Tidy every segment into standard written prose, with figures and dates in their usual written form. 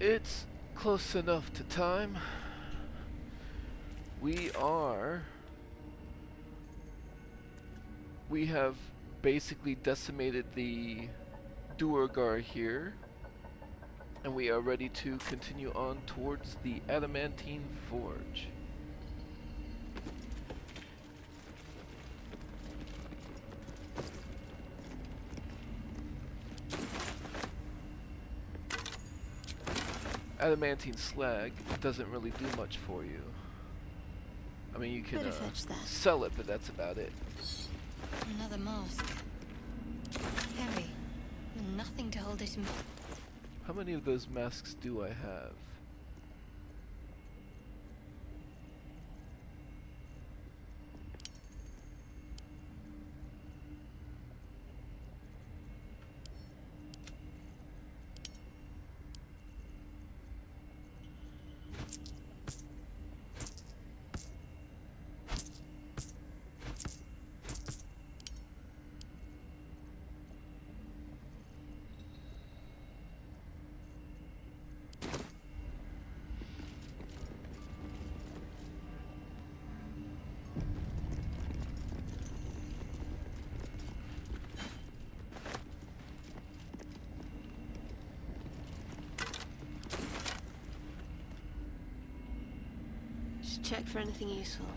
It's close enough to time. We have basically decimated the Duergar here, and we are ready to continue on towards the Adamantine Forge. Adamantine slag doesn't really do much for you. I mean, you can sell it, but that's about it. Another mask. Heavy. Nothing to hold it in. How many of those masks do I have? Just check for anything useful.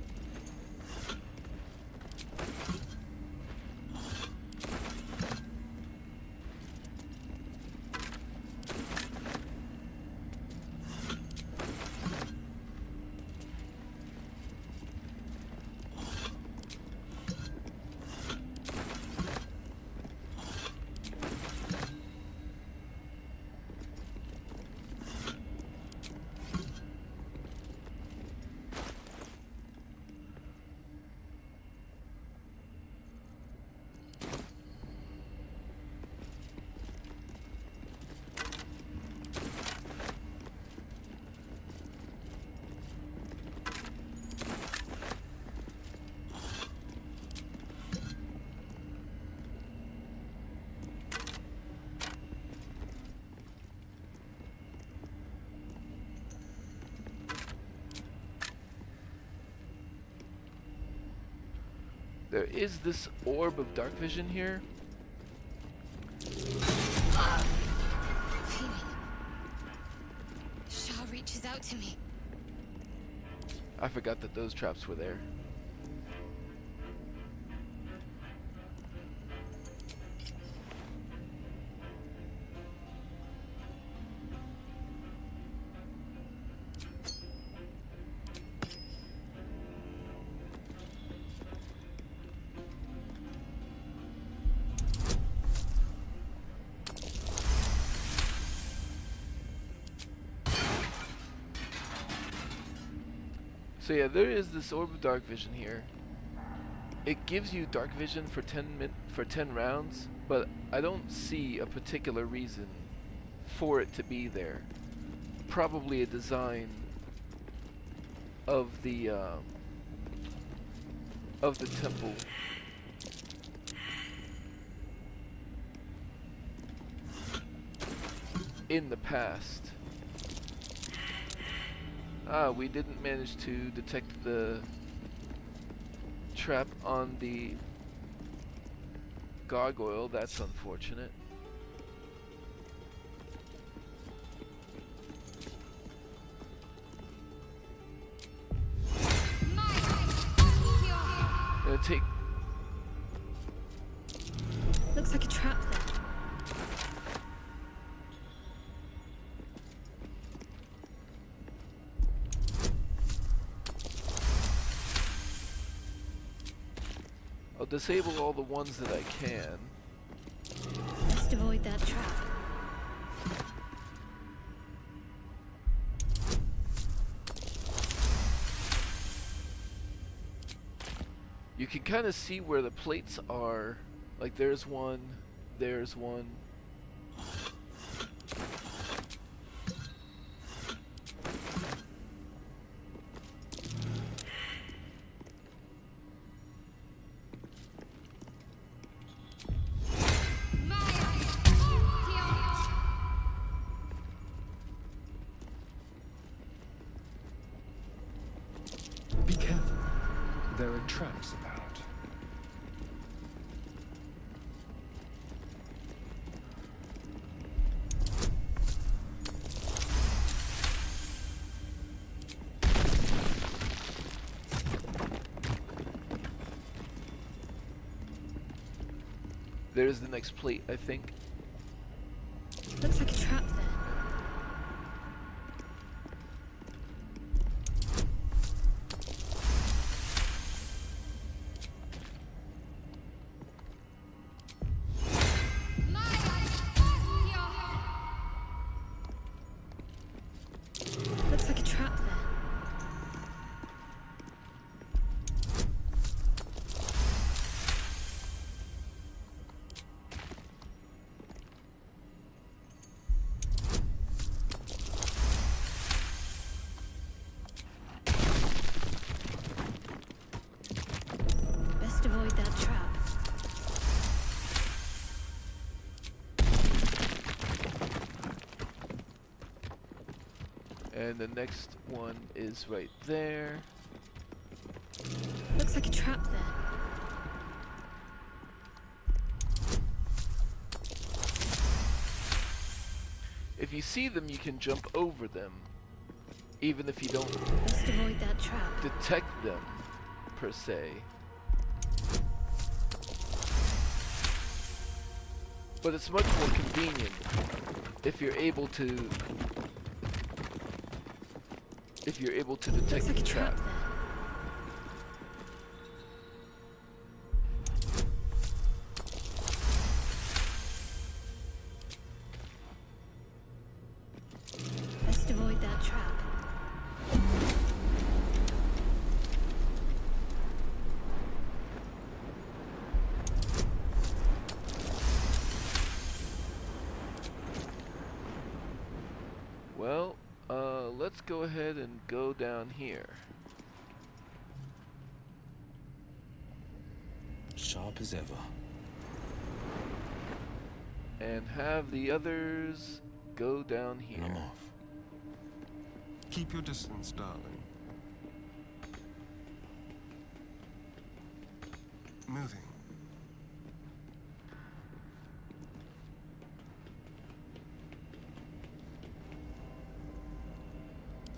There is this orb of dark vision here. Feeling. Shah reaches out to me. I forgot that those traps were there. So yeah, there is this orb of dark vision here. It gives you dark vision for 10 rounds, but I don't see a particular reason for it to be there. Probably a design of the temple. In the past. We didn't manage to detect the trap on the gargoyle. That's unfortunate. Gonna take. Looks like a trap there. I'll disable all the ones that I can. Best avoid that trap. You can kind of see where the plates are. Like there's one, there's one. There are traps about. There's the next plate, I think. Looks like a trap there. Looks like a trap there. Best avoid that trap. And the next one is right there. Looks like a trap there. If you see them, you can jump over them, even if you don't Best avoid that trap. detect them, per se. But it's much more convenient if you're able to detect Looks like the a trap. trap there. Best avoid that trap. Well, let's go ahead and go down here. Sharp as ever. And have the others go down here. And I'm off. Keep your distance, darling. Moving.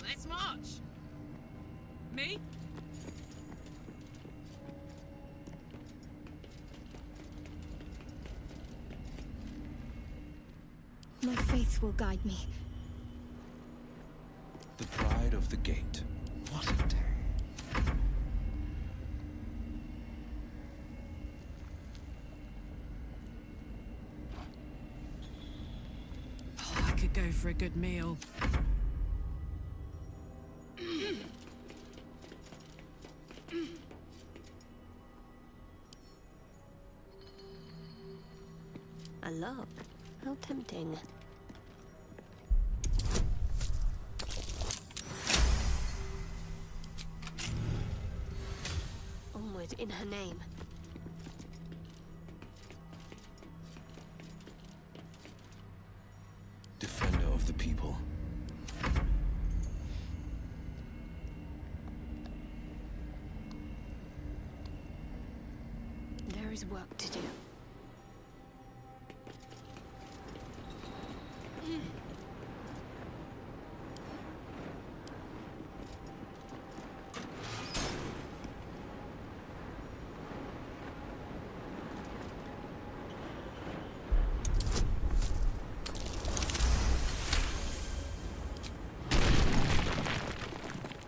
Let's march. Me? My faith will guide me. The pride of the gate. What a day. Oh, I could go for a good meal. A log. How tempting. Onward in her name. Defender of the people. There is work to do.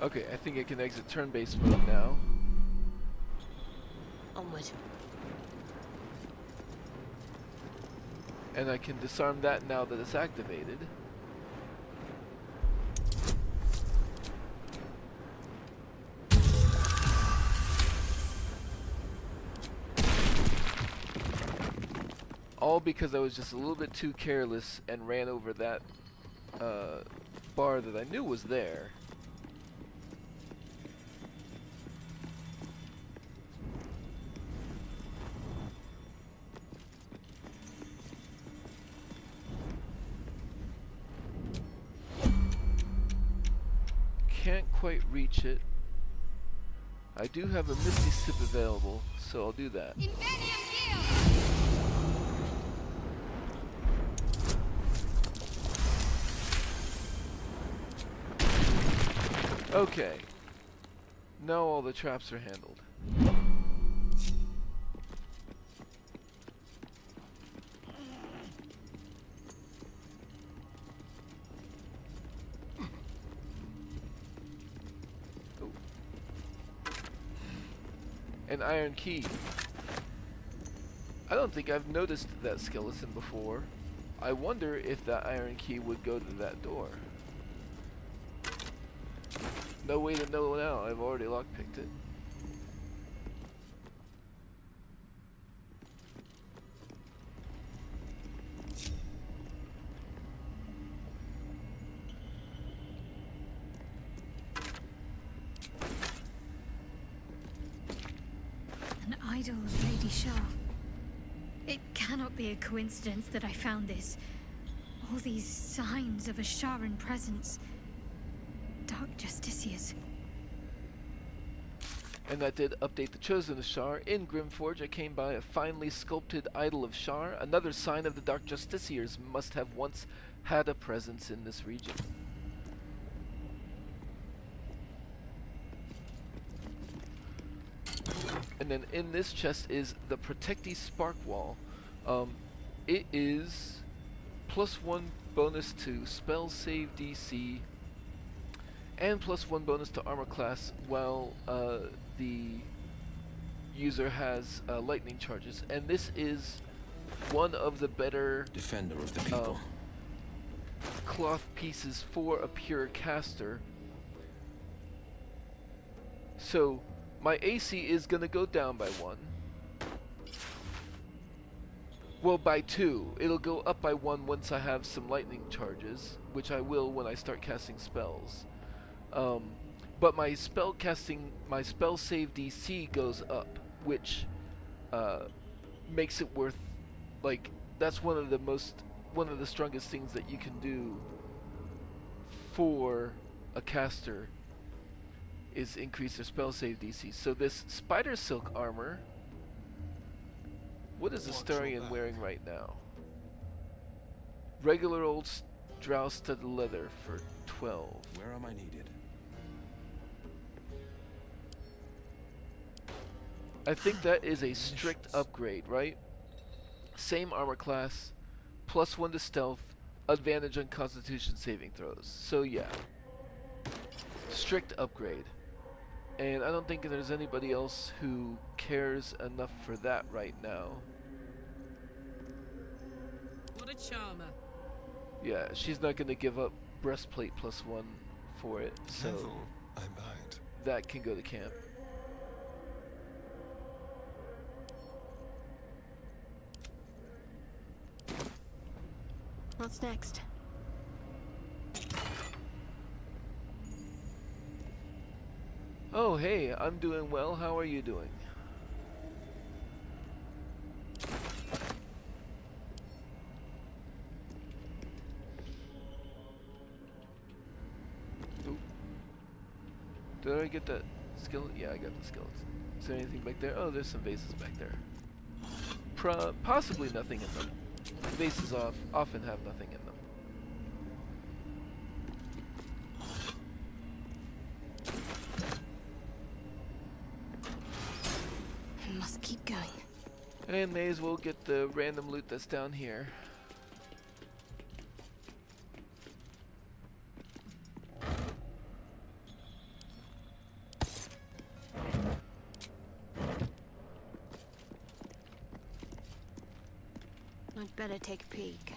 Okay, I think I can exit turn-based mode now. Onward. And I can disarm that now that it's activated. All because I was just a little bit too careless and ran over that bar that I knew was there. Can't quite reach it. I do have a Misty Sip available, so I'll do that. Okay. Now all the traps are handled. Oh. An iron key. I don't think I've noticed that skeleton before. I wonder if that iron key would go to that door. No way to know now. I've already lockpicked it. An idol of Lady Shah. It cannot be a coincidence that I found this. All these signs of a Sharan presence. Dark Justiciars. And that did update the Chosen of Shar. In Grimforge, I came by a finely sculpted idol of Shar. Another sign of the Dark Justiciars must have once had a presence in this region. And then in this chest is the Protectee Spark Wall. It is +1 bonus to spell save DC and +1 bonus to armor class while the user has lightning charges. And this is one of the better Defender of the people. cloth pieces for a pure caster. So my AC is going to go down by 1. Well, by 2. It'll go up by 1 once I have some lightning charges, which I will when I start casting spells. But my spell save DC goes up, which makes it worth, like, that's one of the strongest things that you can do for a caster is increase their spell save DC. So this spider silk armor, what is Astarion wearing right now? Regular old drow studded leather for 12. Where am I needed? I think that is a strict upgrade, right? Same armor class, +1 to stealth, advantage on constitution saving throws. So yeah, strict upgrade. And I don't think there's anybody else who cares enough for that right now. What a charmer. Yeah, she's not going to give up breastplate +1 for it, so Level, I bite. that can go to camp. What's next? Oh, hey, I'm doing well. How are you doing? Ooh. Did I get that skeleton? Yeah, I got the skeleton. Is there anything back there? Oh, there's some vases back there. Possibly nothing in them. Vases often have nothing in them. I must keep going. And may as well get the random loot that's down here. I'd better take a peek.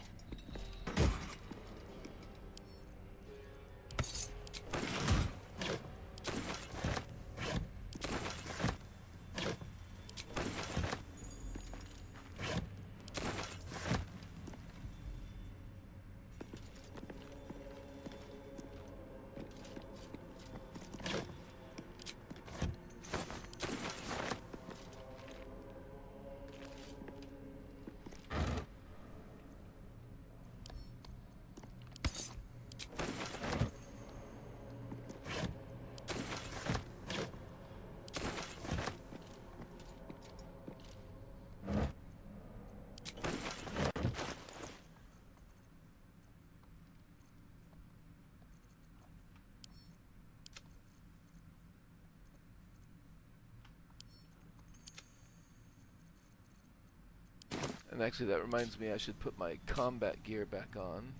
And actually, that reminds me, I should put my combat gear back on.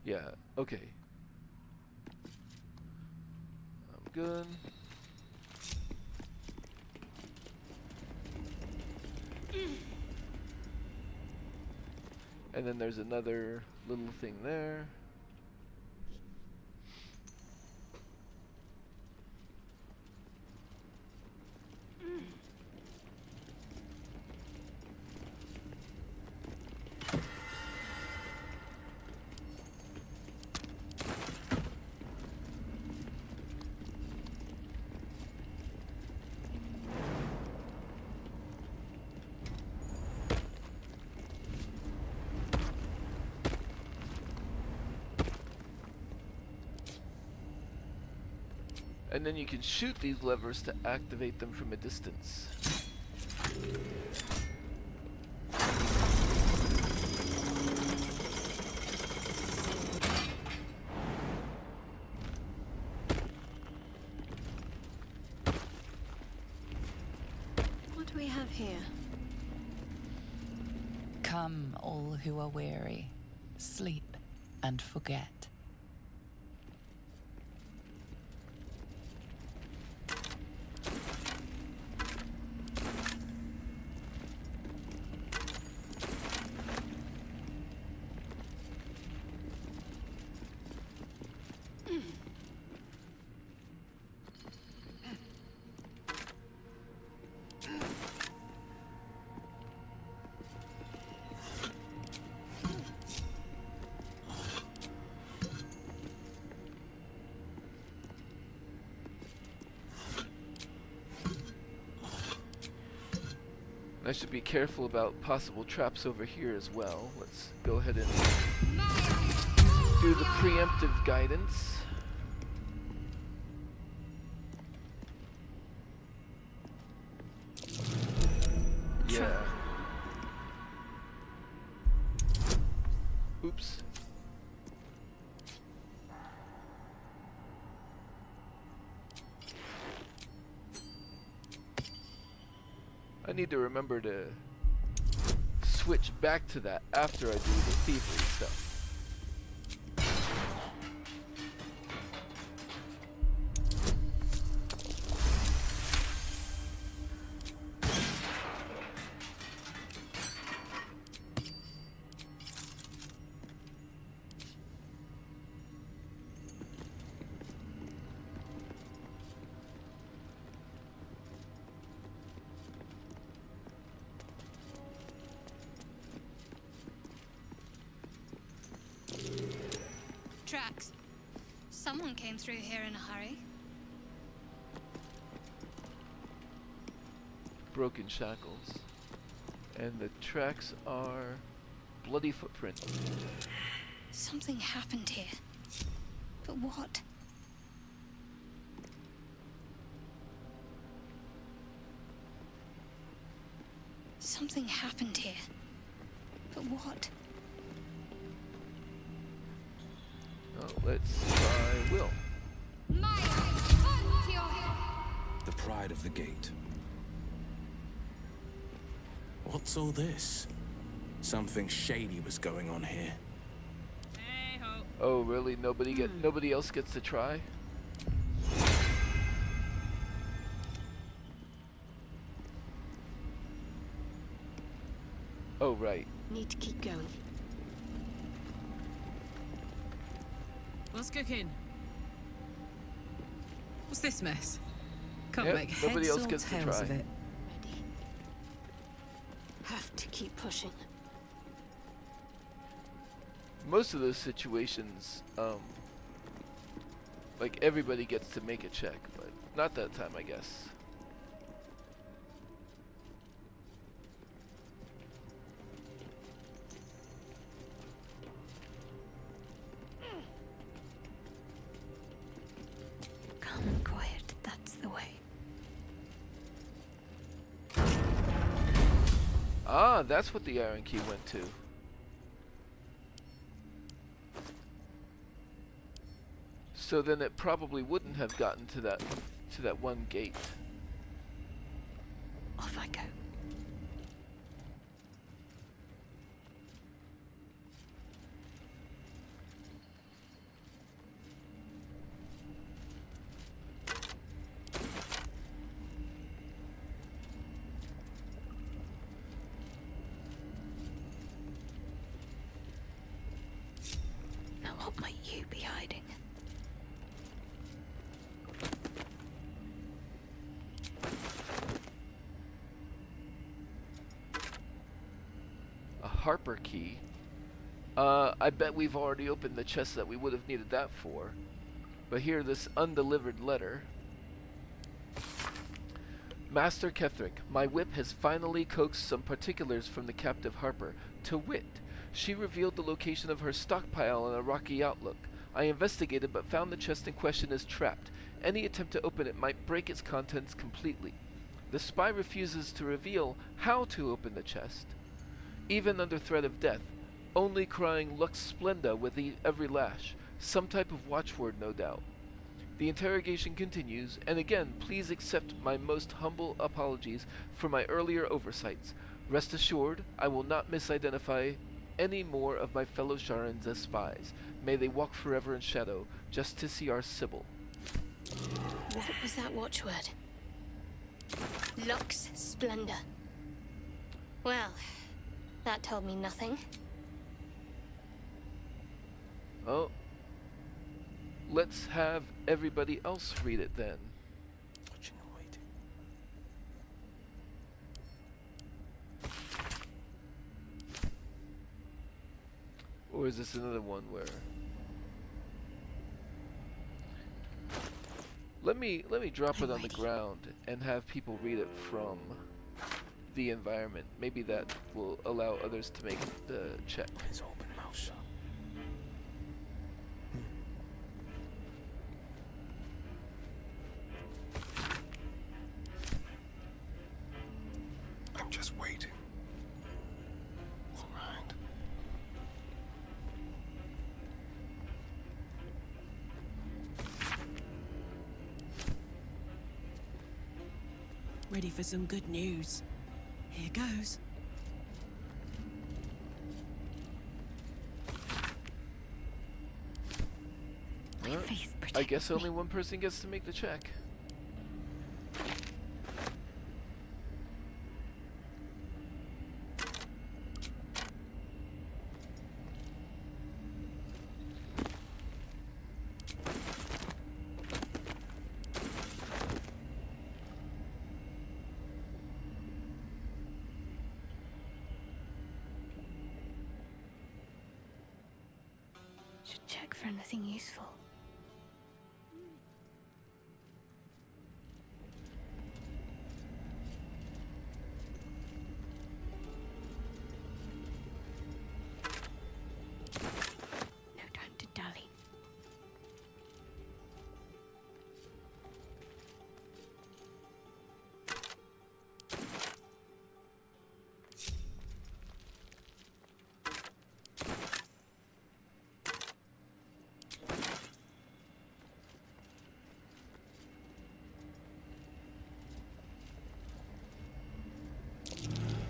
Yeah, okay. I'm good. And then there's another little thing there. And then you can shoot these levers to activate them from a distance. What do we have here? Come, all who are weary, sleep and forget. I should be careful about possible traps over here as well. Let's go ahead and do the preemptive guidance. Yeah. Oops. I need to remember to switch back to that after I do the thievery stuff. Tracks. Someone came through here in a hurry. Broken shackles. And the tracks are bloody footprint. Something happened here. But what? Something happened here. But what? Oh, let's try Will. The pride of the gate. What's all this? Something shady was going on here. Hey ho. Oh, really? Nobody else gets to try? Oh, right. Need to keep going. What's cooking? What's this mess? Can't Yep, make nobody heads else or gets to tails try. of it. Ready. Have to keep pushing. Most of those situations, like everybody gets to make a check, but not that time, I guess. Calm and quiet, that's Ah, that's what the iron key went to. So then it probably wouldn't have gotten to that one gate. Off I go. Now what might you be hiding? A Harper key. I bet we've already opened the chest that we would have needed that for. But here, this undelivered letter. Master Ketherick, my whip has finally coaxed some particulars from the captive Harper. To wit, she revealed the location of her stockpile on a rocky outlook. I investigated but found the chest in question is trapped. Any attempt to open it might break its contents completely. The spy refuses to reveal how to open the chest. Even under threat of death, only crying Lux Splenda with every lash. Some type of watchword, no doubt. The interrogation continues, and again, please accept my most humble apologies for my earlier oversights. Rest assured, I will not misidentify any more of my fellow Sharans as spies. May they walk forever in shadow, Justiciar Sybil. What was that watchword? Lux Splendor. Well, that told me nothing. Oh. Let's have everybody else read it then. Watching and waiting. Or is this another one where... Let me drop it on the ground and have people read it from the environment. Maybe that will allow others to make the check. Eyes open, mouth shut. I'm just waiting. All right. Ready for some good news. Here goes. My Well, faith I protects guess me. only one person gets to make the check. Should check for anything useful. No time to dally.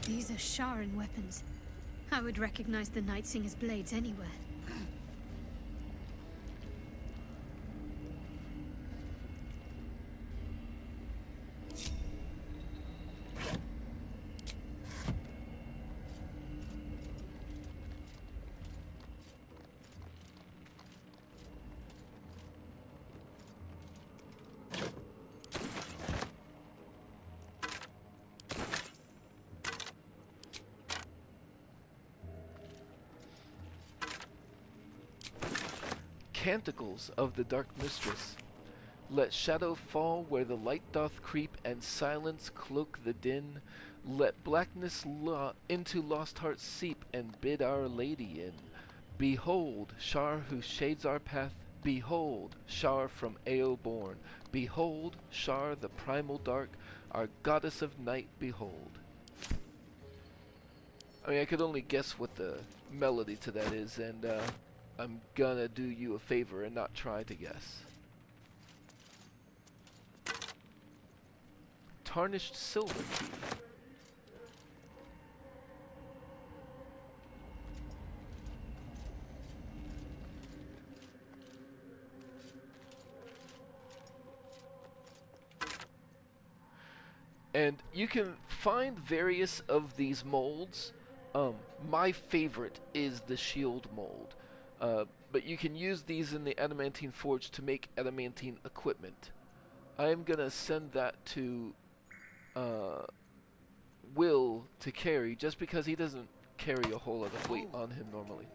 These are Sharan weapons. I would recognize the Night Singer's blades anywhere. Canticles of the Dark Mistress. Let shadow fall where the light doth creep, and silence cloak the din. Let blackness into lost hearts seep, and bid our lady in. Behold, Shar who shades our path. Behold, Shar from Ao born. Behold, Shar the primal dark, our goddess of night, behold. I mean, I could only guess what the melody to that is, and I'm gonna do you a favor and not try to guess. Tarnished silver key. And you can find various of these molds. My favorite is the shield mold. But you can use these in the Adamantine Forge to make adamantine equipment. I am going to send that to Will to carry, just because he doesn't carry a whole lot of weight on him normally.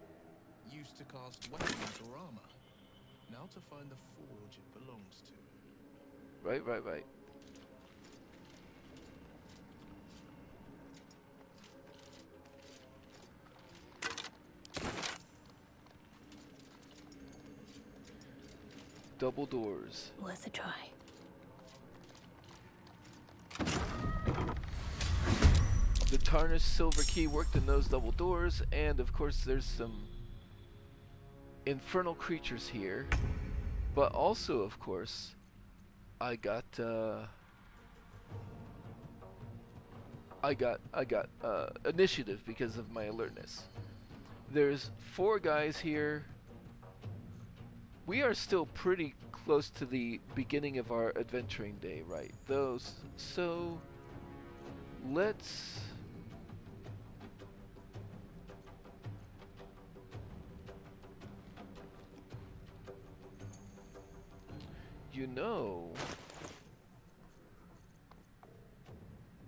Used to cast weapons or armor. Now to find the forge it belongs to. Right. Double doors. Worth a try. The tarnished silver key worked in those double doors, and of course there's some infernal creatures here. But also, of course, I got initiative because of my alertness. There's 4 guys here. We are still pretty close to the beginning of our adventuring day, right? So let's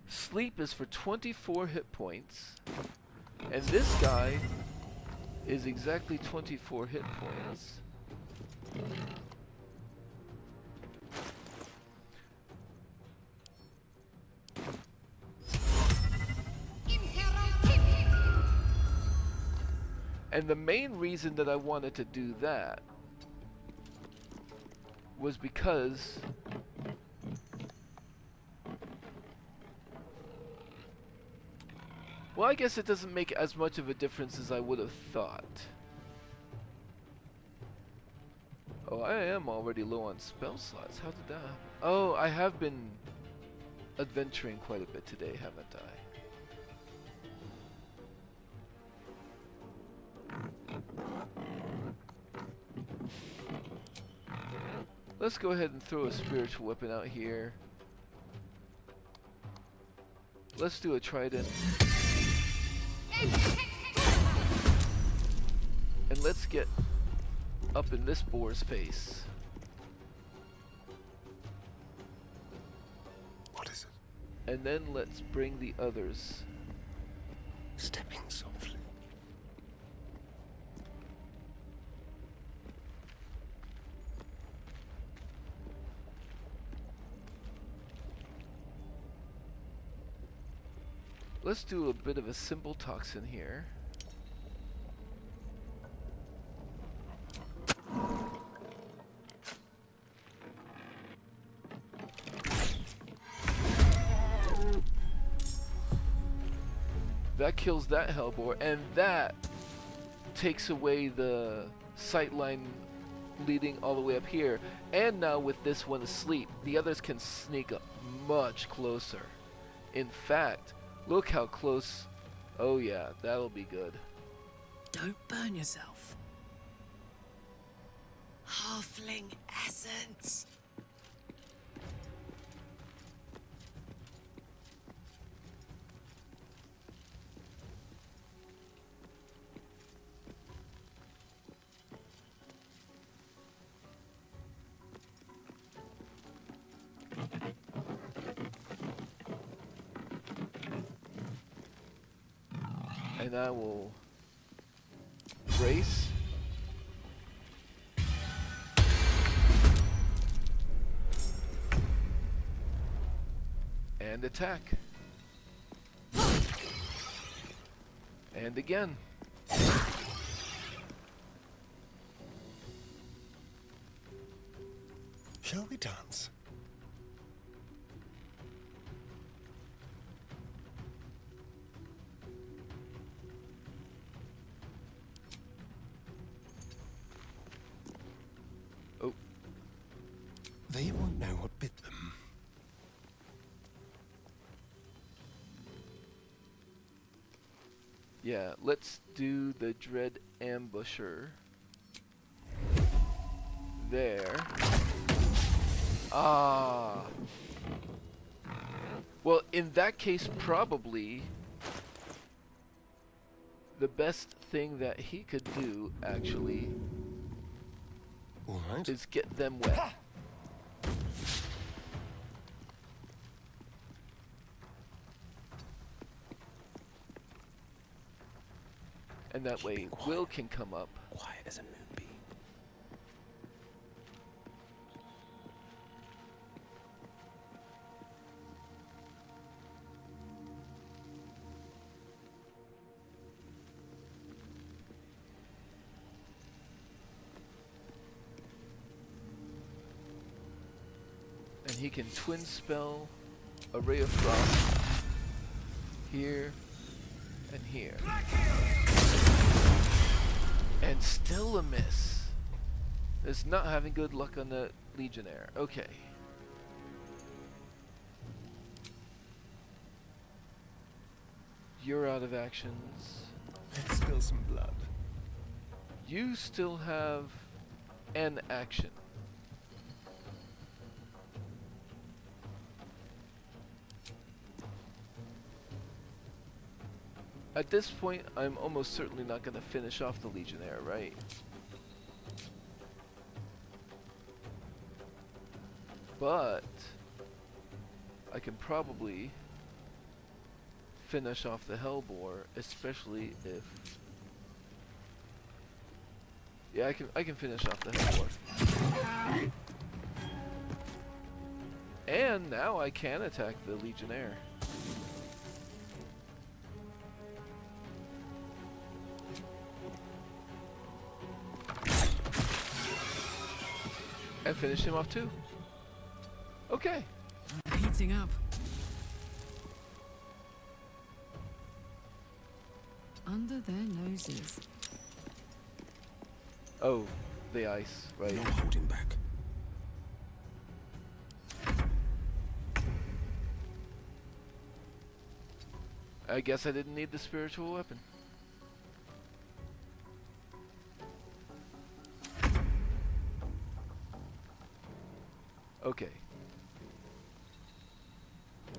sleep is for 24 hit points, and this guy is exactly 24 hit points. And the main reason that I wanted to do that was because well, I guess it doesn't make as much of a difference as I would have thought. Oh, I am already low on spell slots. How did that happen? Oh, I have been adventuring quite a bit today, haven't I? Let's go ahead and throw a spiritual weapon out here. Let's do a trident. And let's get up in this boar's face. What is it? And then let's bring the others. Stepping softly. Let's do a bit of a simple toxin here. That kills that hellbore, and that takes away the sightline leading all the way up here. And now with this one asleep, the others can sneak up much closer. In fact, look how close. Oh yeah, that'll be good. Don't burn yourself. Halfling essence. And I will brace. And attack. And again. Shall we dance? They won't know what bit them. Yeah, let's do the Dread Ambusher. There. Ah. Well, in that case, probably the best thing that he could do, actually, All right. is get them wet. And that way, Will can come up. Quiet as a moonbeam. And he can twin spell a Ray of Frost here and here. And still a miss. It's not having good luck on the Legionnaire. Okay. You're out of actions. Let's spill some blood. You still have an action. At this point, I'm almost certainly not going to finish off the Legionnaire, right? But I can probably finish off the Hellbore, especially if... Yeah, I can finish off the Hellbore. And now I can attack the Legionnaire. And finish him off too. Okay. Heating up. Under their noses. Oh, the ice, right. No holding back. I guess I didn't need the spiritual weapon. Okay.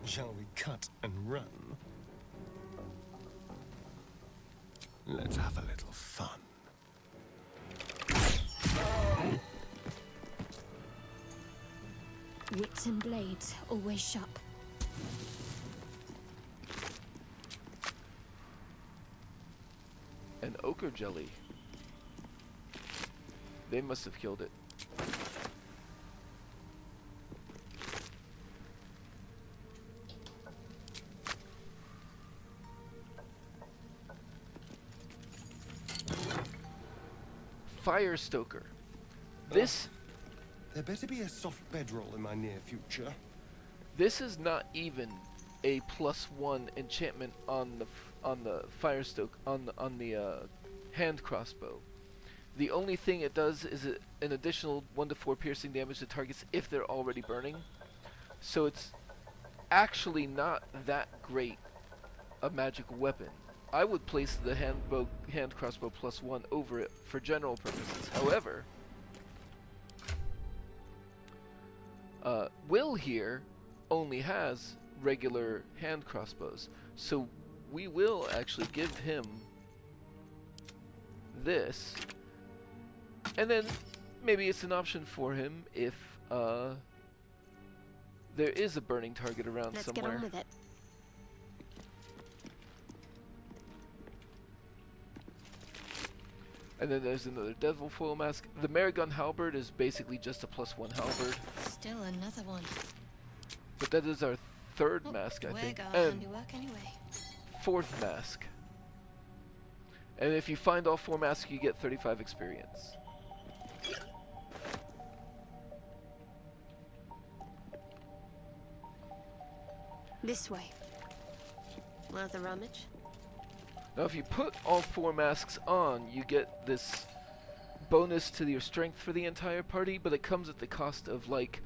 Shall we cut and run? Let's have a little fun. Wits and blades, always sharp. An ochre jelly. They must have killed it. Fire Stoker. This There better be a soft bedroll in my near future. this is not even a +1 enchantment on the Fire Stoke on the hand crossbow. The only thing it does is an additional 1 to 4 piercing damage to targets if they're already burning. So it's actually not that great a magical weapon. I would place the hand crossbow +1 over it for general purposes. However, Will here only has regular hand crossbows, so we will actually give him this, and then maybe it's an option for him if there is a burning target around Let's somewhere. get on with it. And then there's another Devil Foil Mask. The Marigun Halberd is basically just a +1 halberd, Still another one. but that is our third Oh, mask, I think, Dwerg are and handiwork anyway. fourth mask. And if you find all 4 masks, you get 35 experience. This way. Worth a rummage? Now, if you put all 4 masks on, you get this bonus to your strength for the entire party, but it comes at the cost of like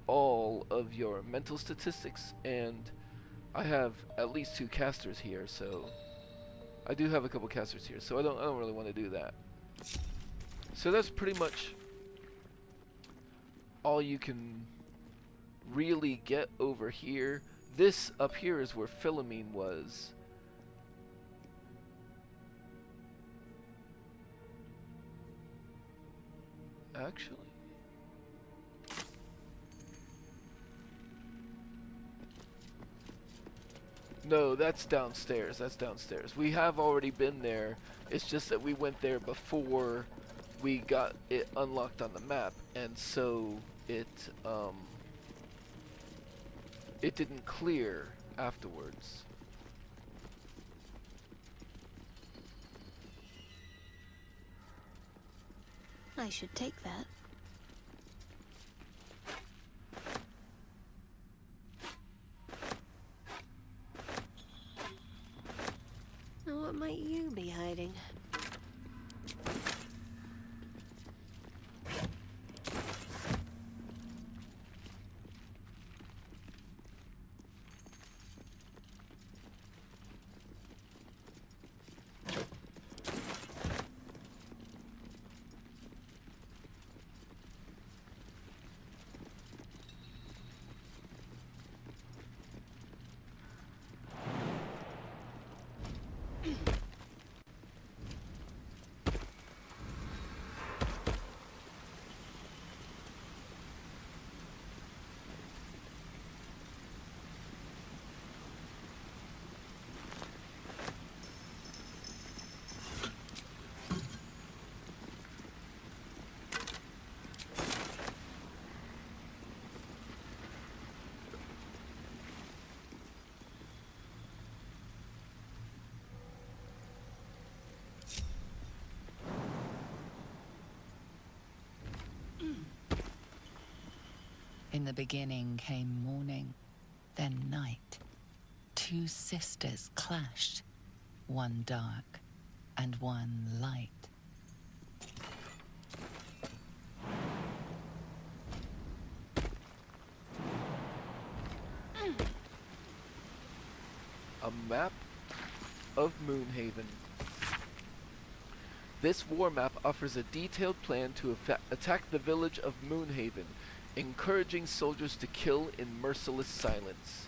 all of your mental statistics, and I have at least 2 casters here, so I do have a couple casters here, so I don't really want to do that. So that's pretty much all you can really get over here. This up here is where Philomene was. Actually, no, that's downstairs. That's downstairs. We have already been there. It's just that we went there before we got it unlocked on the map, and so it didn't clear afterwards. I should take that. Now, what might you be hiding? In the beginning came morning, then night. 2 sisters clashed, one dark and one light. A map of Moonhaven. This war map offers a detailed plan to attack the village of Moonhaven, encouraging soldiers to kill in merciless silence.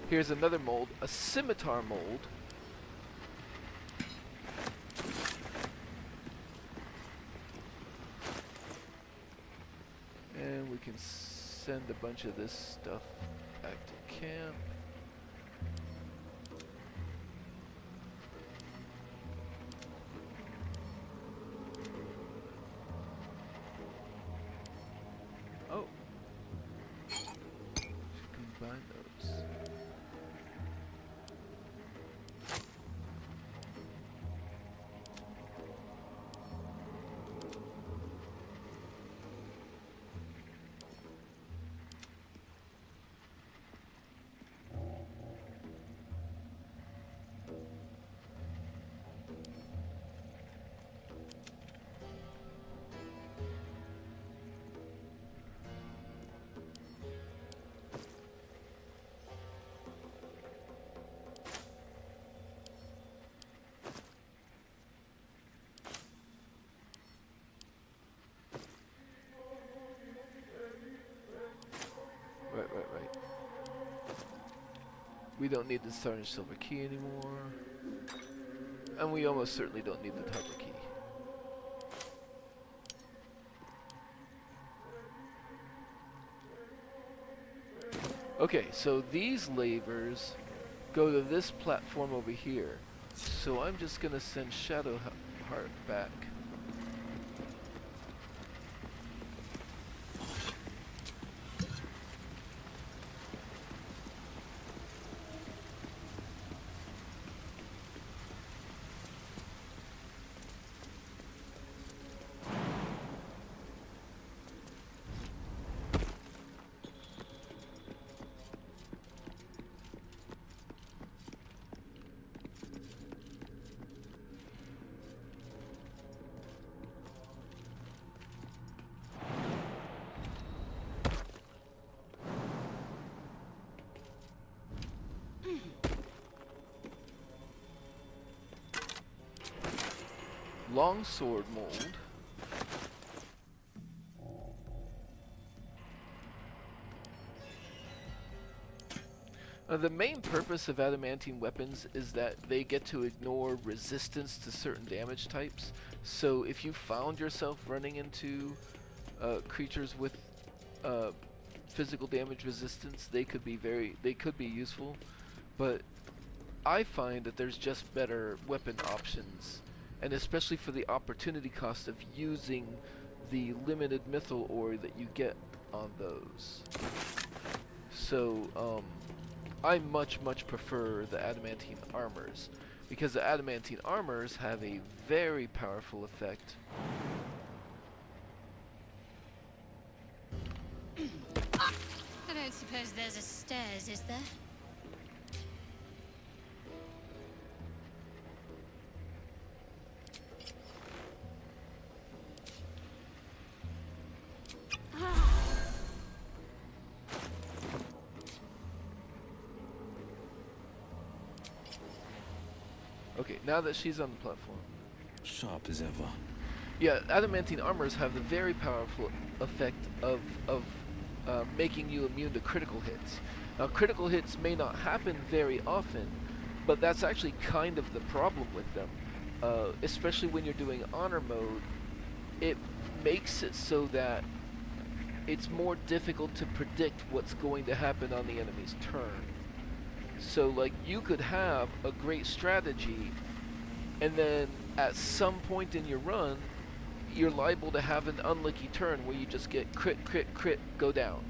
Here's another mold, a scimitar mold. And we can send a bunch of this stuff back to camp. Oh. Should combine those. Right. We don't need the Starnish Silver Key anymore. And we almost certainly don't need the Tupper Key. Okay, so these levers go to this platform over here. So I'm just gonna send Shadowheart back. longsword mold. The main purpose of adamantine weapons is that they get to ignore resistance to certain damage types. So if you found yourself running into creatures with physical damage resistance, they could be useful. But I find that there's just better weapon options, and especially for the opportunity cost of using the limited mythal ore that you get on those. So I much prefer the adamantine armors, because the adamantine armors have a very powerful effect. I don't suppose there's a stairs, is there? Okay, now that she's on the platform. Sharp as ever. Yeah, adamantine armors have the very powerful effect of making you immune to critical hits. Now, critical hits may not happen very often, but that's actually kind of the problem with them. Especially when you're doing honor mode, it makes it so that it's more difficult to predict what's going to happen on the enemy's turn. So, like, you could have a great strategy, and then at some point in your run, you're liable to have an unlucky turn where you just get crit, go down.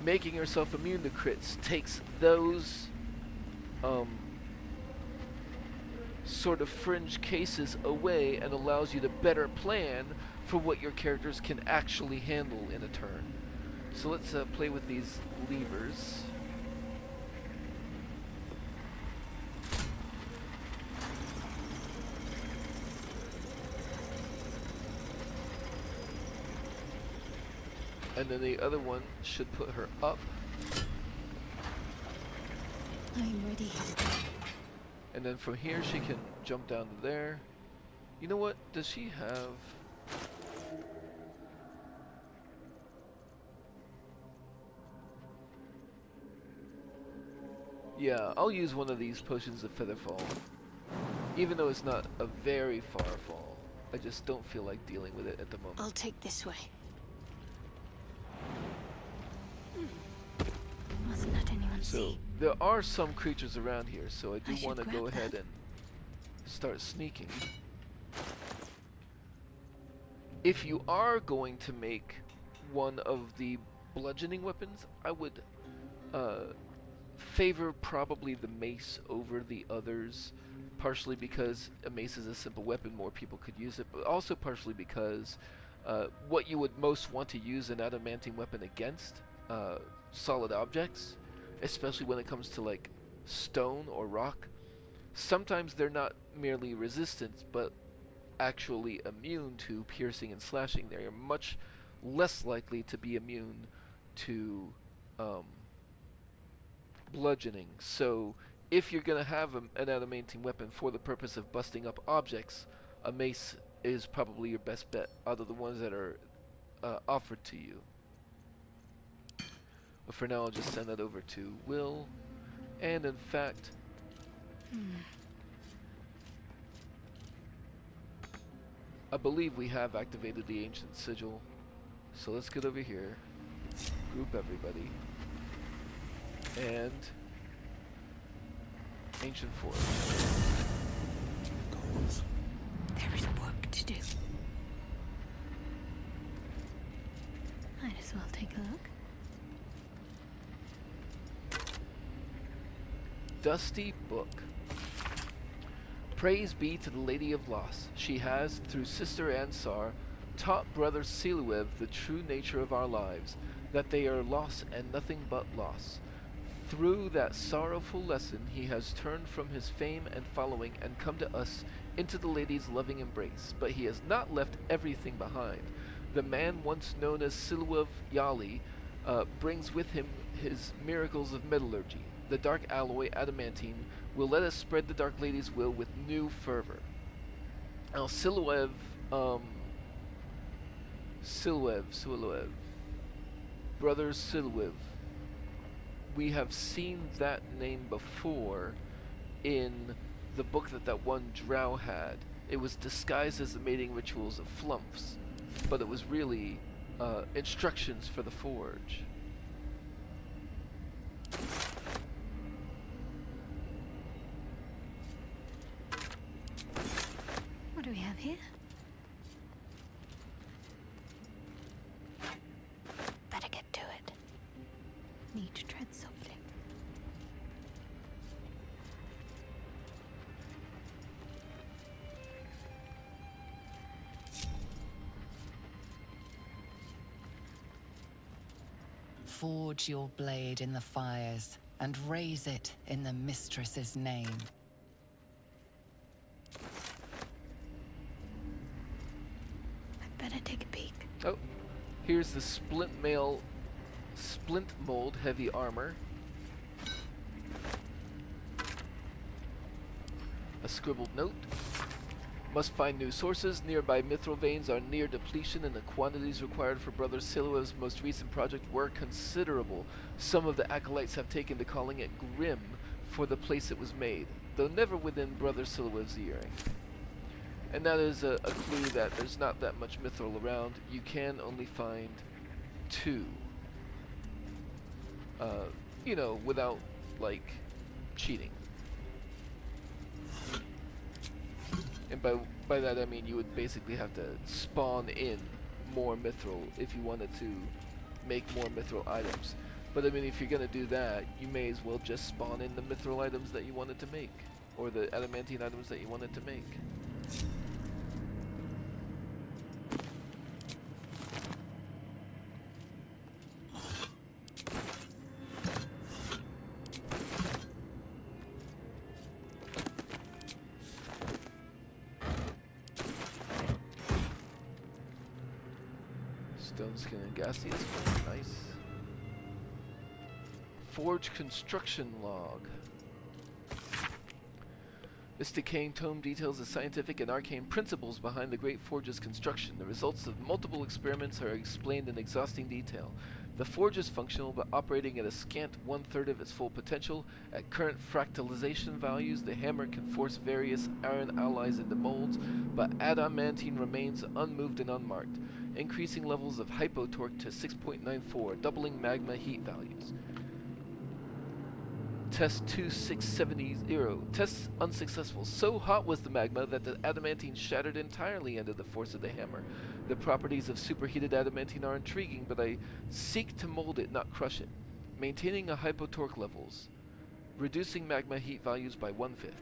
Making yourself immune to crits takes those sort of fringe cases away and allows you to better plan for what your characters can actually handle in a turn. So let's play with these levers. And then the other one should put her up. I'm ready. And then from here she can jump down to there. You know what? Does she have... Yeah, I'll use one of these potions of Featherfall. Even though it's not a very far fall. I just don't feel like dealing with it at the moment. I'll take this way. Mustn't let anyone So, see. there are some creatures around here, so I do should want to go grab ahead that. and start sneaking. If you are going to make one of the bludgeoning weapons, I would favor probably the mace over the others, partially because a mace is a simple weapon, more people could use it, but also partially because what you would most want to use an adamantine weapon against, solid objects, especially when it comes to like stone or rock, sometimes they're not merely resistant, but actually immune to piercing and slashing. They are much less likely to be immune to bludgeoning. So if you're going to have an adamantine weapon for the purpose of busting up objects, a mace is probably your best bet out of the ones that are offered to you. But for now, I'll just send that over to Will. And in fact, I believe we have activated the ancient sigil. So let's get over here, group everybody, and ancient forge. Goals. There is work to do. Might as well take a look. Dusty book. Praise be to the Lady of Loss. She has, through Sister Ansar, taught Brother Siluev the true nature of our lives, that they are loss and nothing but loss. Through that sorrowful lesson, he has turned from his fame and following and come to us into the Lady's loving embrace, but he has not left everything behind. The man once known as Siluev Yali brings with him his miracles of metallurgy. The dark alloy adamantine will let us spread the Dark Lady's will with new fervor. Now, Siluev, Brothers Siluev. We have seen that name before in the book that one drow had. It was disguised as the mating rituals of flumps, but it was really instructions for the forge. What do we have here? Better get to it. Need to tread softly. Forge your blade in the fires and raise it in the mistress's name. I'd better take a peek. Oh, here's the splint mold heavy armor. A scribbled note. Must find new sources. Nearby mithril veins are near depletion, and the quantities required for Brother Siluev's most recent project were considerable. Some of the acolytes have taken to calling it grim for the place it was made, though never within Brother Siluev's hearing. And that is a clue that there's not that much mithril around. You can only find 2. You know, without, like, cheating. And by that I mean you would basically have to spawn in more mithril if you wanted to make more mithril items. But I mean, if you're gonna do that, you may as well just spawn in the mithril items that you wanted to make, or the adamantine items that you wanted to make. Stone skin and gaseous form, nice. Forge construction log. This decaying tome details the scientific and arcane principles behind the Great Forge's construction. The results of multiple experiments are explained in exhausting detail. The forge is functional, but operating at a scant 1/3 of its full potential. At current fractalization values, the hammer can force various iron alloys into molds, but adamantine remains unmoved and unmarked, increasing levels of hypotorque to 6.94, doubling magma heat values. Test 2670. Test unsuccessful. So hot was the magma that the adamantine shattered entirely under the force of the hammer. The properties of superheated adamantine are intriguing, but I seek to mold it, not crush it. Maintaining a hypotorque levels. Reducing magma heat values by 1/5.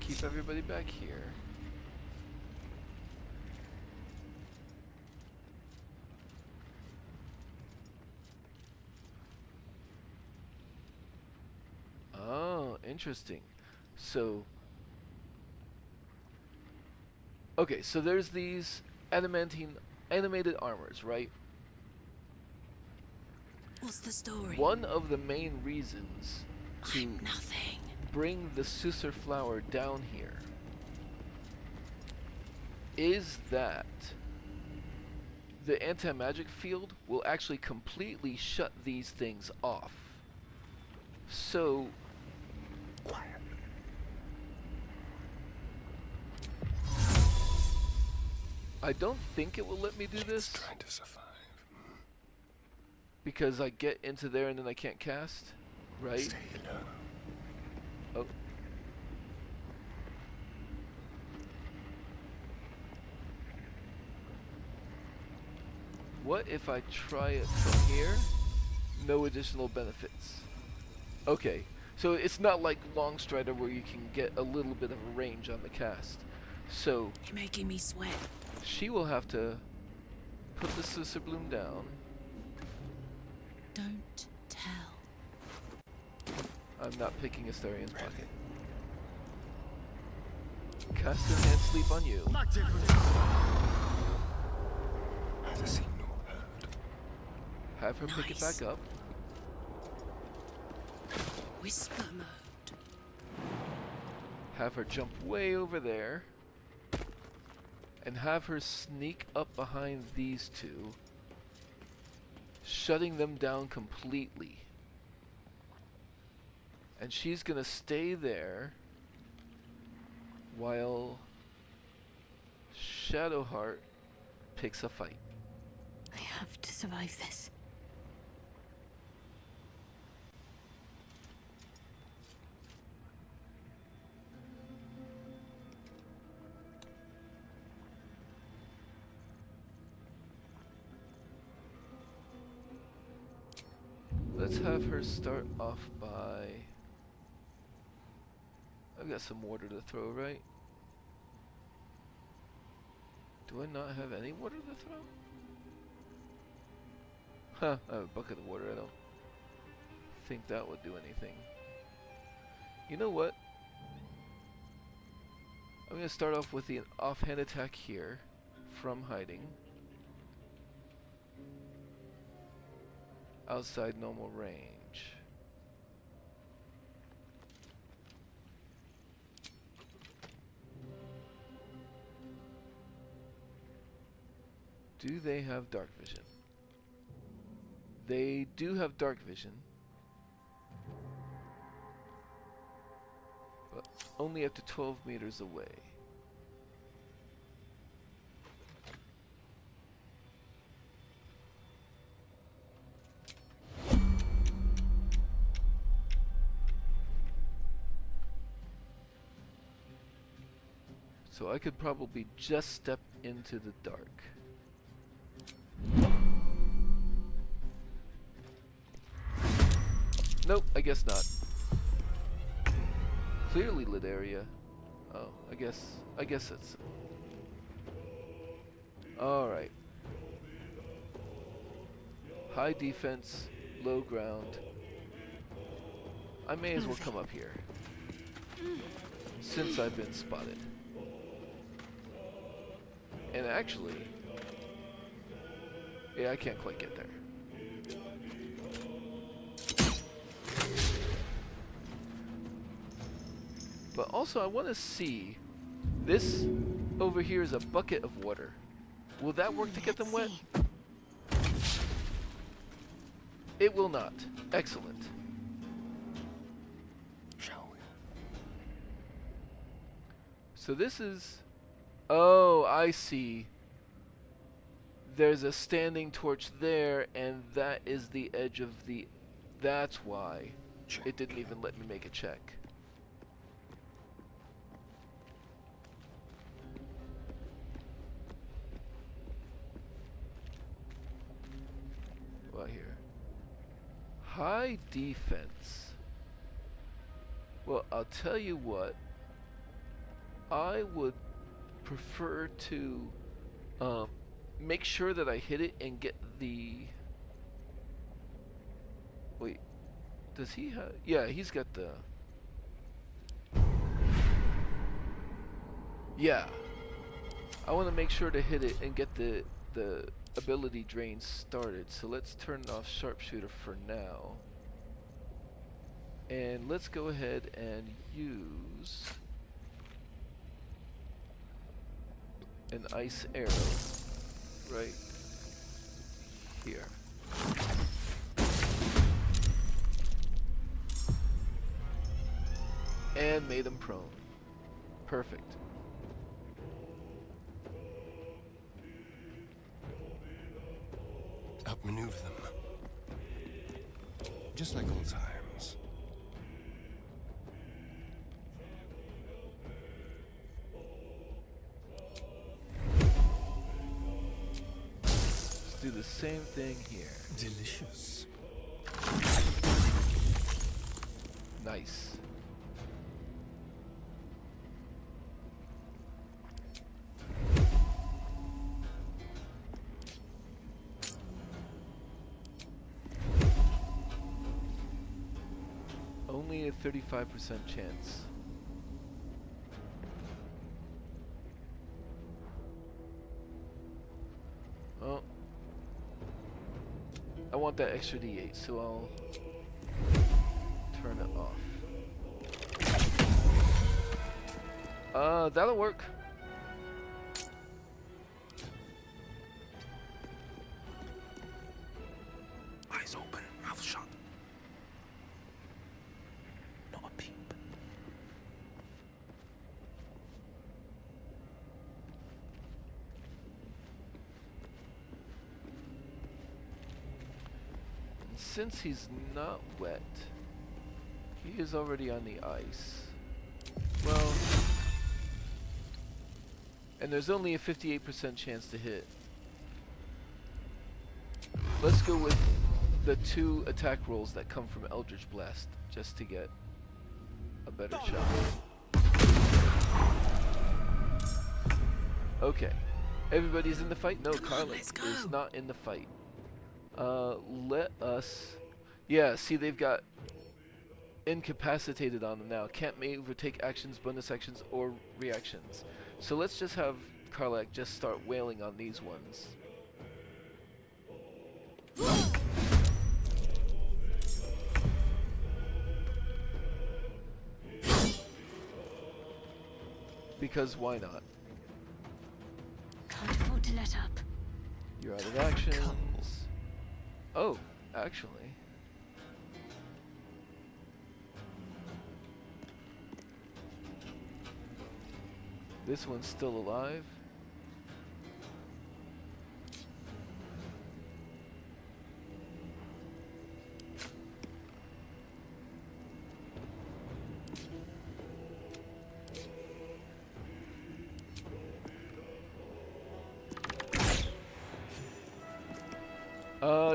Keep everybody back here. Oh, interesting. So, okay, so there's these adamantine animated armors, right? What's the story? One of the main reasons to I'm nothing. bring the Susur flower down here is that the anti-magic field will actually completely shut these things off. So I don't think it will let me do this Trying to survive. because I get into there and then I can't cast, right? Stay low. Oh. What if I try it from here? No additional benefits. Okay, so it's not like Long Strider where you can get a little bit of a range on the cast. So You're making me sweat. she will have to put the Sister Bloom down. Don't tell. I'm not picking Astarion's pocket. Cast Enhanced Sleep on you. Neither seen nor heard. Have her pick it back up. Whisper mode. Have her jump way over there. And have her sneak up behind these two, shutting them down completely. And she's gonna stay there while Shadowheart picks a fight. I have to survive this. Let's have her start off by... I've got some water to throw, right? Do I not have any water to throw? Huh, I have a bucket of water. I don't think that would do anything. You know what? I'm going to start off with the offhand attack here from hiding. Outside normal range. Do they have dark vision? They do have dark vision. But only up to 12 meters away. So I could probably just step into the dark. Nope, I guess not. Clearly lit area. Oh, I guess it's... Alright. High defense, low ground. I may as well come up here. Since I've been spotted. And actually... Yeah, I can't quite get there. But also I want to see... This over here is a bucket of water. Will that work to get them wet? It will not. Excellent. Shall we? So this is... Oh, I see. There's a standing torch there, and that is the edge of the... That's why it didn't even let me make a check. What here? High defense. Well, I'll tell you what. I would prefer to make sure that I hit it and get the... Wait, does he have... Yeah, he's got the... Yeah. I want to make sure to hit it and get the ability drain started. So let's turn off sharpshooter for now. And let's go ahead and use... an ice arrow right here. And made him prone. Perfect. Outmaneuver them. Just like old times. Let's do the same thing here. Delicious. Nice. only a 35% chance. Oh. I want that extra D8, so I'll turn it off. That'll work. Eyes open, mouth shut. Not a peep. And since he's not wet, he is already on the ice. Well, and there's only a 58% chance to hit. Let's go with the 2 attack rolls that come from Eldritch Blast, just to get a better shot. Okay. Everybody's in the fight? No, Carla let's go. is not in the fight. Let us... Yeah, see, they've got incapacitated on them now. Can't move or take actions, bonus actions, or reactions. So let's just have Karlak just start wailing on these ones. Because why not? Can't afford to let up. You're out of actions. Oh, actually. This one's still alive.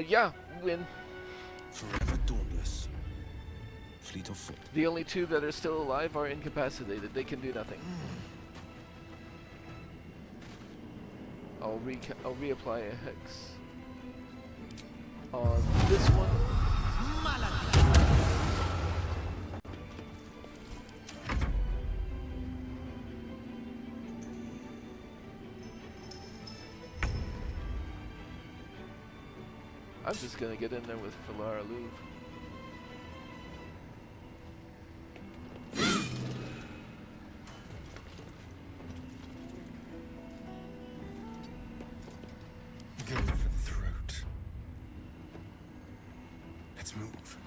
Yeah, win. Forever dauntless. Fleet of foot. The only 2 that are still alive are incapacitated. They can do nothing. I'll reapply a hex on this one. I'm just gonna get in there with Falara Louvre. Go for the throat. Let's move.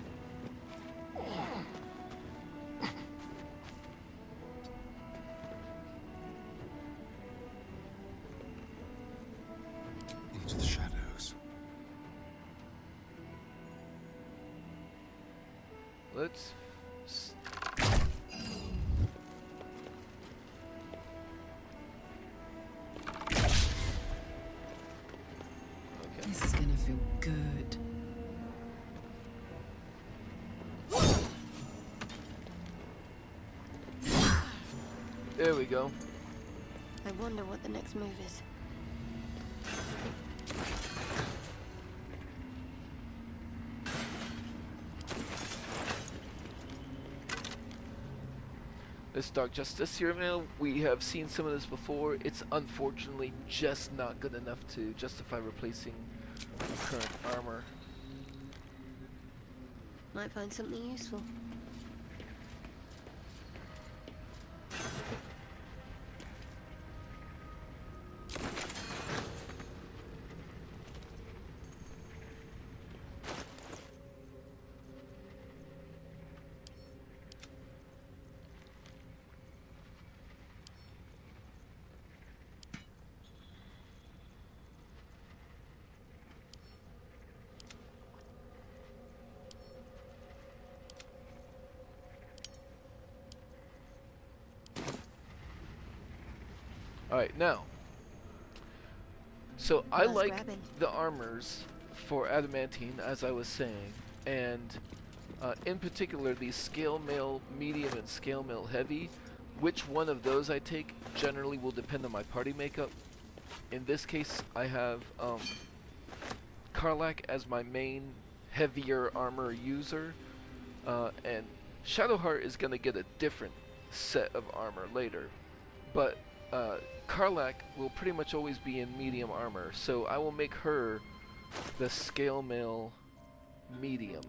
Into the shadows. Let's okay. This is gonna feel good. There we go. I wonder what the next move is. This Dark Justice Serum Ale, we have seen some of this before. It's unfortunately just not good enough to justify replacing current armor. Might find something useful. Alright, now. So I Nice like grabbing. the armors for Adamantine, as I was saying, and in particular the Scale Mail Medium and Scale Mail Heavy. Which one of those I take generally will depend on my party makeup. In this case, I have Karlak as my main heavier armor user, and Shadowheart is gonna get a different set of armor later, but Karlach will pretty much always be in medium armor, so I will make her the scale mail medium.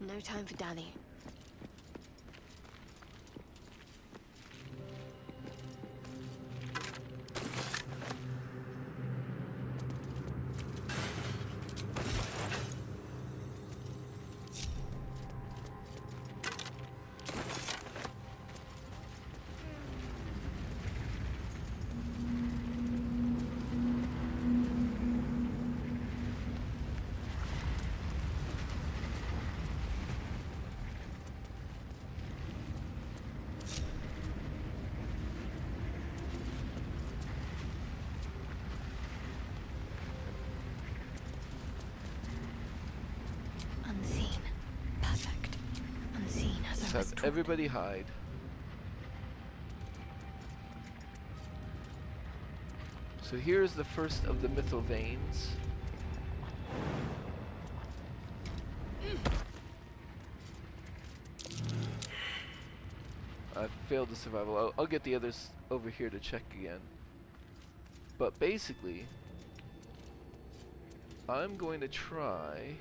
No time for dallying. Unseen. Perfect. Unseen as Let's a have restaurant. everybody hide. So here's the first of the mythal veins. I failed the survival. I'll get the others over here to check again. But basically, I'm going to try...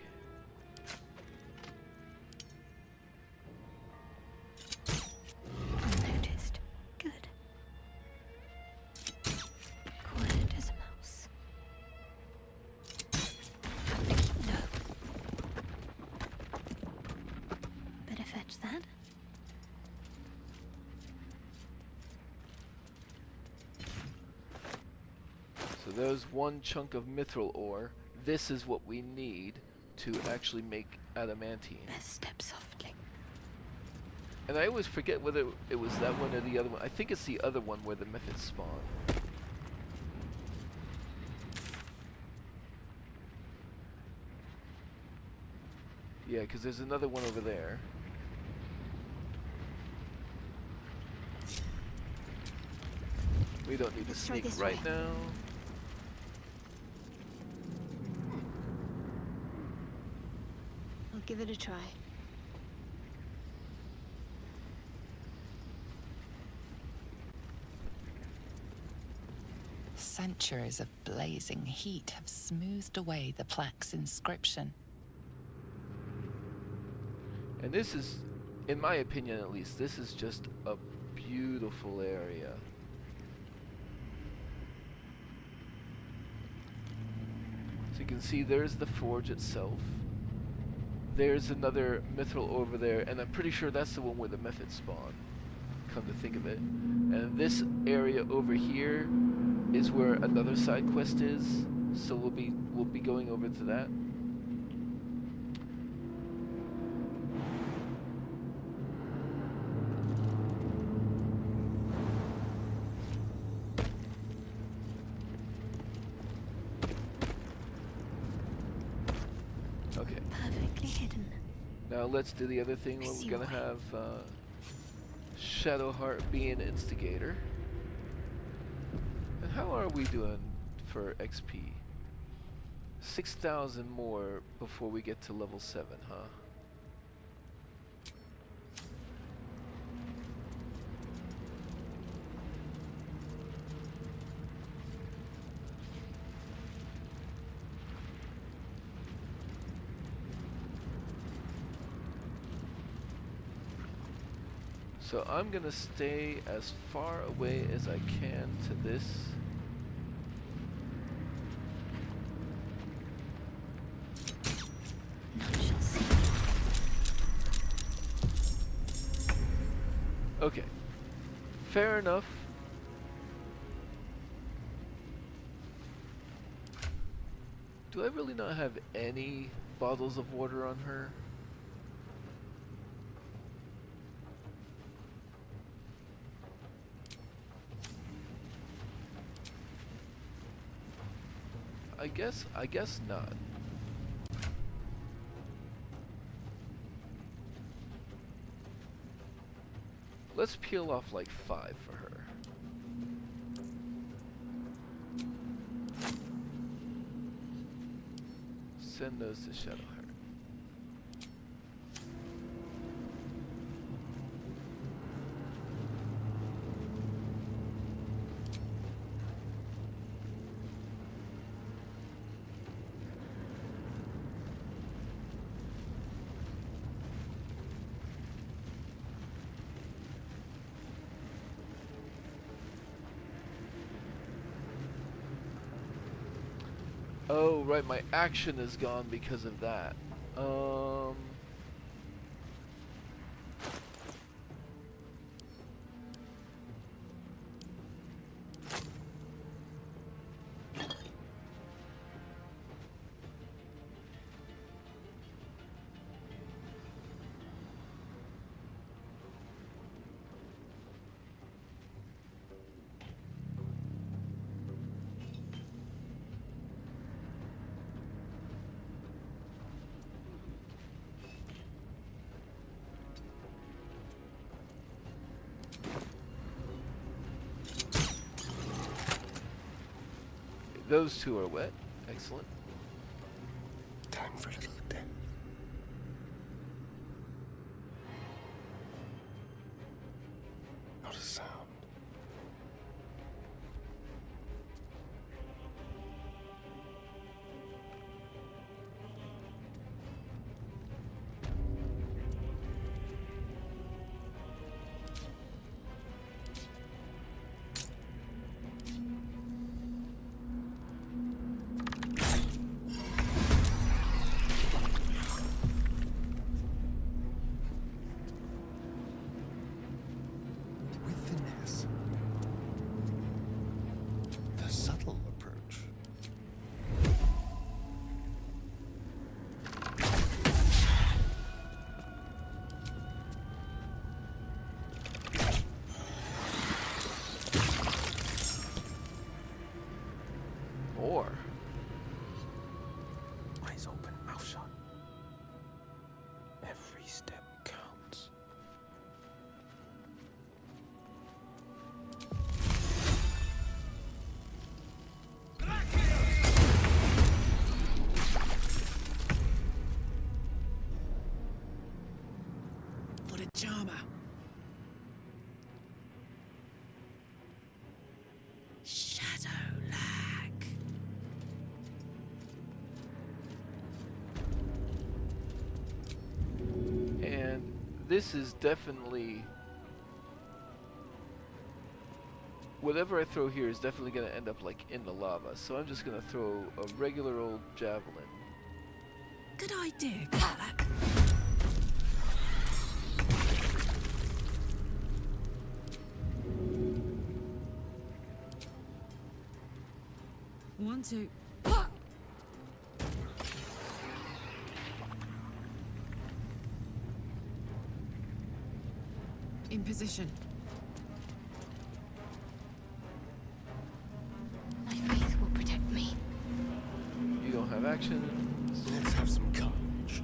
Unnoticed. Good. Quiet as a mouse. No. Better fetch that. So there's one chunk of mithril ore. This is what we need to actually make adamantine. Best step softly. And I always forget whether it was that one or the other one. I think it's the other one where the methods spawn. Yeah, because there's another one over there. We don't need to Let's try sneak this right way. now. I'll give it a try. Centuries of blazing heat have smoothed away the plaque's inscription. And this is, in my opinion at least, this is just a beautiful area. So you can see there's the forge itself. There's another mithril over there, and I'm pretty sure that's the one where the methods spawn, come to think of it. And this area over here is where another side quest is, so we'll be going over to that. Okay. Perfectly hidden. Now let's do the other thing where See we're gonna why. have Shadowheart be an instigator. And how are we doing for XP? 6,000 more before we get to level 7, huh? So I'm gonna stay as far away as I can to this. None shall see. Okay. Fair enough. Do I really not have any bottles of water on her? I guess not. Let's peel off like 5 for her. Send those to Shadowheart. Oh, right, my action is gone because of that. Those two are wet. Excellent. Time for a little death. Not a sound. With finesse. The subtle approach. More. Eyes open, mouth shut. Every step counts. What a charmer. Shadow lag. And this is definitely... Whatever I throw here is definitely going to end up like in the lava. So I'm just going to throw a regular old javelin. Good idea, Cadillac. One, two. In position. My faith will protect me. You don't have action. Let's have some courage.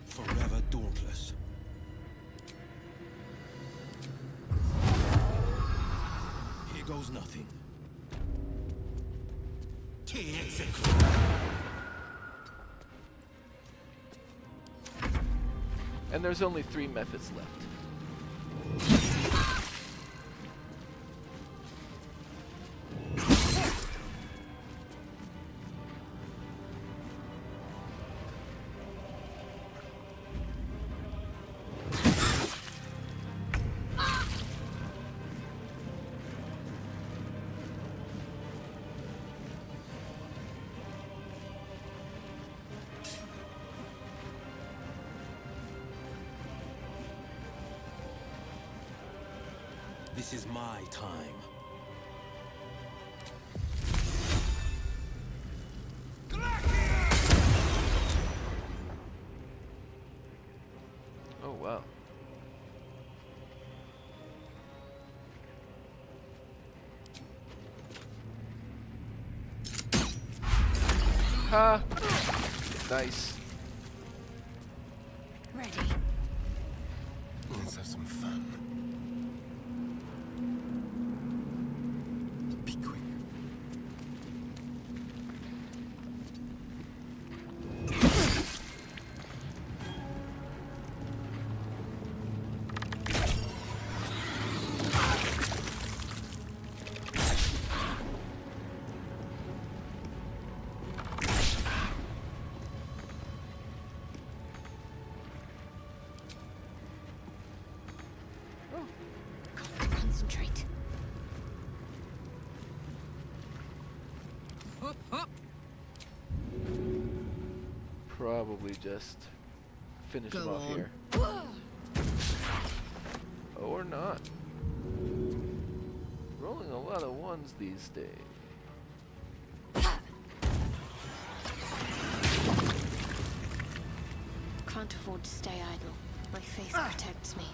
Forever dauntless. Here goes nothing. And there's only 3 methods left. This is my time. Oh wow. Ha! Nice. Ready. Let's have some fun. Be quick. Concentrate. Hop, hop. Probably just finish him Go off on. here. Or not. Rolling a lot of ones these days. Can't afford to stay idle. My faith protects me.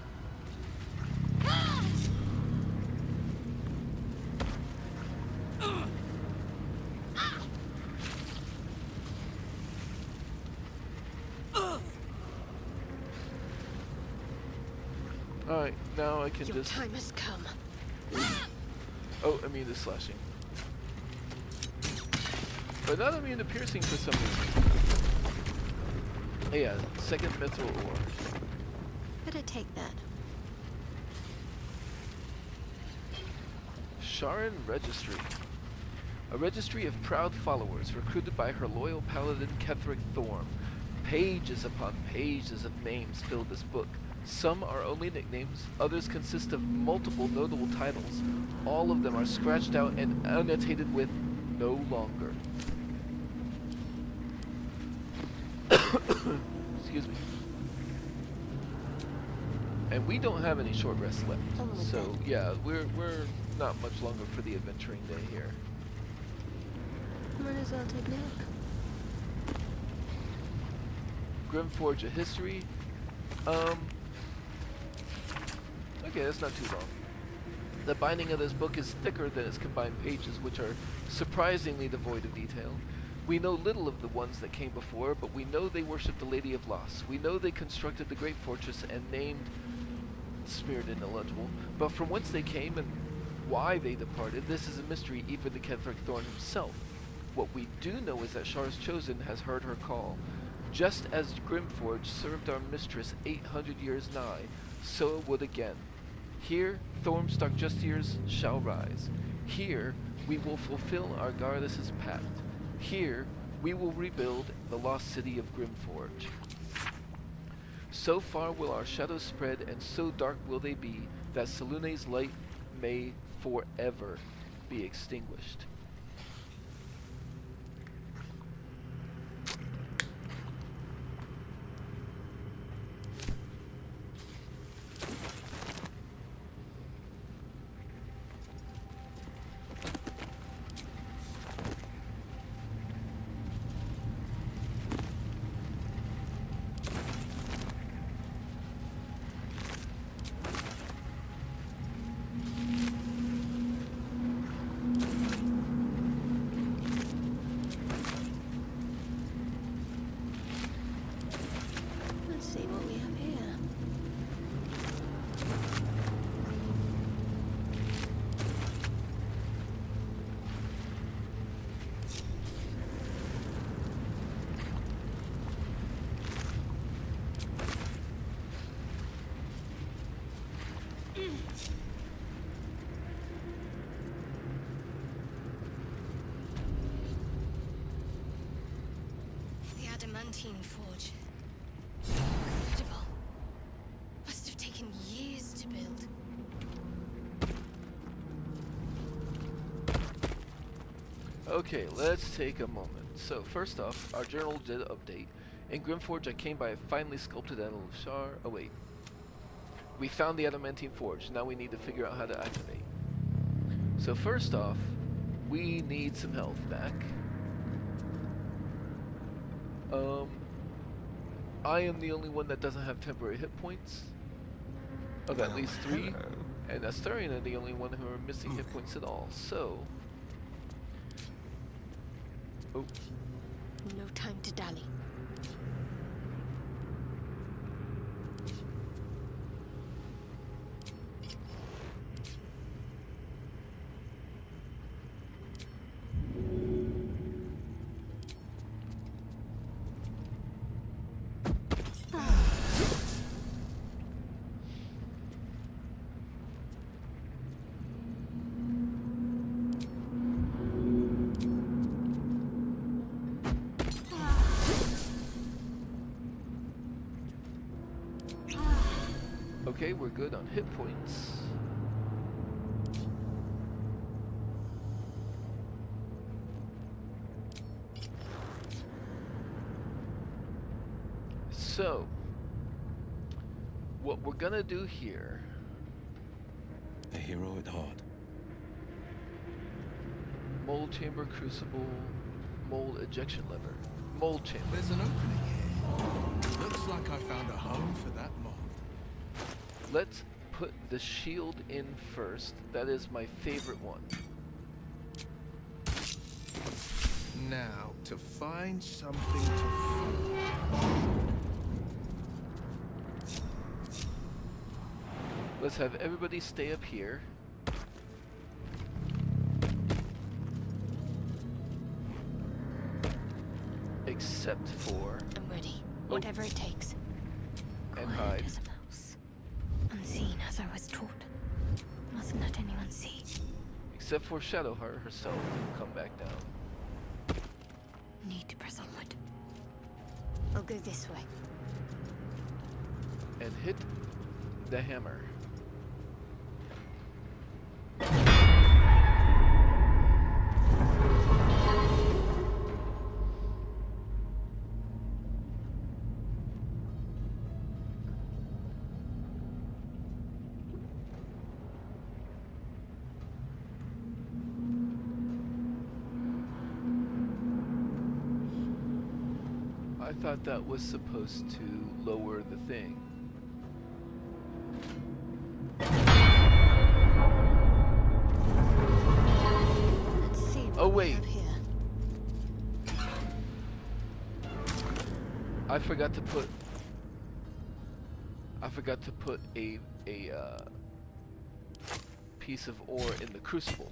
Alright, now I can Your just... time has come. Oh, immune to slashing. But not immune to piercing for some reason. Oh yeah, second mithril ore. Better take that. Sharon Registry. A registry of proud followers recruited by her loyal paladin Ketheric Thorm. Pages upon pages of names fill this book. Some are only nicknames, others consist of multiple notable titles. All of them are scratched out and annotated with "no longer." Excuse me. And we don't have any short rests left, so yeah, we're not much longer for the adventuring day here. Might as well take a nap. Grimforge, a history. Okay, that's not too long. The binding of this book is thicker than its combined pages, which are surprisingly devoid of detail. We know little of the ones that came before, but we know they worshipped the Lady of Loss. We know they constructed the great fortress and named... smeared and illegible. But from whence they came and why they departed, this is a mystery even to Ketheric Thorn himself. What we do know is that Shar's Chosen has heard her call. Just as Grimforge served our mistress 800 years nigh, so it would again. Here, Thormstock Justiers shall rise. Here, we will fulfill our Gardas' pact. Here, we will rebuild the lost city of Grimforge. So far will our shadows spread, and so dark will they be, that Salune's light may forever be extinguished. Let's see what we have here. The Adamantine Forge. Incredible. Must have taken years to build. Okay, let's take a moment. So, first off, our journal did update. In Grimforge, I came by a finely sculpted idol of Shar. Oh, wait. We found the Adamantine Forge. Now we need to figure out how to activate. So, first off, we need some health back. I am the only one that doesn't have temporary hit points. Of at least 3. Hello. And Astarion are the only one who are missing hit points at all. So... Oh. No time to dally. Okay, we're good on hit points. So, what we're gonna do here, A hero at heart. mold chamber, crucible, mold ejection lever, mold chamber. There's an opening here. Looks like I found a home for that mold. Let's put the shield in first. That is my favorite one. Now, to find something to find. Let's have everybody stay up here. Except for... I'm ready. Whatever it takes. And Quiet hide. as a mouse. Unseen as I was taught. Mustn't let anyone see. Except for Shadowheart herself, who'll come back down. Need to press onward. I'll go this way. And hit the hammer. I thought that was supposed to lower the thing. Let's see what Oh, we wait. have here. I forgot to put a piece of ore in the crucible.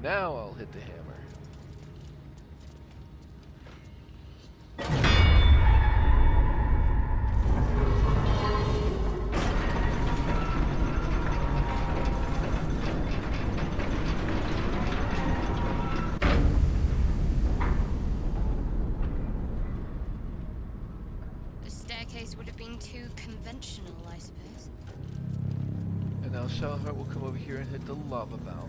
Now I'll hit the hammer. The staircase would have been too conventional, I suppose. And now Shadowheart will come over here and hit the lava valve.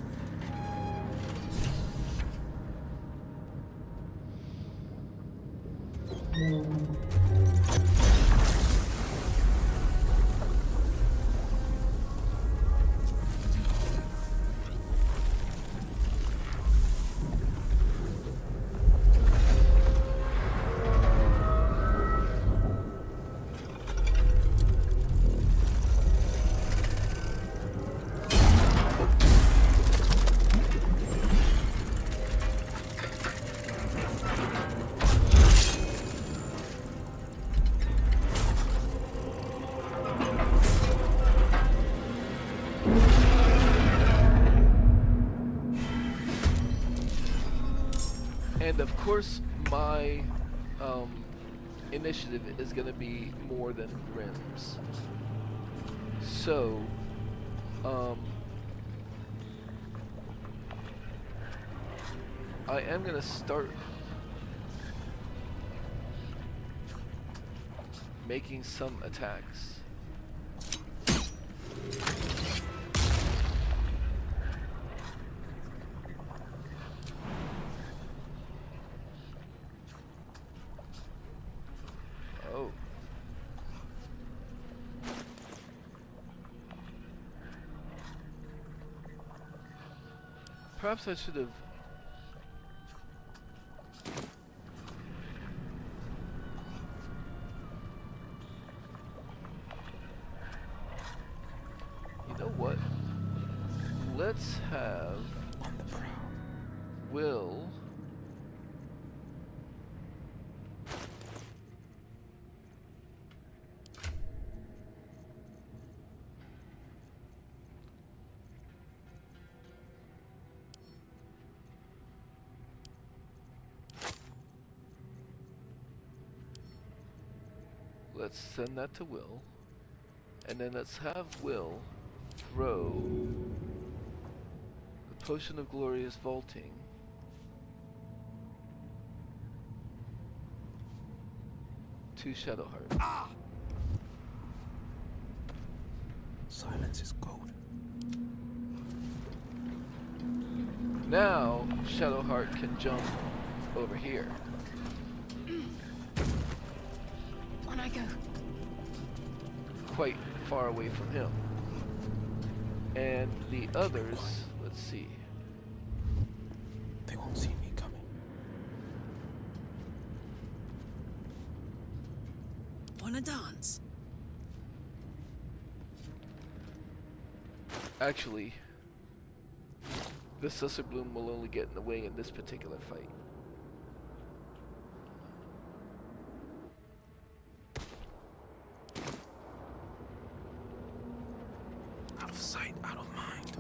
And of course, my initiative is going to be more than Grimm's. So, I am going to start making some attacks. Oh. Perhaps I should have... You know what? Let's have... Let's send that to Will. And then let's have Will throw the Potion of Glorious Vaulting to Shadowheart. Silence is gold. Now Shadowheart can jump over here. On I go. Quite far away from him. And the others, let's see. They won't see me coming. Wanna dance? Actually, the Susser Bloom will only get in the way in this particular fight. Out of sight, out of mind.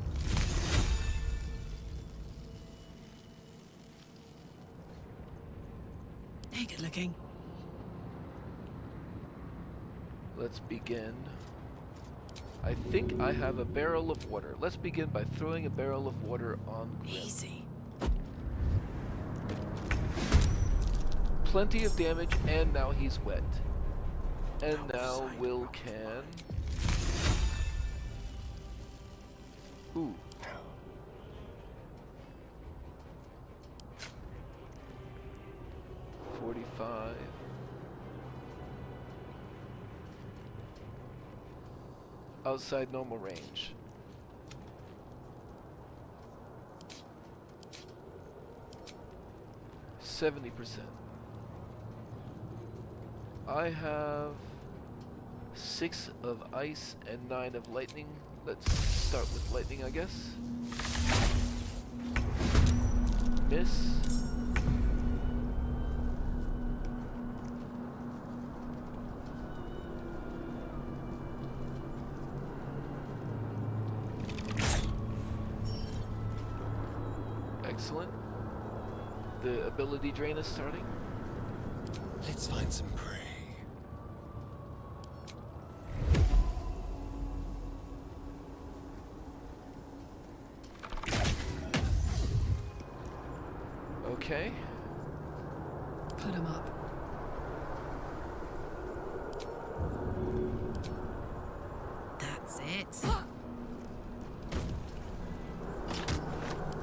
Hey, good looking. Let's begin. I think I have a barrel of water. Let's begin by throwing a barrel of water on Grim. Easy. Plenty of damage, and now he's wet. And now Will can... Ooh. $45. Outside normal range. %. I have 6 of ice and 9 of lightning. Let's start with lightning, I guess. Miss. Excellent. The ability drain is starting. Let's find some prey. Okay. Put him up. That's it. On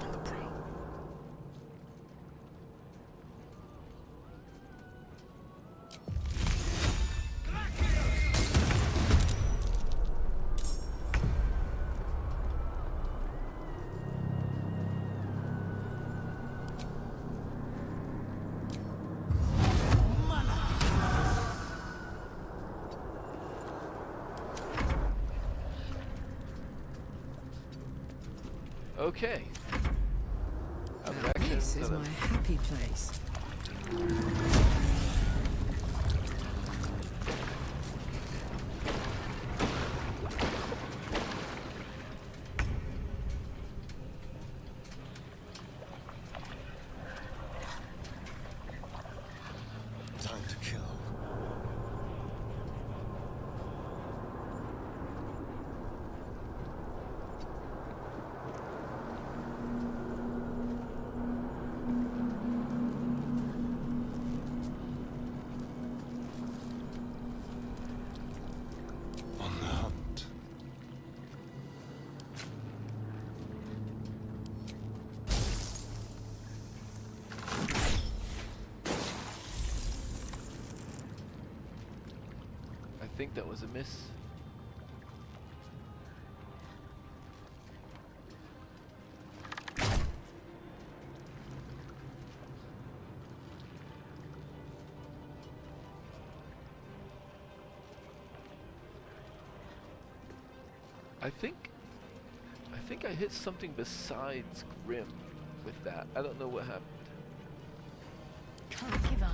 the prowl. Okay. Now this is my happy place. Time to kill. On the hunt. I think that was a miss. I think I hit something besides Grim with that. I don't know what happened. Can't give up.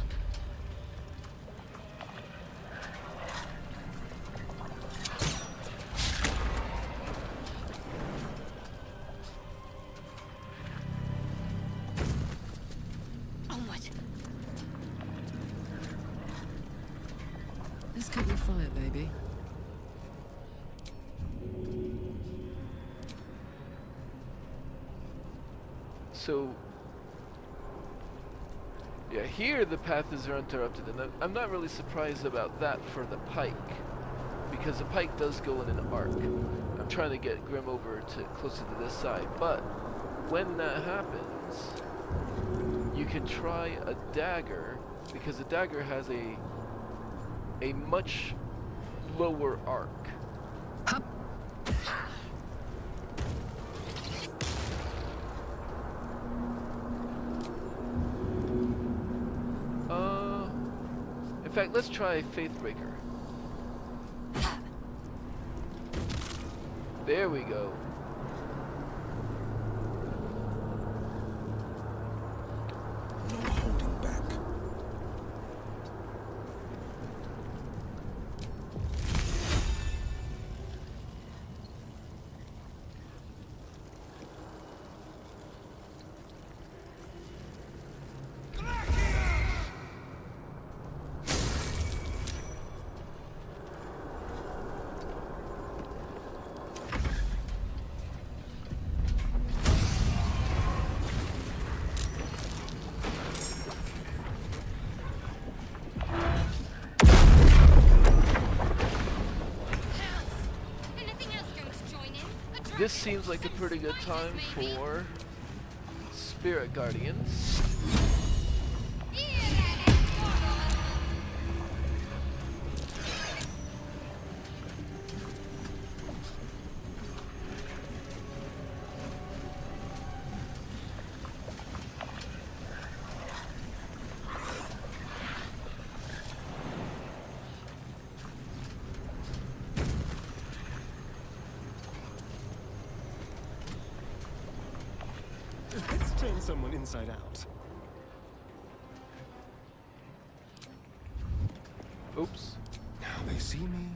Onward. Let's cover the fire, baby. So, yeah, here the path is uninterrupted, and I'm not really surprised about that for the pike, because the pike does go in an arc. I'm trying to get Grim over to closer to this side, but when that happens, you can try a dagger, because a dagger has a much lower arc. In fact, let's try Faithbreaker. There we go. No holding back. This seems like a pretty good time for Spirit Guardians. Let's turn someone inside out. Oops. Now they see me.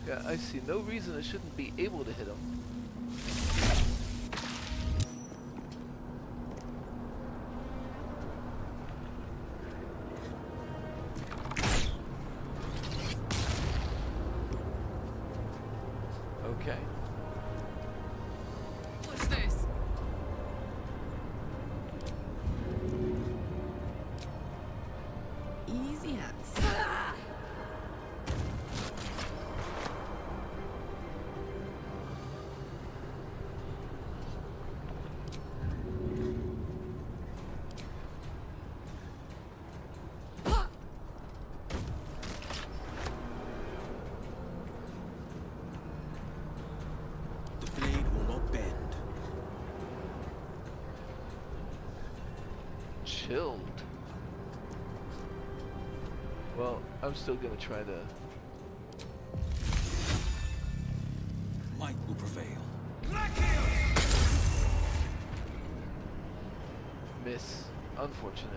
Yeah, I see no reason I shouldn't be able to hit him. Okay. Watch this. Easy as. The blade will not bend. Chilled. Well, I'm still gonna try to... Might will prevail. miss. Unfortunate.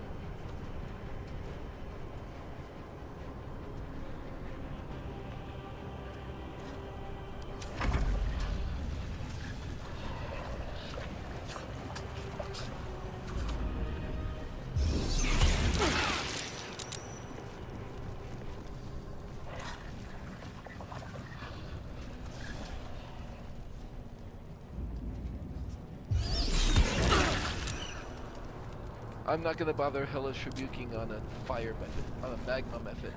I'm not gonna bother hellish rebuking on a fire method, on a magma method.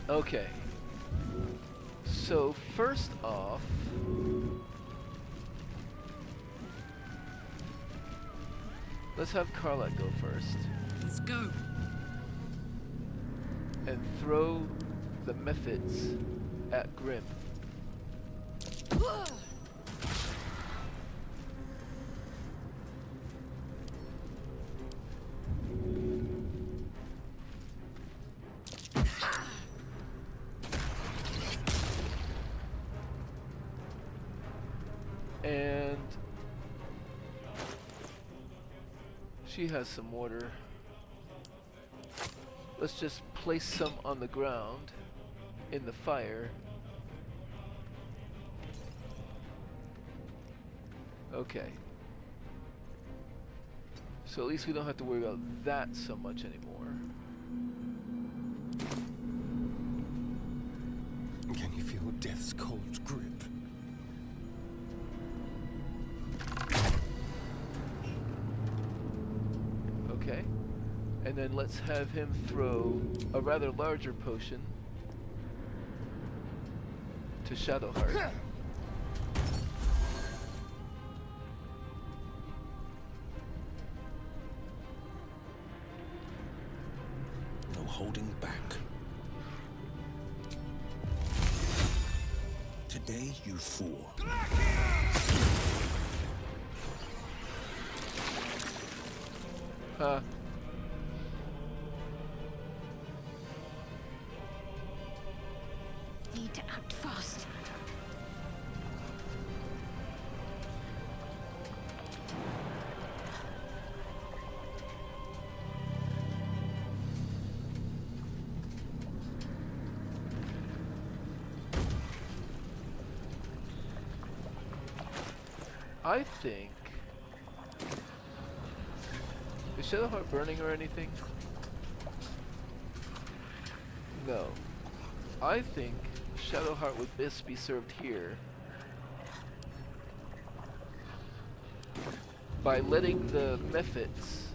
Okay. So first off, let's have Carla go first Let's go. and throw the methods at Grim. And she has some water. Let's just place some on the ground in the fire. Okay. So at least we don't have to worry about that so much anymore. Can you feel death's cold grip? Okay. And then let's have him throw a rather larger potion to Shadowheart. No holding back. Today you fall. Huh. Need to act fast. I think... Is Shadowheart burning or anything? No. I think Shadowheart would best be served here by letting the methods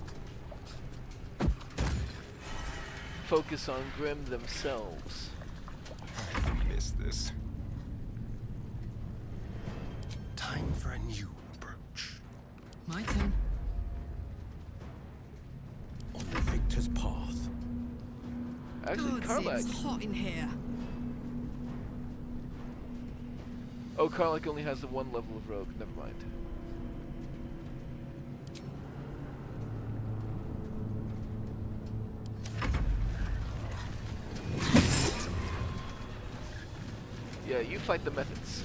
focus on Grim themselves. I missed this. Time for a new approach. My turn. On the victor's path. Actually, God, Karlach. it's hot in here. Oh, Karlach only has the one level of rogue. Never mind. Yeah, you fight the methods.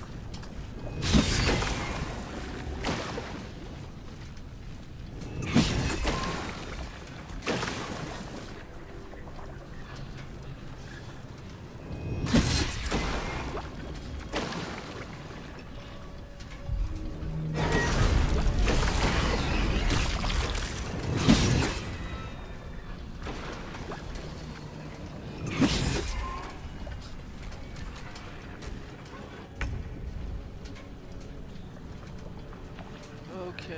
Okay.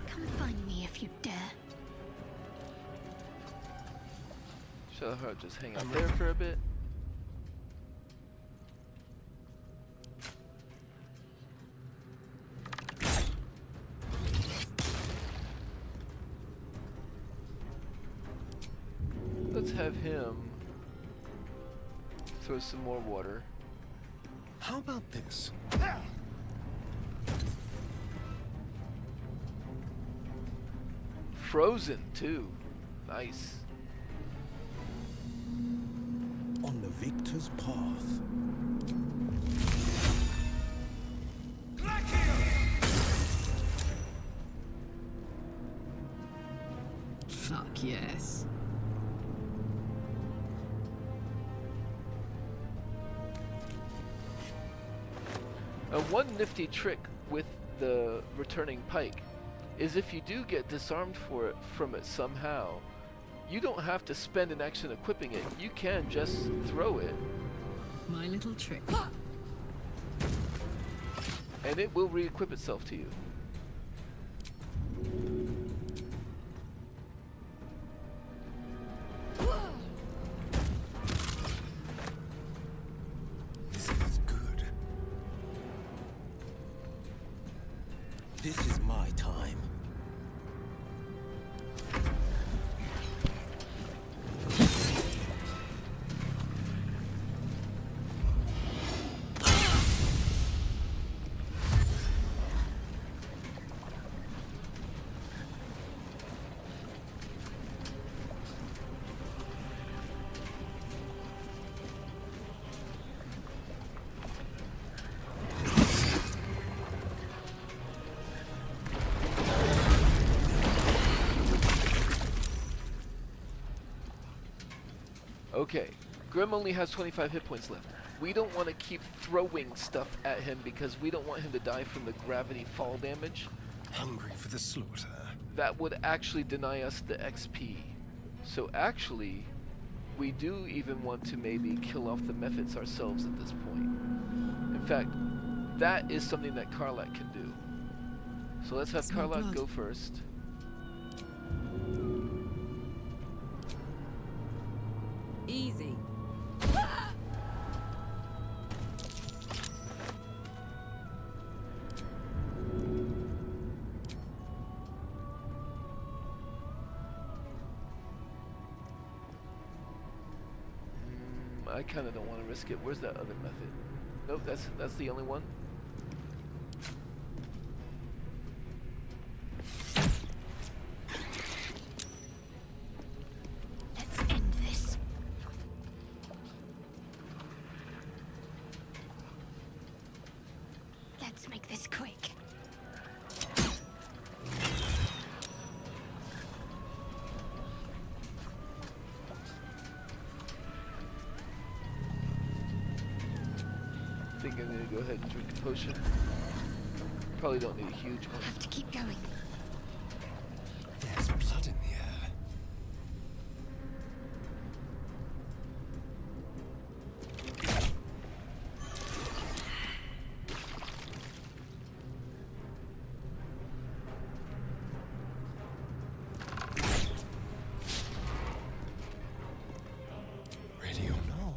Come find me if you dare. Shadowheart just hang out there for a bit. Let's have him throw some more water. How about this? Frozen too. Nice. On the victor's path. Fuck yes. One nifty trick with the returning pike is if you do get disarmed from it somehow, you don't have to spend an action equipping it. You can just throw it my little trick. And it will re-equip itself to you. This is good. This is my time. Okay, Grim only has 25 hit points left. We don't want to keep throwing stuff at him because we don't want him to die from the gravity fall damage. Hungry for the slaughter. That would actually deny us the XP. So actually, we do even want to maybe kill off the methods ourselves at this point. In fact, that is something that Karlak can do. So let's have Smell Karlak blood. go first. Easy. I kind of don't want to risk it. Where's that other method? Nope, that's the only one. Let's end this. Let's make this quick. I think I'm gonna go ahead and drink a potion. Probably don't need a huge one. Have to keep going. There's blood in the air. Ready or not?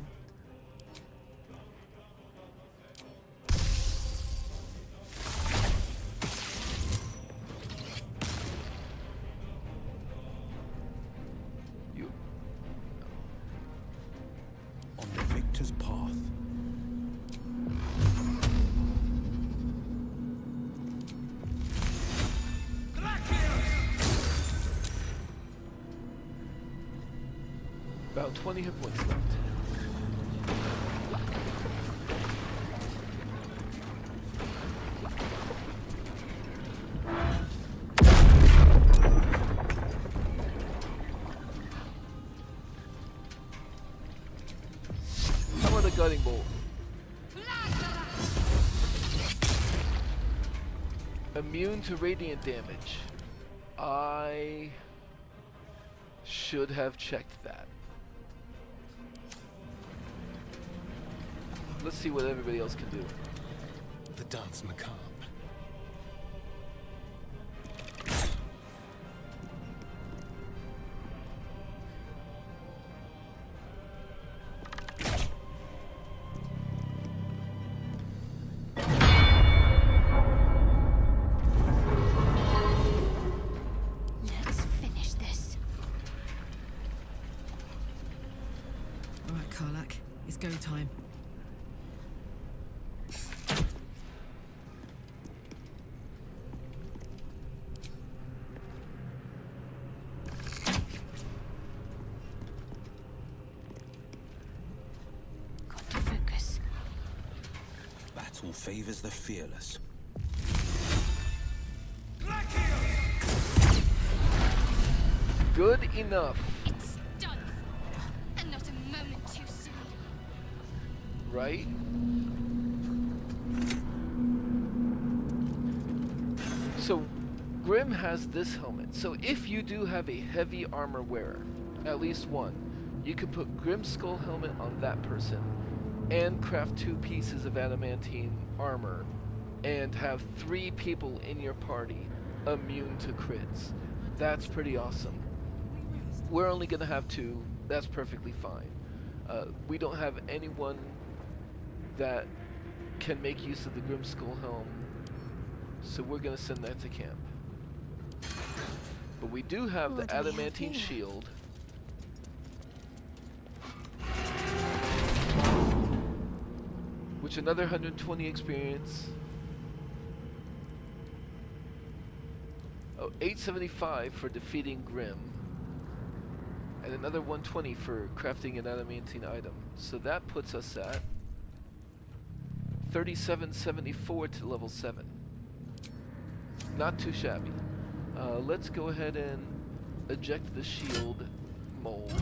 You. On the victor's path. About 20 hit points left. How about the gutting bolt? Immune to radiant damage. I should have checked that. Let's see what everybody else can do. The dance macabre. Let's finish this. All right, Karlak. It's go time. Got to focus. Battle favors the fearless. Good enough, It's done. And not a moment too soon. right? So, Grim has this helmet. So if you do have a heavy armor wearer, at least one, you can put Grim's skull helmet on that person. and craft 2 pieces of adamantine armor and have 3 people in your party immune to crits. That's pretty awesome. We're only going to have 2. That's perfectly fine. We don't have anyone that can make use of the Grim Skull Helm, so we're going to send that to camp. But we do have the What do we have Adamantine here? Shield, which another 120 experience. Oh, 875 for defeating Grim, and another 120 for crafting an adamantine item. So that puts us at 3774 to level 7. Not too shabby. Let's go ahead and eject the shield mold.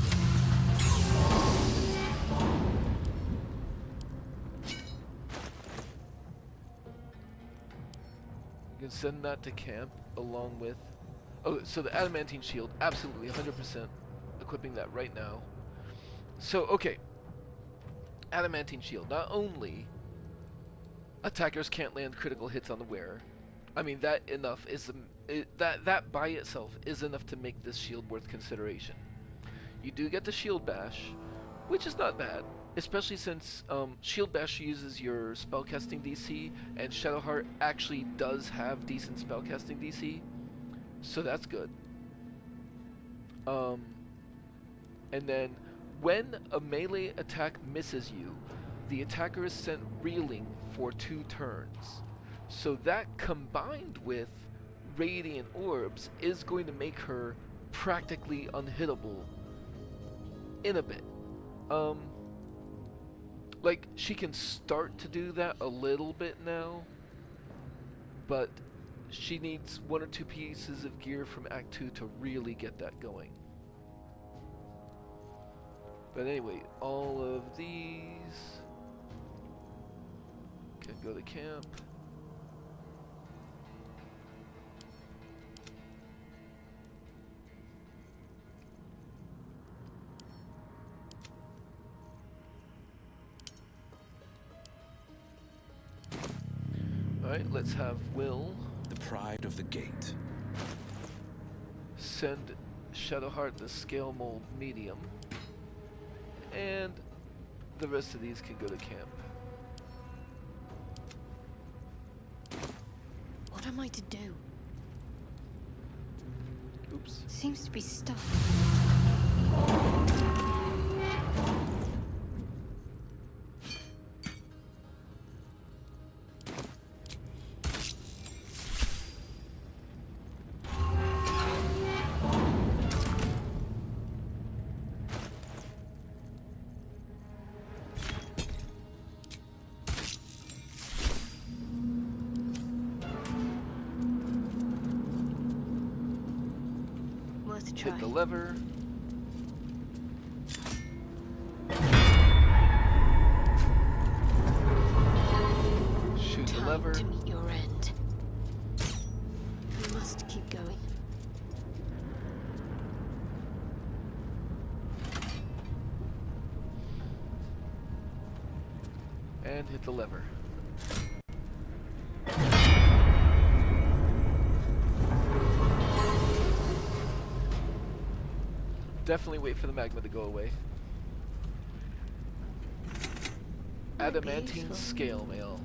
You can send that to camp along with... Oh, so the adamantine shield, absolutely 100%. Equipping that right now. So, okay. Adamantine shield. Not only attackers can't land critical hits on the wearer. I mean, that enough is that by itself is enough to make this shield worth consideration. You do get the shield bash, which is not bad, especially since shield bash uses your spellcasting DC, and Shadowheart actually does have decent spellcasting DC, so that's good. And then when a melee attack misses you, the attacker is sent reeling for 2 turns. So that combined with Radiant Orbs is going to make her practically unhittable in a bit. Like, she can start to do that a little bit now, but she needs 1 or 2 pieces of gear from Act 2 to really get that going. But anyway, all of these can go to camp. Alright, let's have Will The pride of the gate. send Shadowheart the scale mold medium, and the rest of these can go to camp. What am I to do? Oops. Seems to be stuck. Worth a try. Hit the lever. Shoot the Time lever. to meet your end. We must keep going. And hit the lever. Definitely wait for the magma to go away. Adamantine Beautiful. scale mail.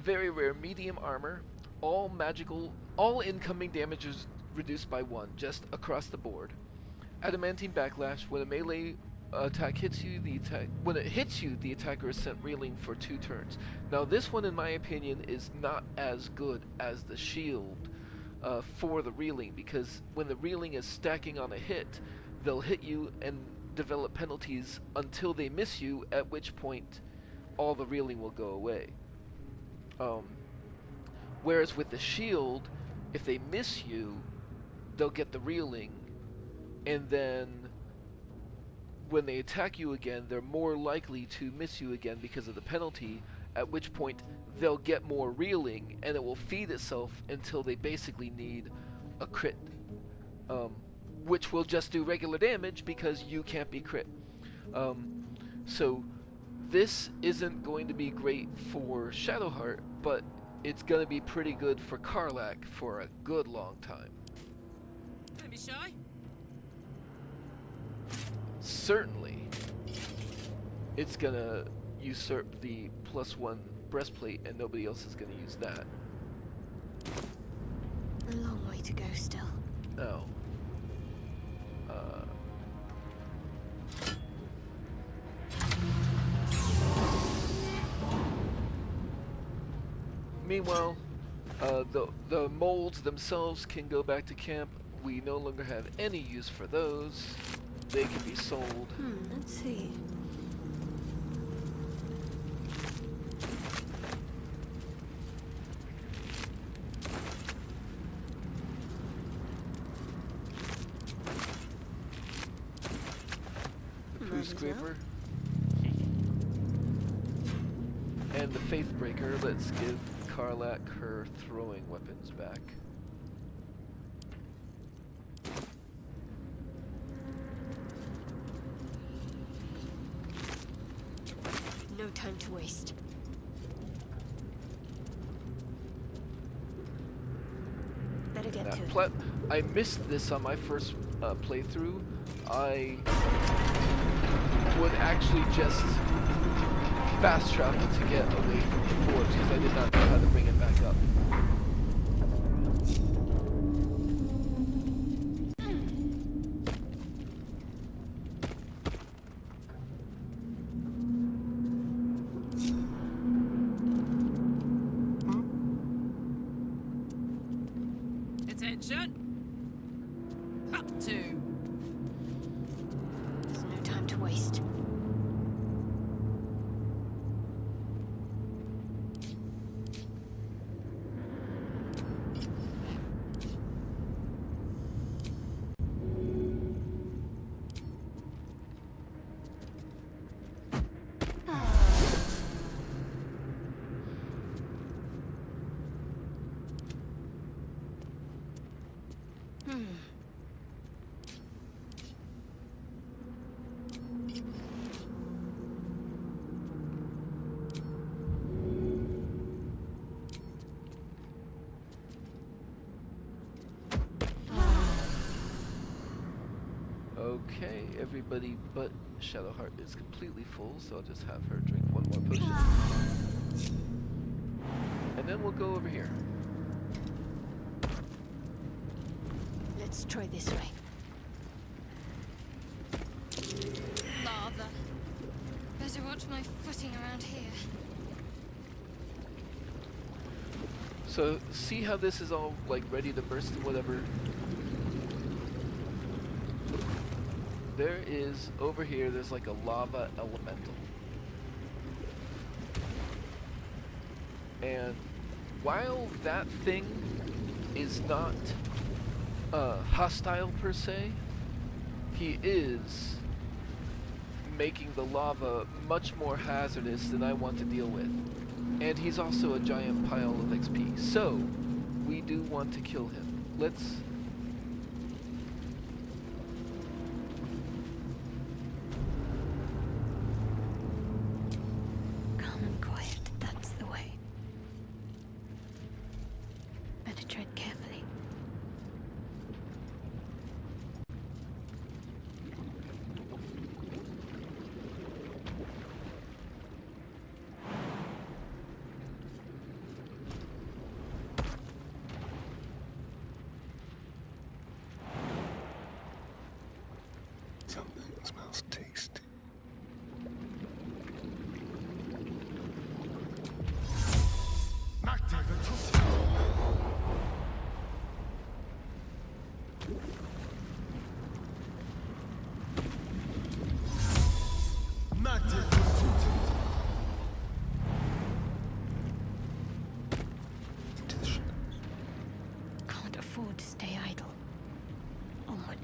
Very rare medium armor. All incoming damage is reduced by 1, just across the board. Adamantine backlash. When a melee attack hits you, when it hits you, the attacker is sent reeling for 2 turns. Now, this one, in my opinion, is not as good as the shield for the reeling, because when the reeling is stacking on a hit, they'll hit you and develop penalties until they miss you, at which point all the reeling will go away. Whereas with the shield, if they miss you, they'll get the reeling, and then when they attack you again, they're more likely to miss you again because of the penalty, at which point they'll get more reeling, and it will feed itself until they basically need a crit. which will just do regular damage because you can't be crit. So this isn't going to be great for Shadowheart, but it's going to be pretty good for Karlach for a good long time. Don't be shy. Certainly, it's going to usurp the +1 breastplate, and nobody else is going to use that. A long way to go still. Oh. Meanwhile, the molds themselves can go back to camp. We no longer have any use for those. They can be sold. Let's see. Poo Scraper. And the Faith Breaker. Let's give Karlach her throwing weapons back. No time to waste. Better get to it. I missed this on my first playthrough. I would actually just fast travel to get away from the forge because I did not know how to bring it back up. Attention! Up to. There's no time to waste. Okay, everybody but Shadowheart is completely full, so I'll just have her drink one more potion. And then we'll go over here. Let's try this way. Lava. Better watch my footing around here. So, see how this is all, like, ready to burst or whatever? There is, over here, there's like a lava elemental. And while that thing is not hostile per se, he is making the lava much more hazardous than I want to deal with. And he's also a giant pile of XP. So, we do want to kill him. Let's... Calm and quiet, that's the way. Better tread carefully. Something smells tasty. Into the shadows. Can't afford to stay idle. Onward.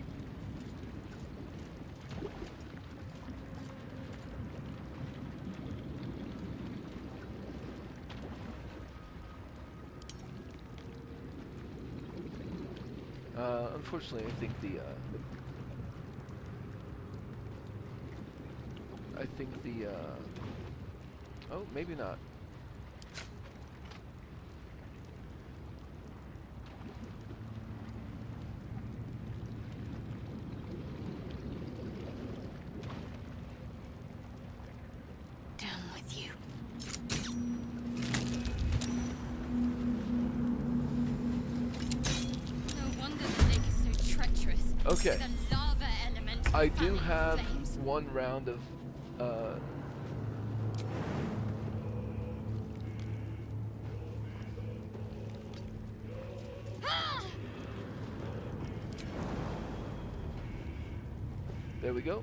Unfortunately, I think the, oh, maybe not. Down with you. No wonder the lake is so treacherous. Okay. The lava element. I do fanning have flames. one round of, there we go.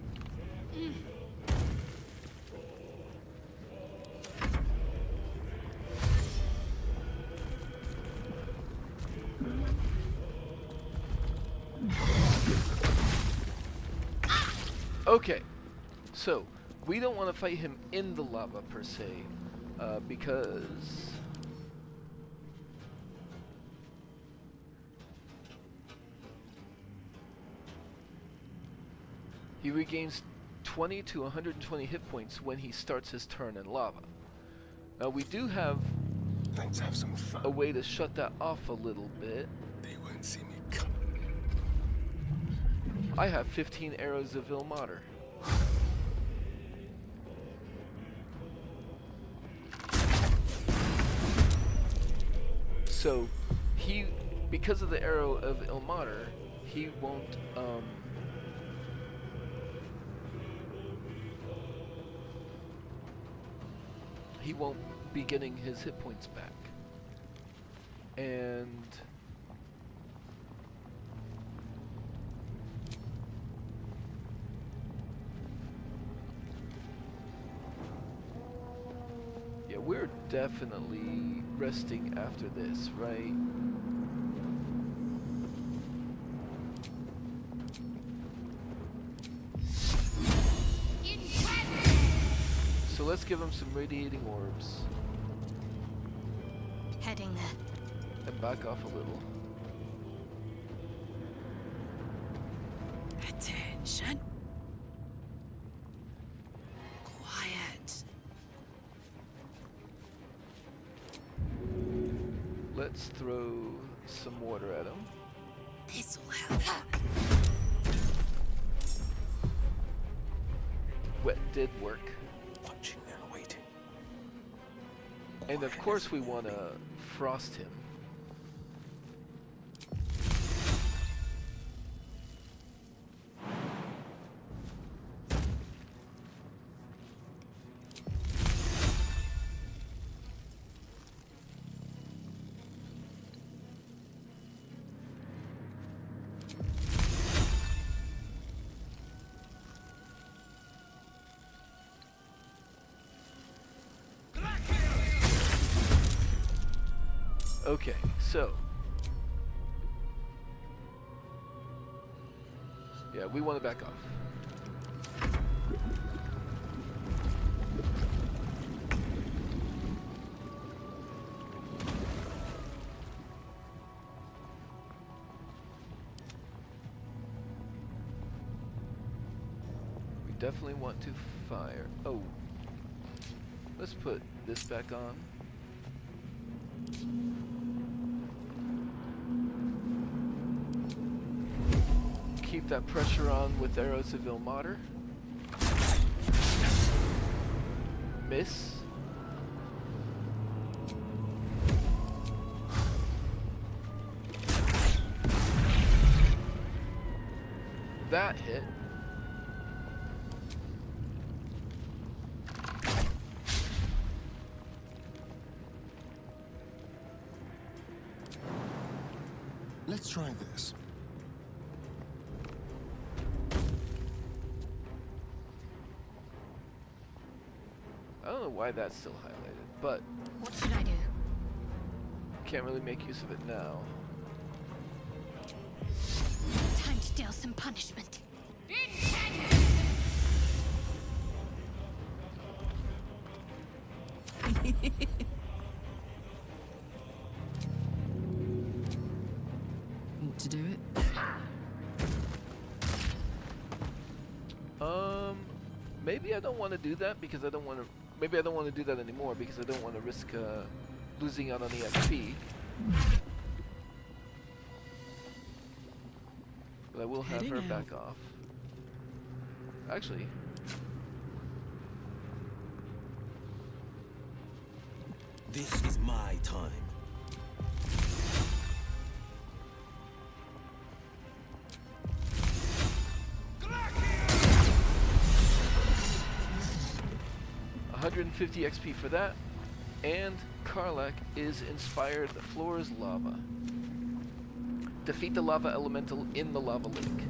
Okay, so we don't want to fight him in the lava per se, because he regains 20 to 120 hit points when he starts his turn in lava. Now we do have Let's have some fun. a way to shut that off a little bit. They won't see me coming. I have 15 arrows of Ilmater. So, because of the arrow of Ilmater, he won't, be getting his hit points back. And yeah, we're definitely resting after this, right? So let's give him some radiating orbs Heading there. and back off a little. Attention. Quiet. Let's throw some water at him. This'll help. Wet did work. Watching and waiting. And of course we want to frost him. Okay, so yeah, we want to back off. We definitely want to fire. Oh, let's put this back on. Keep that pressure on with arrows of Ilmater. Miss. That hit. Let's try this. I don't know why that's still highlighted, but What should I do? can't really make use of it now. Time to deal some punishment. to do it? Maybe I don't want to do that because I don't want to. Maybe I don't want to do that anymore because I don't want to risk losing out on the XP. But I will have Heading her out. back off. Actually, This is my time. $150 XP for that, and Karlak is inspired. The floor is lava. Defeat the lava elemental in the lava lake.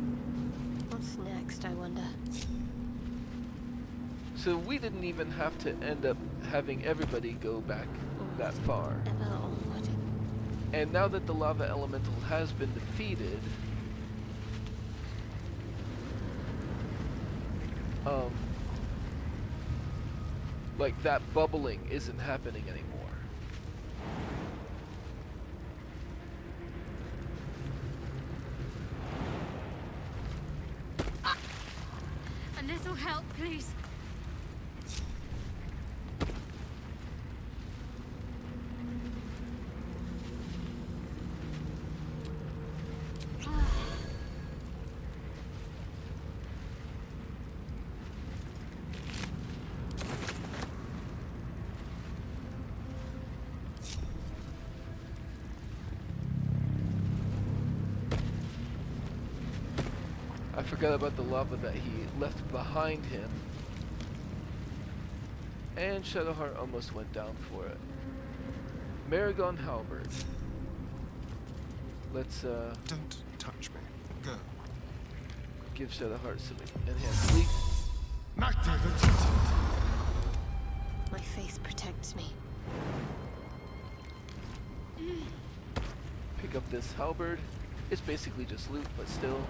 What's next, I wonder? So we didn't even have to end up having everybody go back that far. Ever onward. And now that the lava elemental has been defeated, like that bubbling isn't happening anymore. A little help, please. I forgot about the lava that he left behind him. And Shadowheart almost went down for it. Maragon Halberd. Let's Don't touch me. Go. give Shadowheart some enhanced sleep. My faith protects me. Pick up this halberd. It's basically just loot, but still.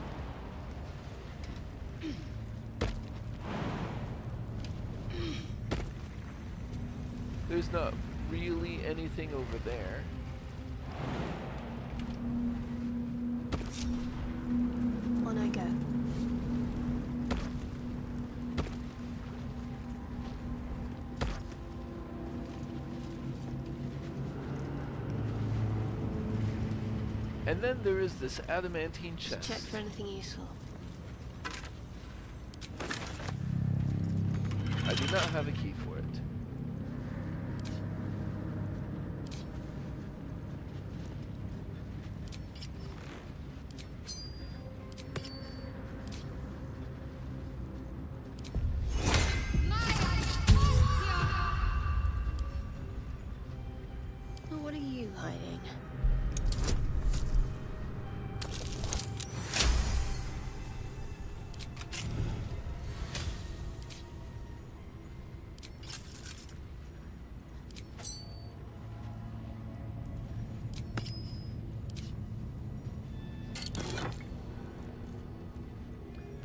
There's not really anything over there. On I go. And then there is this adamantine chest. Check for anything useful. I do not have a key for it. Oh, what are you hiding?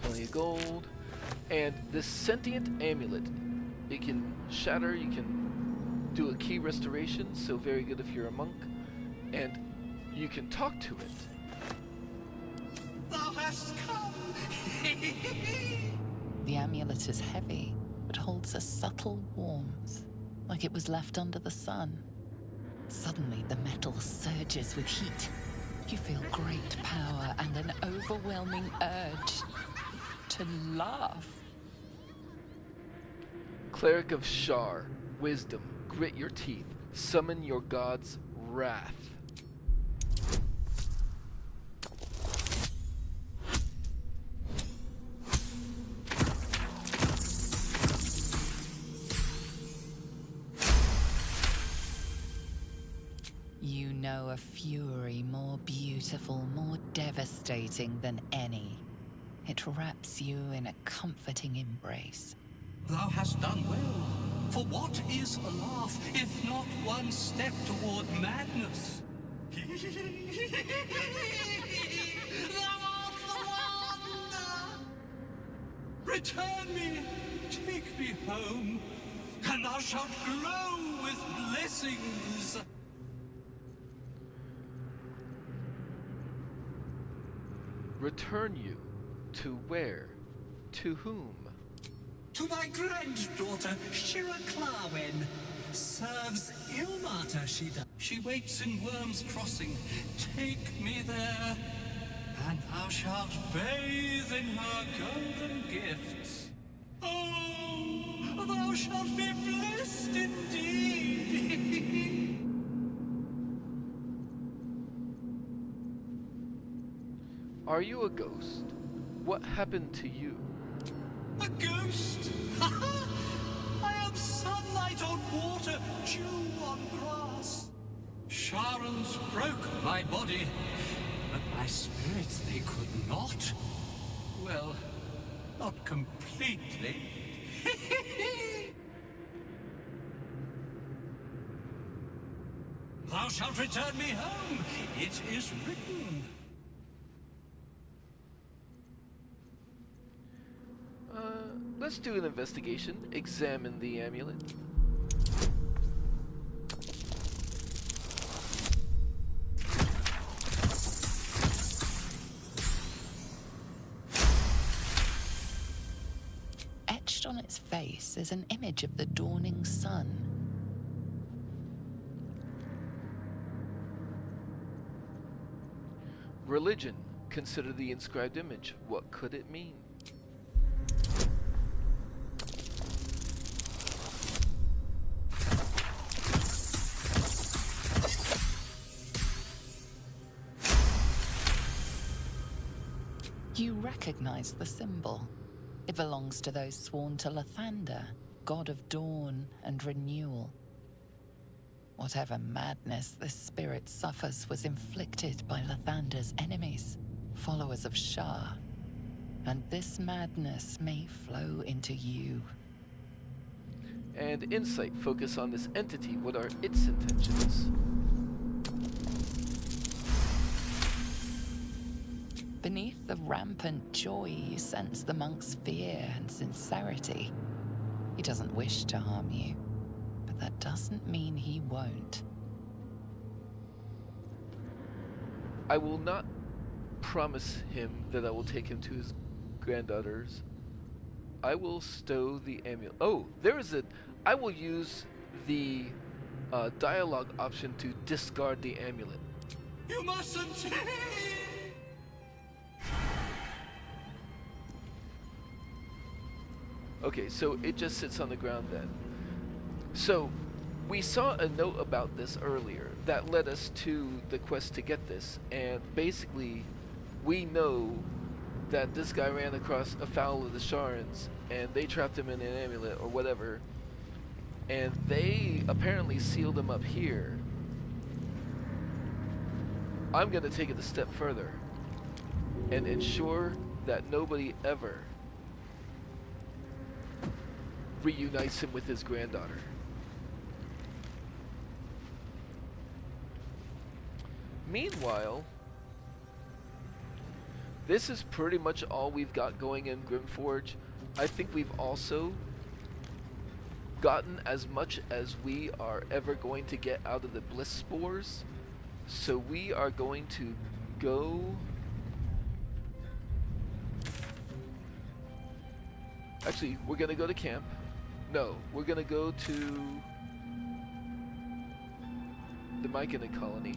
Plenty of gold. And this sentient amulet. It can shatter, you can do a key restoration, so very good if you're a monk. And you can talk to it. Thou hast come! The amulet is heavy, but holds a subtle warmth, like it was left under the sun. Suddenly, the metal surges with heat. You feel great power and an overwhelming urge to laugh. Cleric of Shar, wisdom, grit your teeth, summon your god's wrath. You know a fury more beautiful, more devastating than any. It wraps you in a comforting embrace. Thou hast done well. For what is a laugh if not one step toward madness? Thou art the one! Return me, take me home, and thou shalt glow with blessings. Return you? To where? To whom? To thy granddaughter, Shira Clawen. Serves Ilmata, she does. She waits in Worm's Crossing. Take me there, and thou shalt bathe in her golden gifts. Oh, thou shalt be blessed indeed. Are you a ghost? What happened to you? A ghost? I am sunlight on water, dew on grass. Sharons broke my body, but my spirits they could not. Well, not completely. Thou shalt return me home. It is written. Let's do an investigation. Examine the amulet. Etched on its face is an image of the dawning sun. Religion. Consider the inscribed image. What could it mean? You recognize the symbol. It belongs to those sworn to Lathander, god of dawn and renewal. Whatever madness this spirit suffers was inflicted by Lathander's enemies, followers of Shah. And this madness may flow into you. And insight. Focus on this entity. What are its intentions? Beneath the rampant joy, you sense the monk's fear and sincerity. He doesn't wish to harm you, but that doesn't mean he won't. I will not promise him that I will take him to his granddaughters. I will stow the amulet. Oh, there is a... I will use the dialogue option to discard the amulet. You mustn't. Okay, so it just sits on the ground then. So, we saw a note about this earlier that led us to the quest to get this, and basically, we know that this guy ran across afoul of the Sharons, and they trapped him in an amulet or whatever, and they apparently sealed him up here. I'm gonna take it a step further and ensure that nobody ever reunites him with his granddaughter. Meanwhile, this is pretty much all we've got going in Grimforge. I think we've also gotten as much as we are ever going to get out of the Bliss Spores. So we are going to go... Actually, we're going to go to camp. No, we're going to go to the Myconid colony.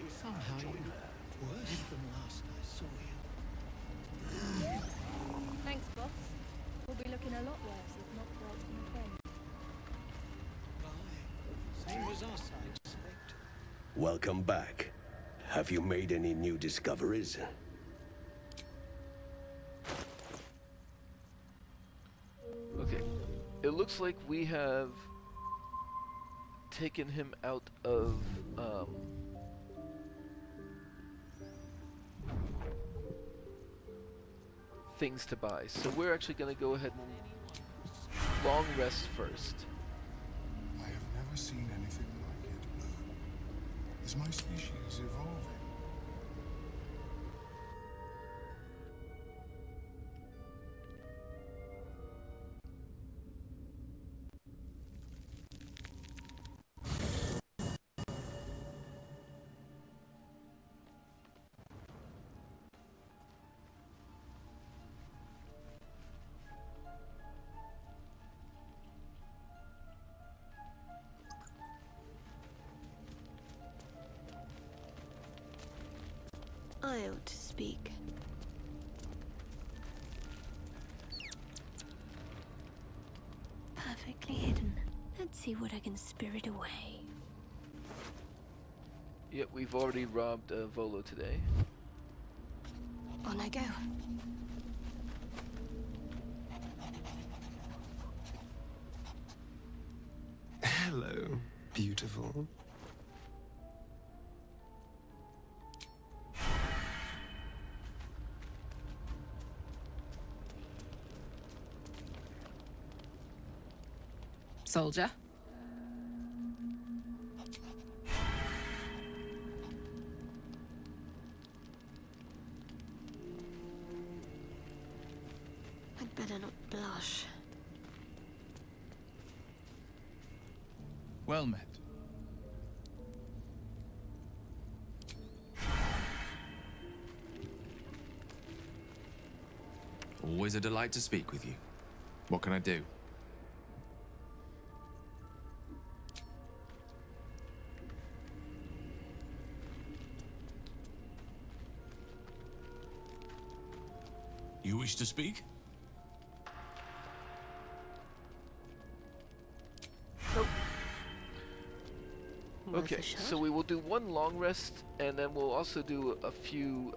Somehow you're worse than last I saw you. Thanks, boss. We'll be looking a lot worse if not for from the phone. Aye, same as us, I expect. Welcome back. Have you made any new discoveries? Okay, it looks like we have taken him out of things to buy. So we're actually going to go ahead and long rest first. I have never seen anything like it, Blue. Is my species evolving? I ought to speak. Perfectly hidden. Let's see what I can spirit away. Yep, we've already robbed Volo today. On I go. Hello, beautiful. Soldier? I'd better not blush. Well met. Always a delight to speak with you. What can I do? You wish to speak? Nope. Worth Okay, a shot. so we will do one long rest, and then we'll also do a few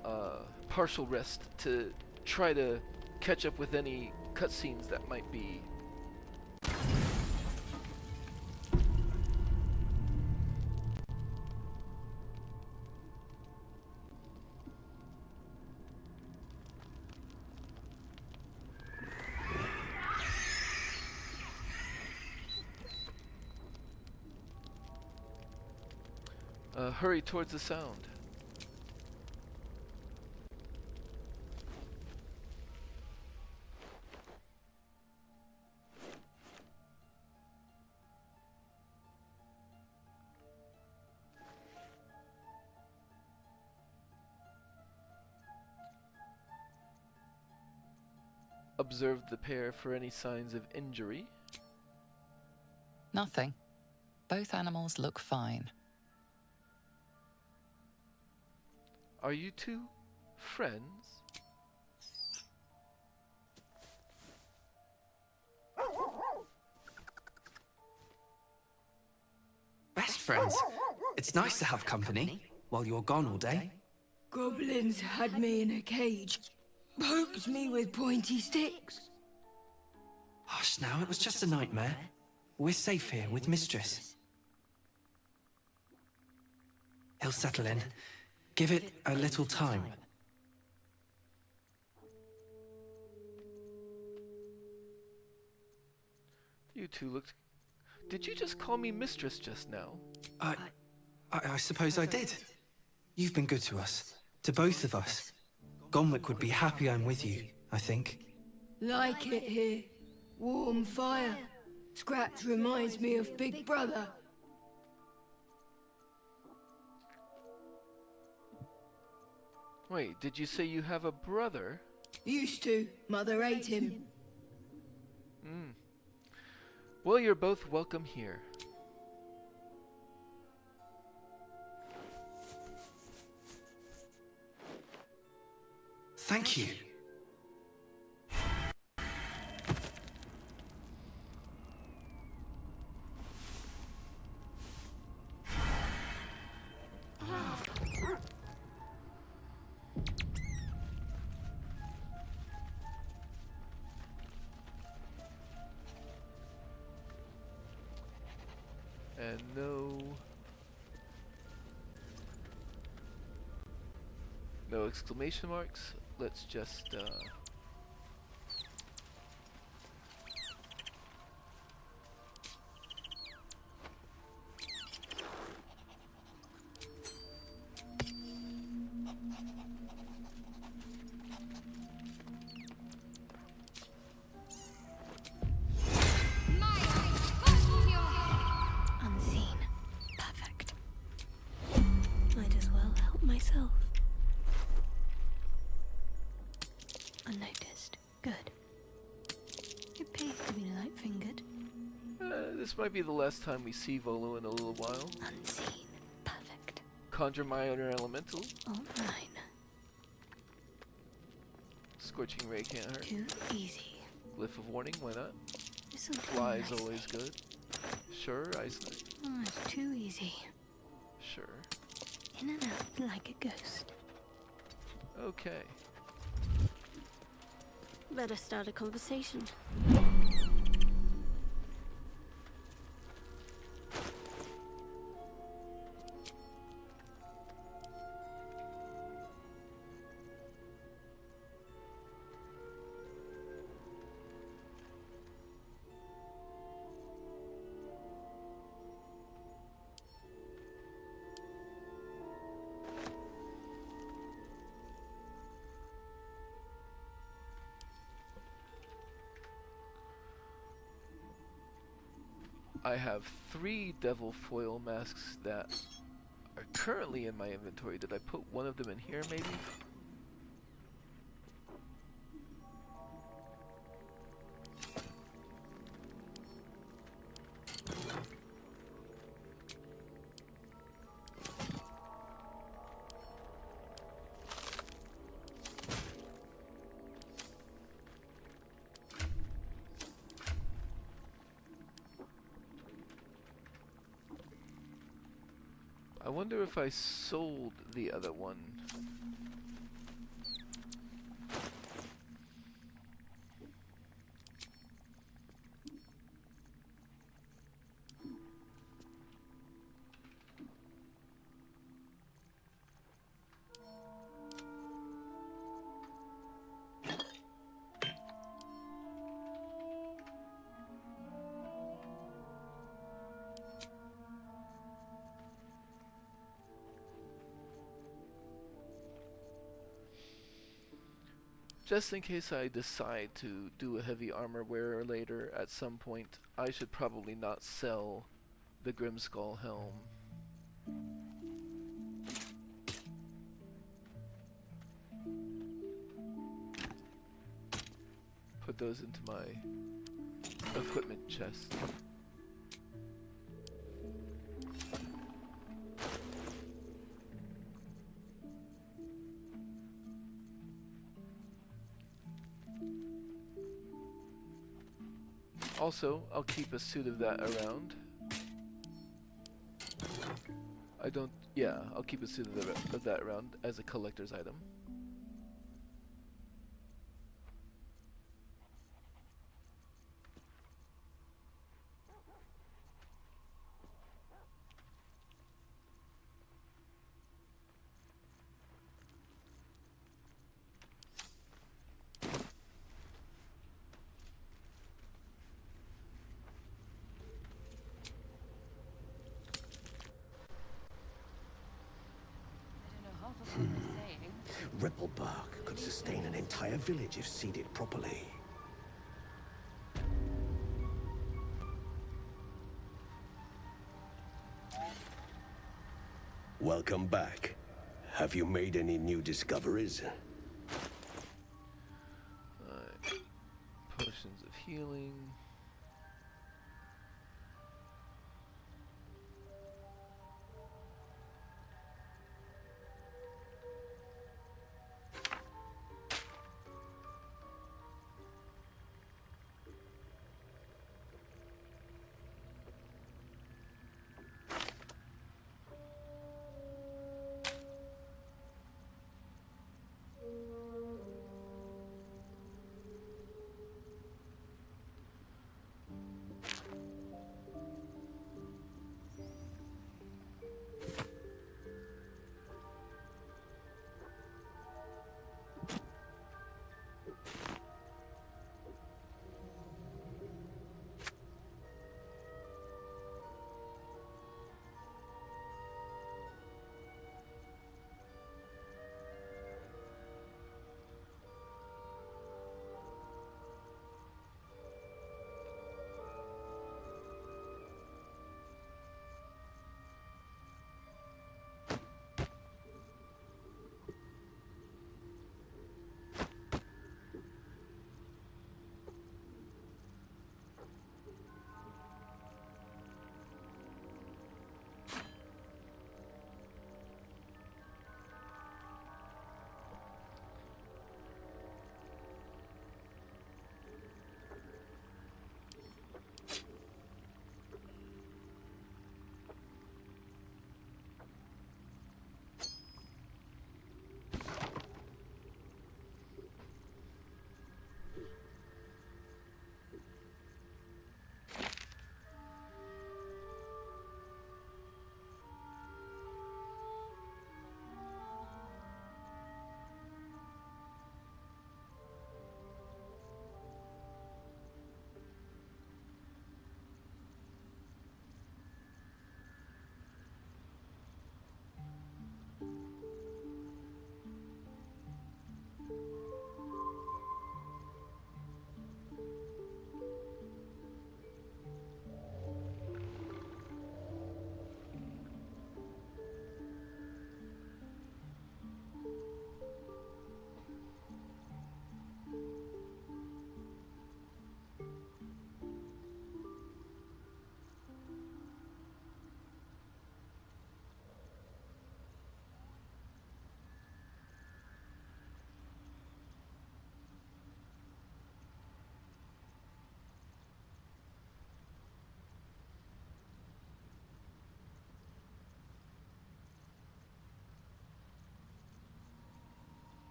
partial rest to try to catch up with any cutscenes that might be. Hurry towards the sound. Observe the pair for any signs of injury. Nothing. Both animals look fine. Are you two friends? Best friends. It's nice to have company while you're gone all day. Goblins had me in a cage, poked me with pointy sticks. Hush now, it was just a nightmare. We're safe here with Mistress. He'll settle in. Give it a little time. You two looked... Did you just call me mistress just now? I suppose I did. You've been good to us. To both of us. Gonwick would be happy I'm with you, I think. Like it here. Warm fire. Scratch reminds me of Big Brother. Wait, did you say you have a brother? Used to. Mother ate him. Well, you're both welcome here. Thank you. And no exclamation marks. Let's just This might be the last time we see Volo in a little while. Unseen. Perfect. Conjure Minor Elemental. All mine. Scorching Ray can't hurt. Too easy. Glyph of Warning, why not? This'll do Fly is nicely. always good. Sure, Ice Knight. Oh, it's too easy. Sure. In and out like a ghost. Okay. Better start a conversation. I have 3 Devil Foil masks that are currently in my inventory. Did I put one of them in here, maybe? I wonder if I sold the other one. Just in case I decide to do a heavy armor wearer later at some point, I should probably not sell the Grimskull helm. Put those into my equipment chest. Also, I'll keep a suit of that around. I'll keep a suit of that around as a collector's item. Ripple bark could sustain an entire village if seeded properly. Welcome back. Have you made any new discoveries? Potions of healing.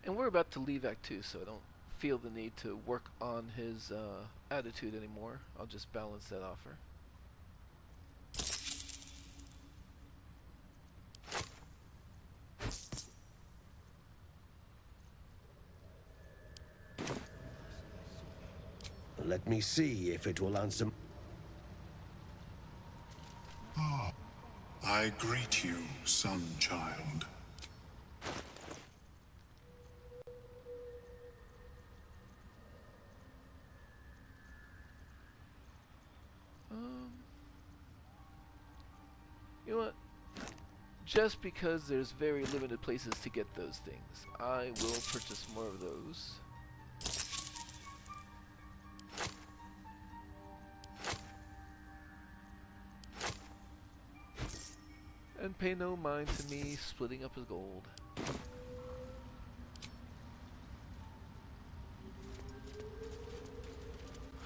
And we're about to leave Act 2, so I don't feel the need to work on his attitude anymore. I'll just balance that offer. Let me see if it will answer. Ah, I greet you, son-child. You know what? Just because there's very limited places to get those things, I will purchase more of those. And pay no mind to me splitting up his gold.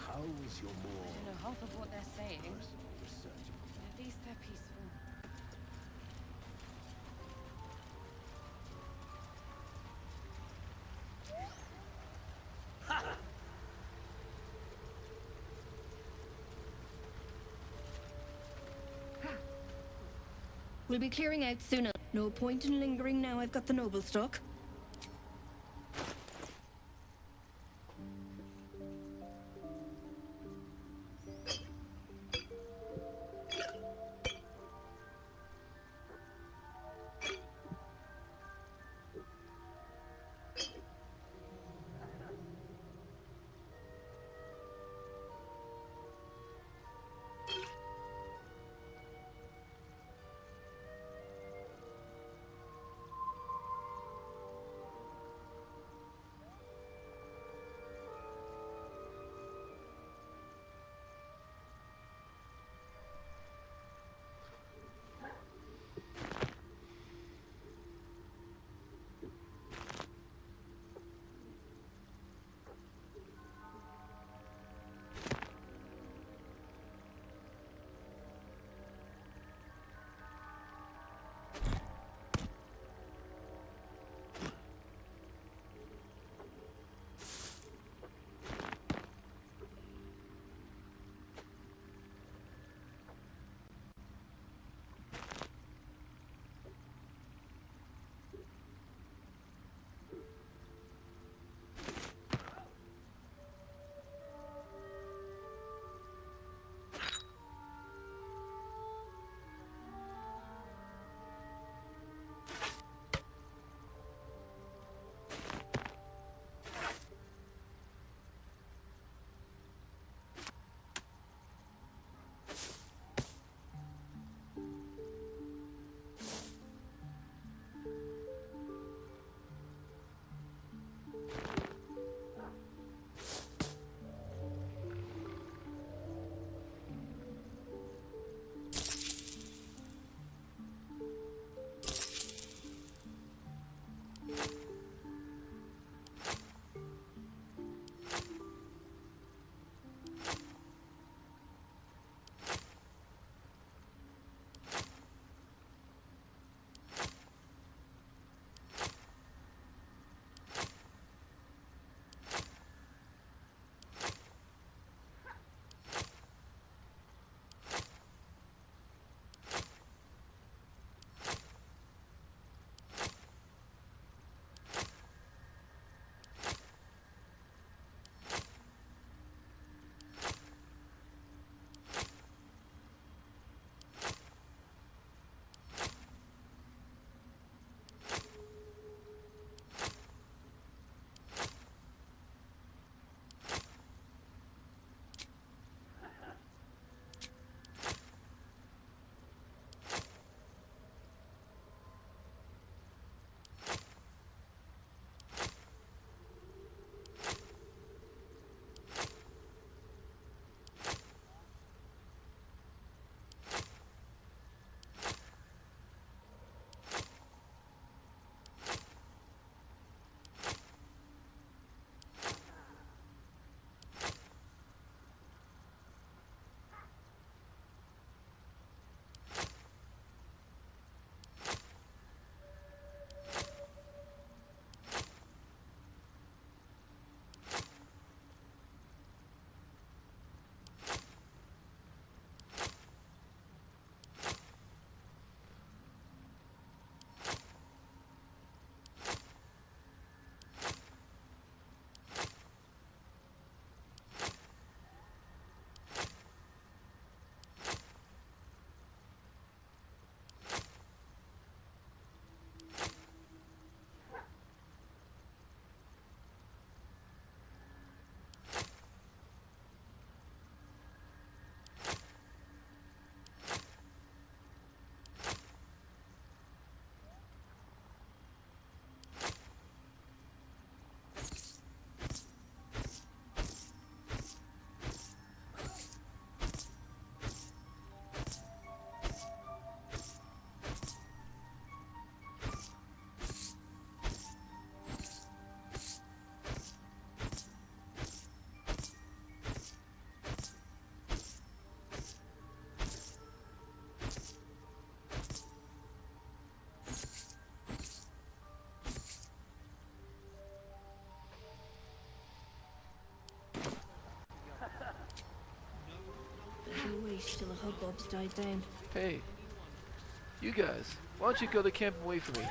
How is your more? I don't know half of what they're saying. At least they're peaceful. We'll be clearing out sooner. No point in lingering now I've got the noble stock. till the hubbubs died down. Hey, you guys, why don't you go to camp and wait for me?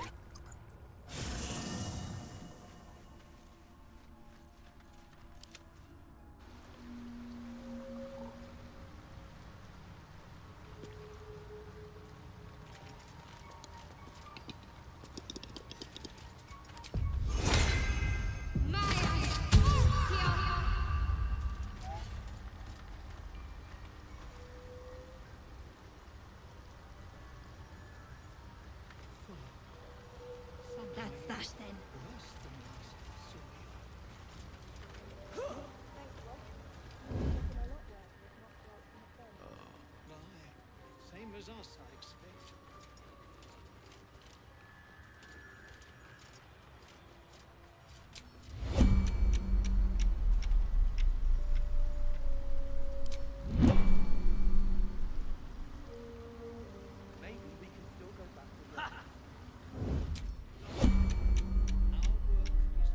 That's that then. Same as us, I expect.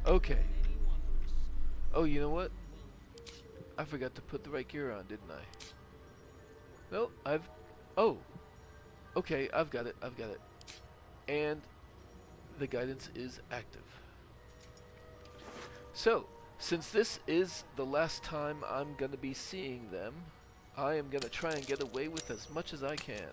Okay. Oh, you know what? I forgot to put the right gear on, didn't I? Nope, oh! Okay, I've got it, I've got it. And the guidance is active. So, since this is the last time I'm gonna be seeing them, I am gonna try and get away with as much as I can.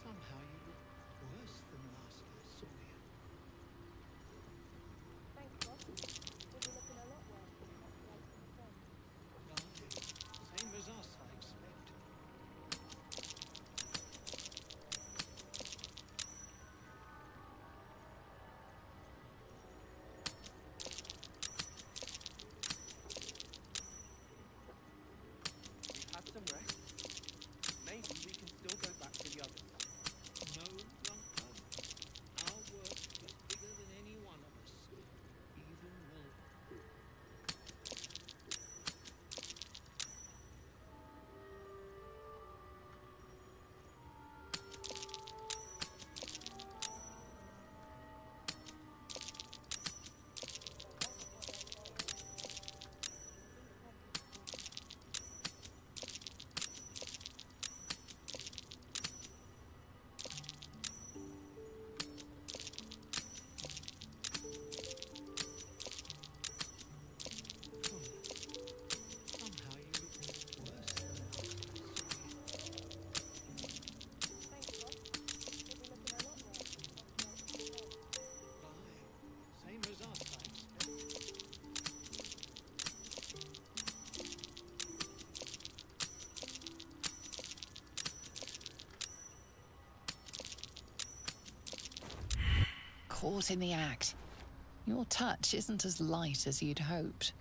Somehow you look worse than last I saw you. Same as us, I expect. We've had some rest. Maybe we can still go back to the others. No, Runco. Our work is bigger than any one of us. Even Will. Somehow you look worse than last I saw you. Same as us, I expect. Caught in the act. Your touch isn't as light as you'd hoped.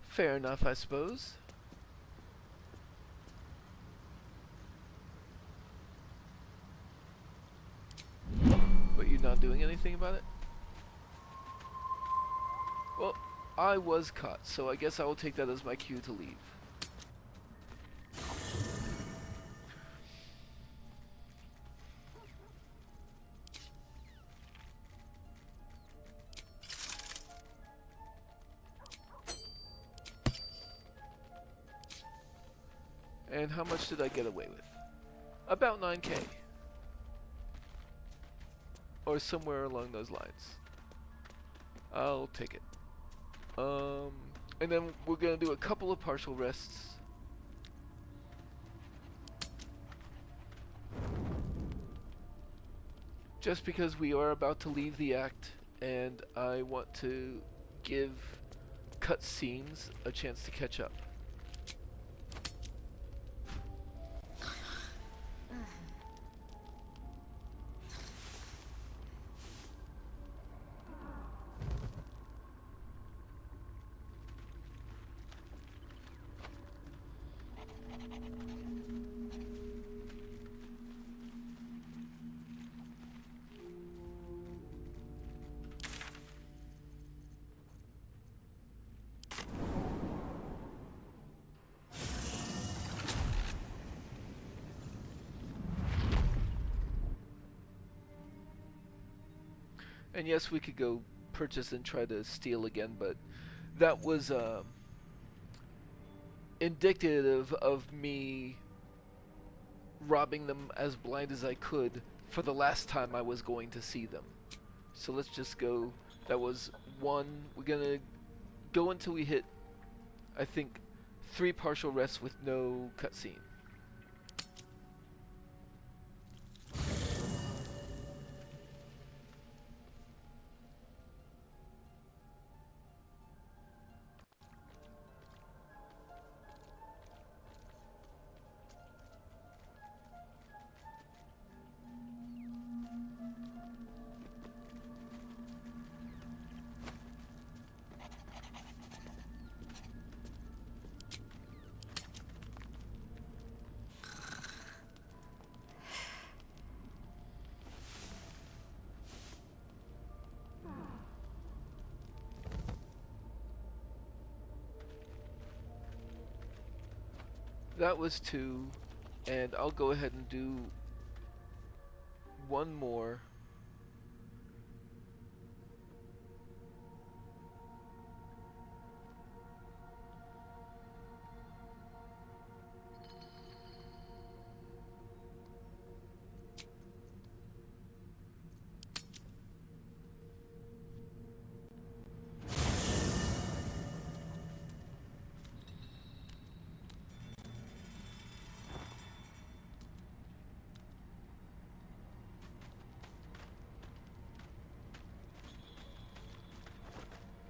Fair enough, I suppose. But you're not doing anything about it? Well, I was caught, so I guess I will take that as my cue to leave. And how much did I get away with? About 9K. Or somewhere along those lines. I'll take it. And then we're gonna do a couple of partial rests. Just because we are about to leave the act, and I want to give cutscenes a chance to catch up. And yes, we could go purchase and try to steal again, but that was indicative of me robbing them as blind as I could for the last time I was going to see them. So let's just go. That was one. We're gonna go until we hit, I think, 3 partial rests with no cutscene. That was 2, and I'll go ahead and do one more.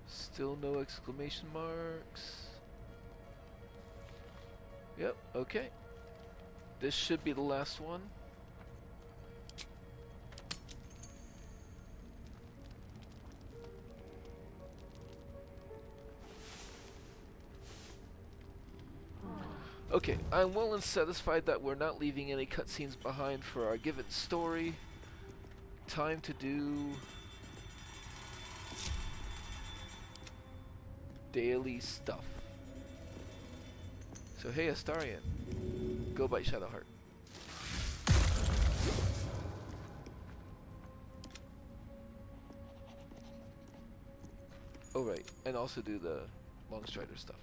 Still no exclamation marks. Yep, okay. This should be the last one. Okay, I'm well and satisfied that we're not leaving any cutscenes behind for our given story. Time to do daily stuff. So hey Astarion, go bite Shadowheart. Oh right, and also do the Longstrider stuff.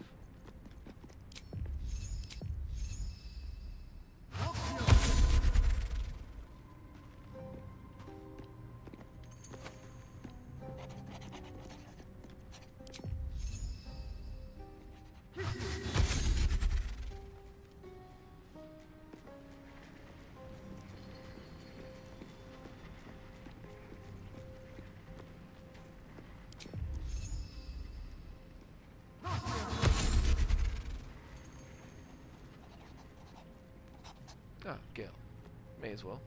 Ah, Gale. May as well.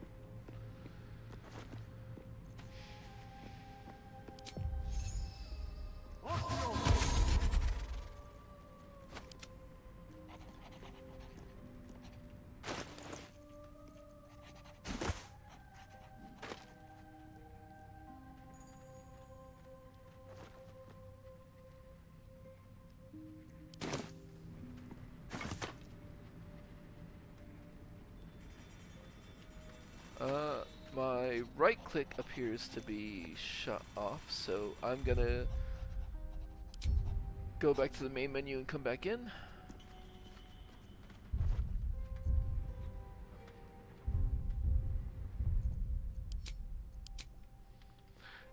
My right click appears to be shut off, so I'm gonna go back to the main menu and come back in.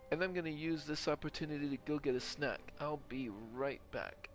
And I'm gonna use this opportunity to go get a snack. I'll be right back.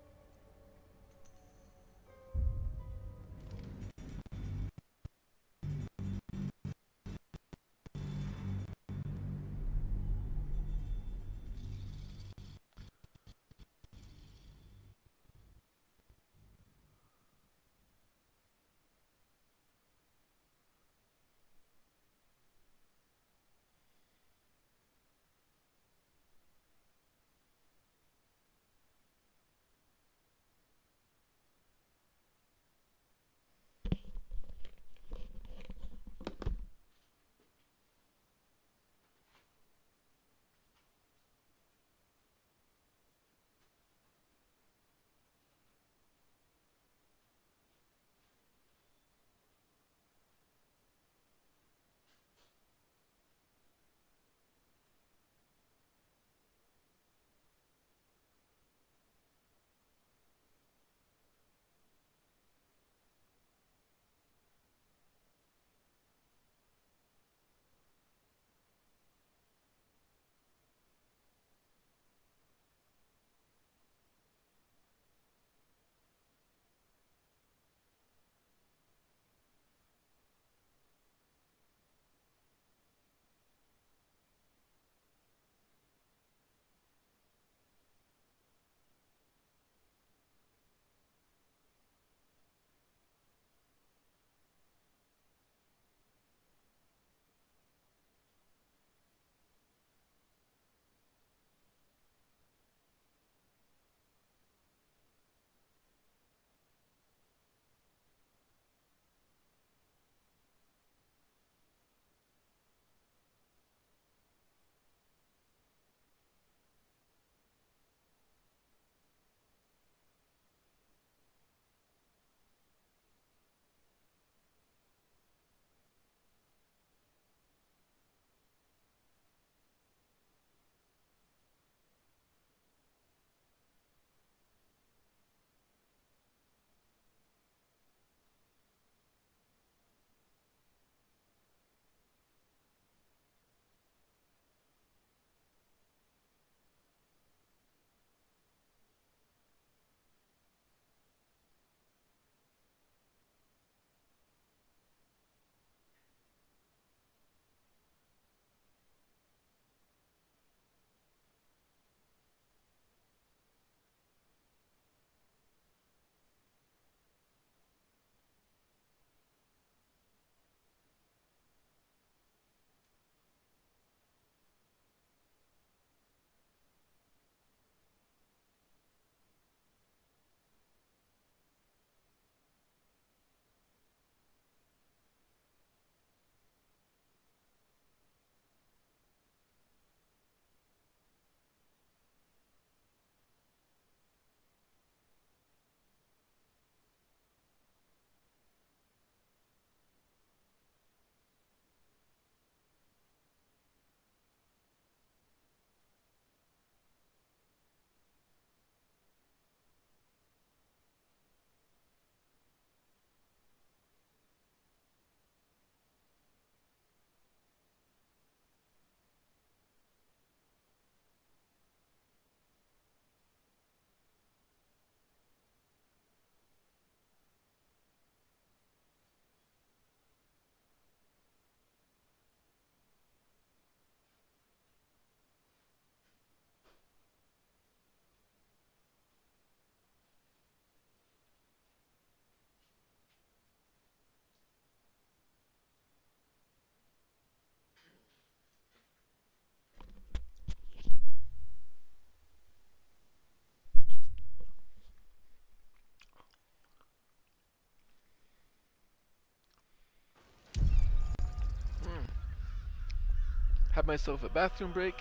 Had myself a bathroom break.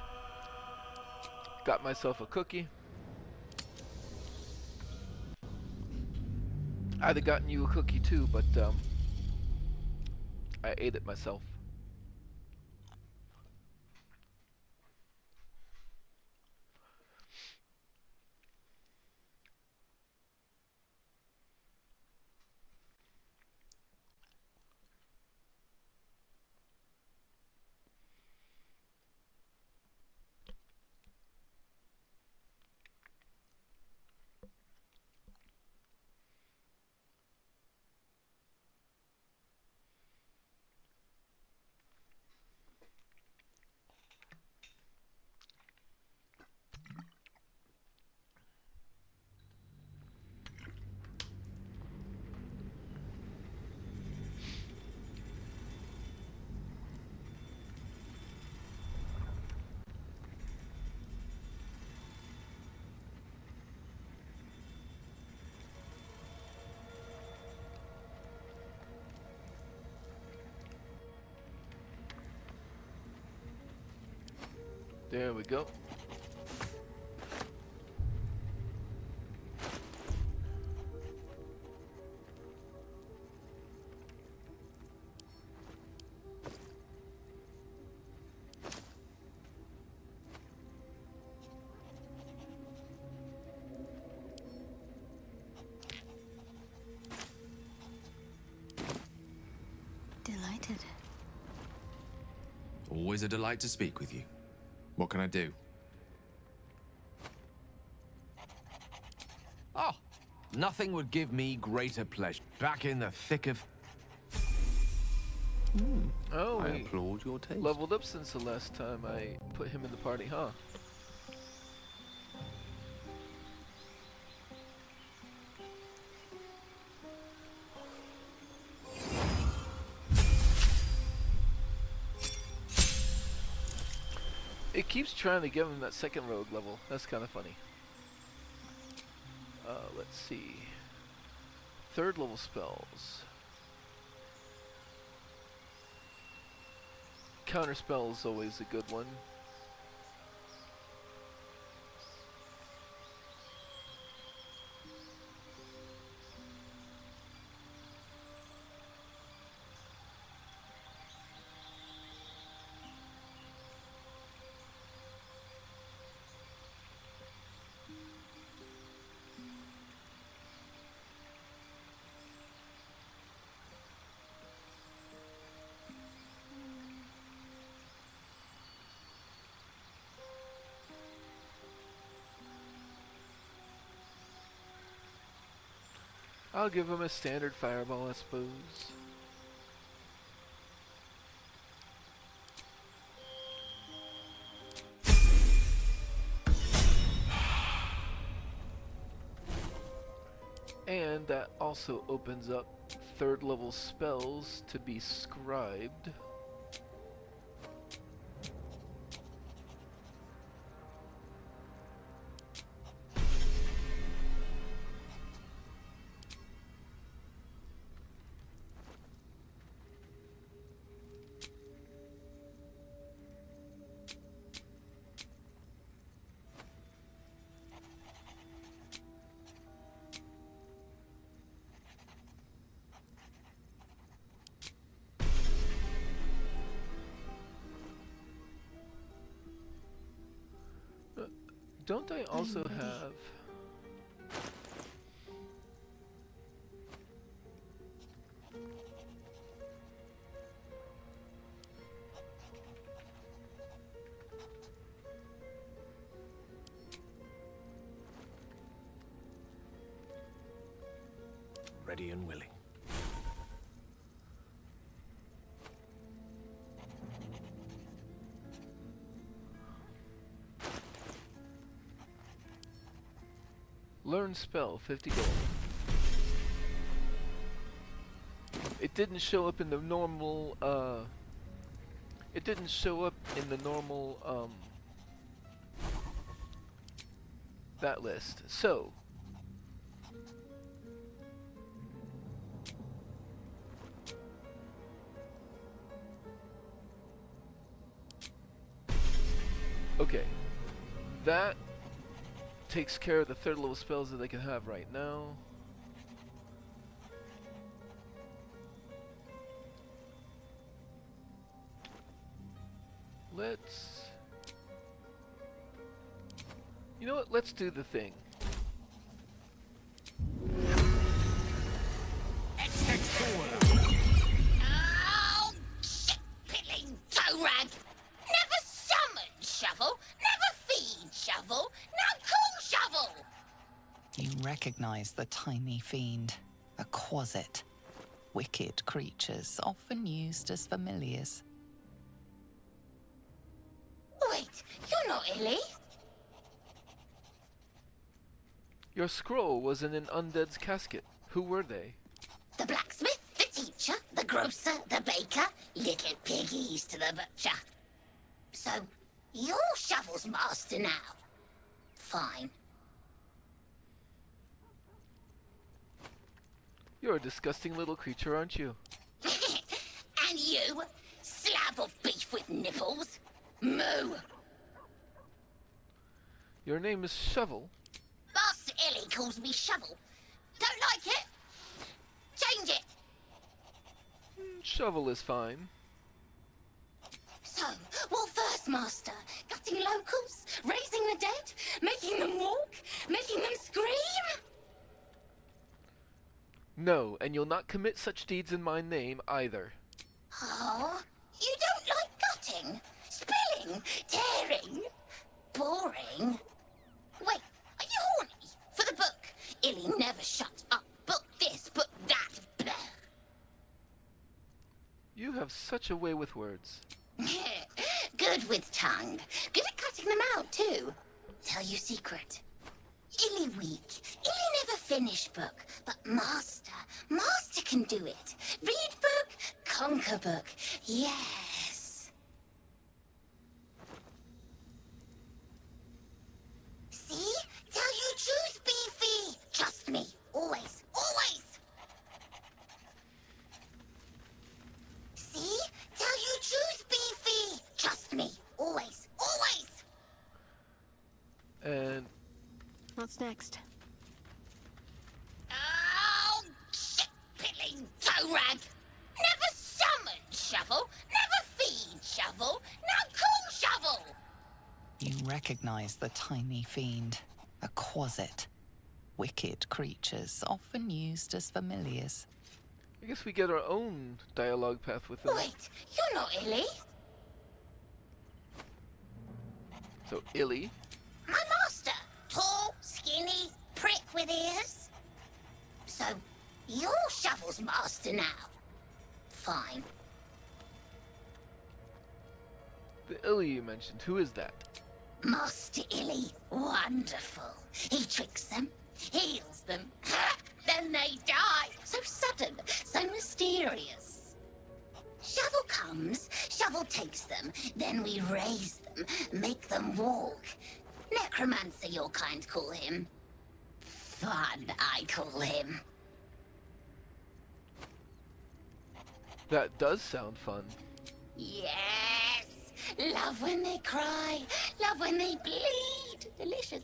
Got myself a cookie. I'd have gotten you a cookie too, but I ate it myself. There we go. Delighted. Always a delight to speak with you. What can I do? Oh, nothing would give me greater pleasure. Back in the thick of... Oh, I we applaud your taste. leveled up since the last time I put him in the party, huh? It keeps trying to give him that second rogue level. That's kind of funny. Let's see. Third level spells. Counterspell is always a good one. I'll give him a standard fireball, I suppose. And that also opens up third level spells to be scribed. Don't I also have... Ready and willing. Learn spell, 50 gold. It didn't show up in the normal, it didn't show up in the normal, that list. So, Okay. That takes care of the third level spells that they can have right now. Let's... You know what? Let's do the thing. Oh, shit-piddling toe rag! Never summon shovel, never feed shovel, now call shovel! You recognize the tiny fiend, a quasit. Wicked creatures, often used as familiars. Wait, you're not Illy? Your scroll was in an undead's casket. Who were they? The blacksmith, the teacher, the grocer, the baker, little piggies to the butcher. So, you're Shovel's master now. Fine. You're a disgusting little creature, aren't you? And you, slab of beef with nipples. Moo! Your name is Shovel. Master Illy calls me Shovel. Don't like it? Change it! Shovel is fine. So, what first, Master? Gutting locals? Raising the dead? Making them walk? Making them scream? No, and you'll not commit such deeds in my name either. Oh, you don't like gutting? Spilling? Tearing? Boring? Wait, are you horny? For the book? Illy never shuts up. Book this, book that. Blah. You have such a way with words. Good with tongue. Good at cutting them out, too. Tell you secret. Illy weak. Illy never finish book. But Master can do it. Read book, conquer book. Yes. See? Tell you truth, Beefy. Trust me. Always. Always. See? Tell you truth, Beefy. Trust me. Always. Always. And... What's next? Oh, shit-piddling toe rag! Never summon shovel, never feed shovel, now call shovel! You recognize the tiny fiend, a quasit. Wicked creatures, often used as familiars. I guess we get our own dialogue path with them. Wait, you're not Illy? So, Illy. My master. Tall, skinny, prick with ears. So, you're Shovel's master now. Fine. The Illy you mentioned, who is that? Master Illy, wonderful. He tricks them, heals them, then they die. So sudden, so mysterious. Shovel comes, Shovel takes them, then we raise them, make them walk. Necromancer, your kind call him. Fun, I call him. That does sound fun. Yes! Love when they cry, love when they bleed. Delicious.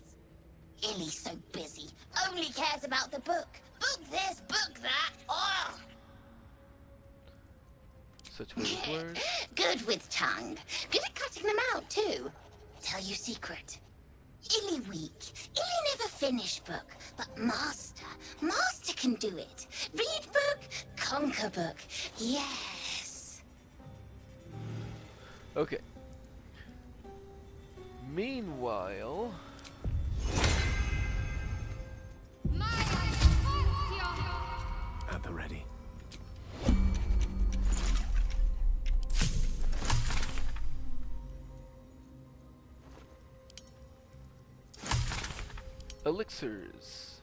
Illy's so busy, only cares about the book. Book this, book that. Oh! Such weird words. Good with tongue. Good at cutting them out, too. Tell you secret. Illy weak. Illy never finish book. But Master can do it. Read book, conquer book. Yes. Okay. Meanwhile... At the ready. Elixirs.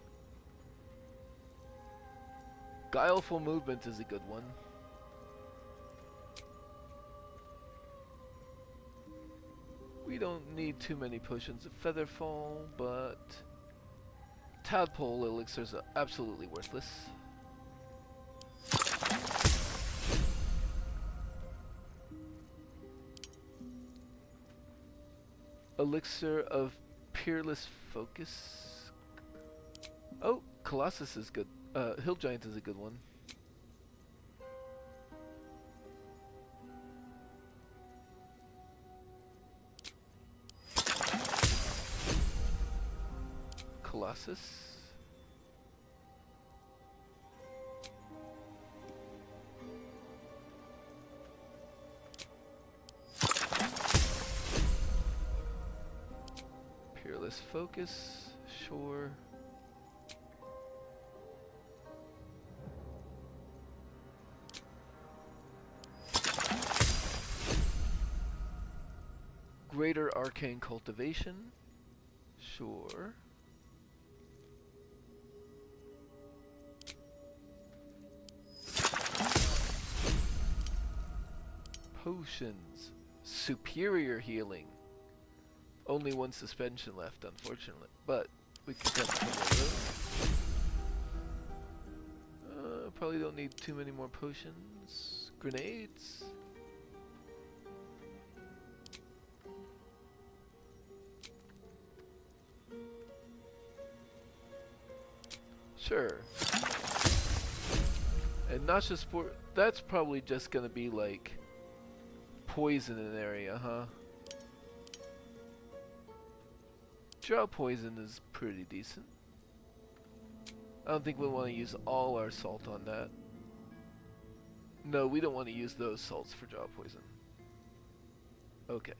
Guileful movement is a good one. We don't need too many potions of Featherfall, but Tadpole elixirs are absolutely worthless. Elixir of Peerless Focus. Oh, Colossus is good. Hill Giant is a good one. Colossus. Peerless Focus, sure. Greater Arcane Cultivation, sure. Potions, Superior Healing. Only one suspension left, unfortunately, but we can get a couple of those. Probably don't need too many more potions. Grenades. Sure. And Noxious Spore, that's probably just gonna be like poison in an area, huh? Draw poison is pretty decent. I don't think we want to use all our salt on that. No, we don't want to use those salts for draw poison. Okay.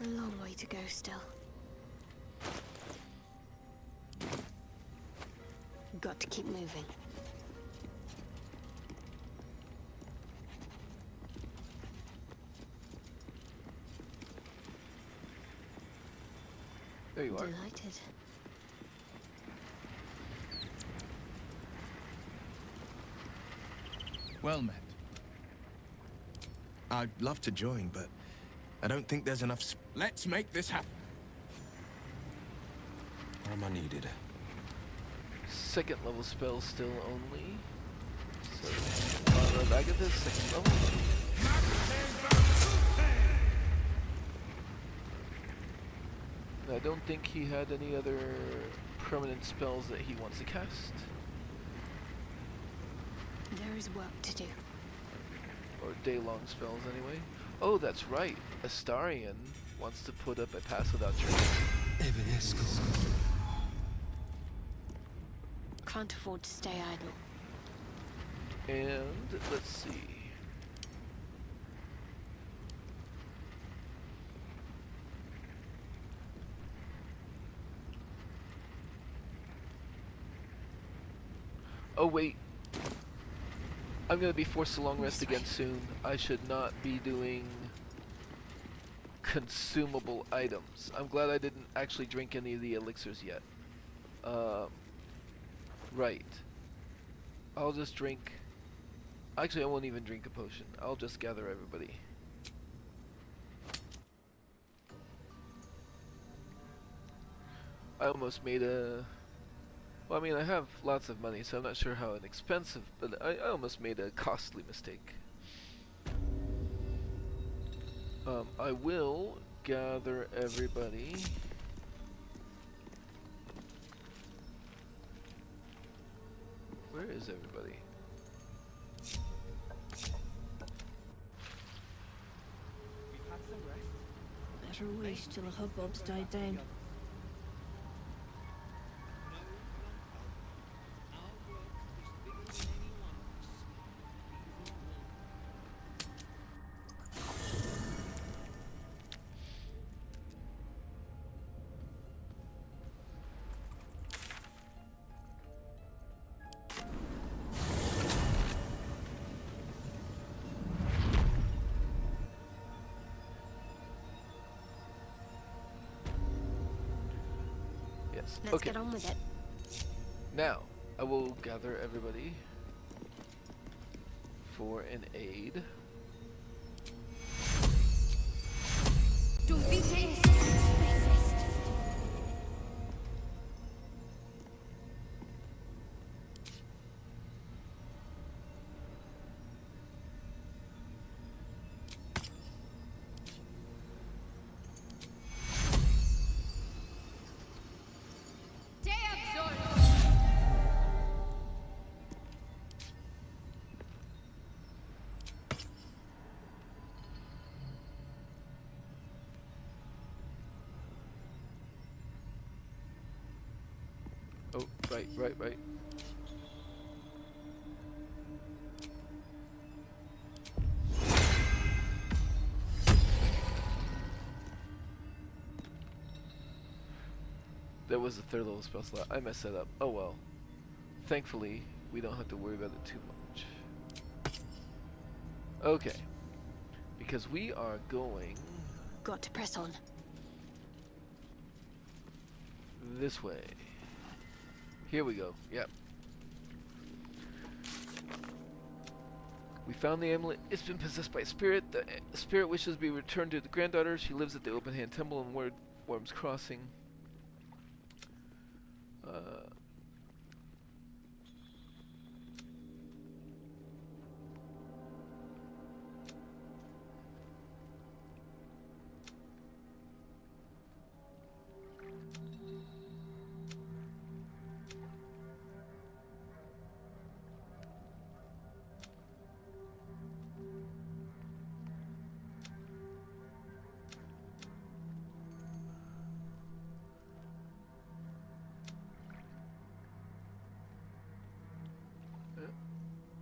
A long way to go still. Got to keep moving. There you are. Delighted. Well met. I'd love to join, but I don't think there's enough. Let's make this happen. Where am I needed? Second level spell still only. So, Agatha, second level. I don't think he had any other permanent spells that he wants to cast. There is work to do. Or day-long spells, anyway. Oh, that's right. Astarion wants to put up a pass without trace. Can't afford to stay idle. And let's see. Oh wait. I'm gonna be forced to long rest again soon. I should not be doing consumable items. I'm glad I didn't actually drink any of the elixirs yet. Right. I'll just drink. Actually, I won't even drink a potion. I'll just gather everybody. I almost made a... Well, I mean, I have lots of money, so I'm not sure how inexpensive, but I almost made a costly mistake. I will gather everybody. Where is everybody? We've had some rest. Better wait till the hubbub's died down. is. Let's Okay. get on with it. Now, I will gather everybody for an aid. Oh, right. There was a third level spell slot. I messed that up. Oh well. Thankfully, we don't have to worry about it too much. Okay. Because we are going... Got to press on. this way. Here we go. Yep. We found the amulet. It's been possessed by a spirit. The spirit wishes to be returned to the granddaughter. She lives at the Open Hand Temple in Worm's Crossing.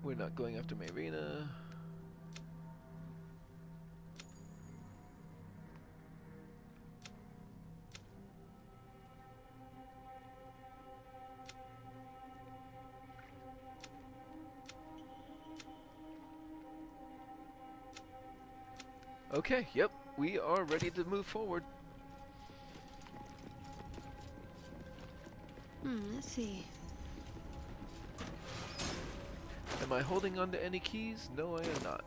We're not going after Marina. Okay, yep, we are ready to move forward. Let's see. Am I holding on to any keys? No, I am not.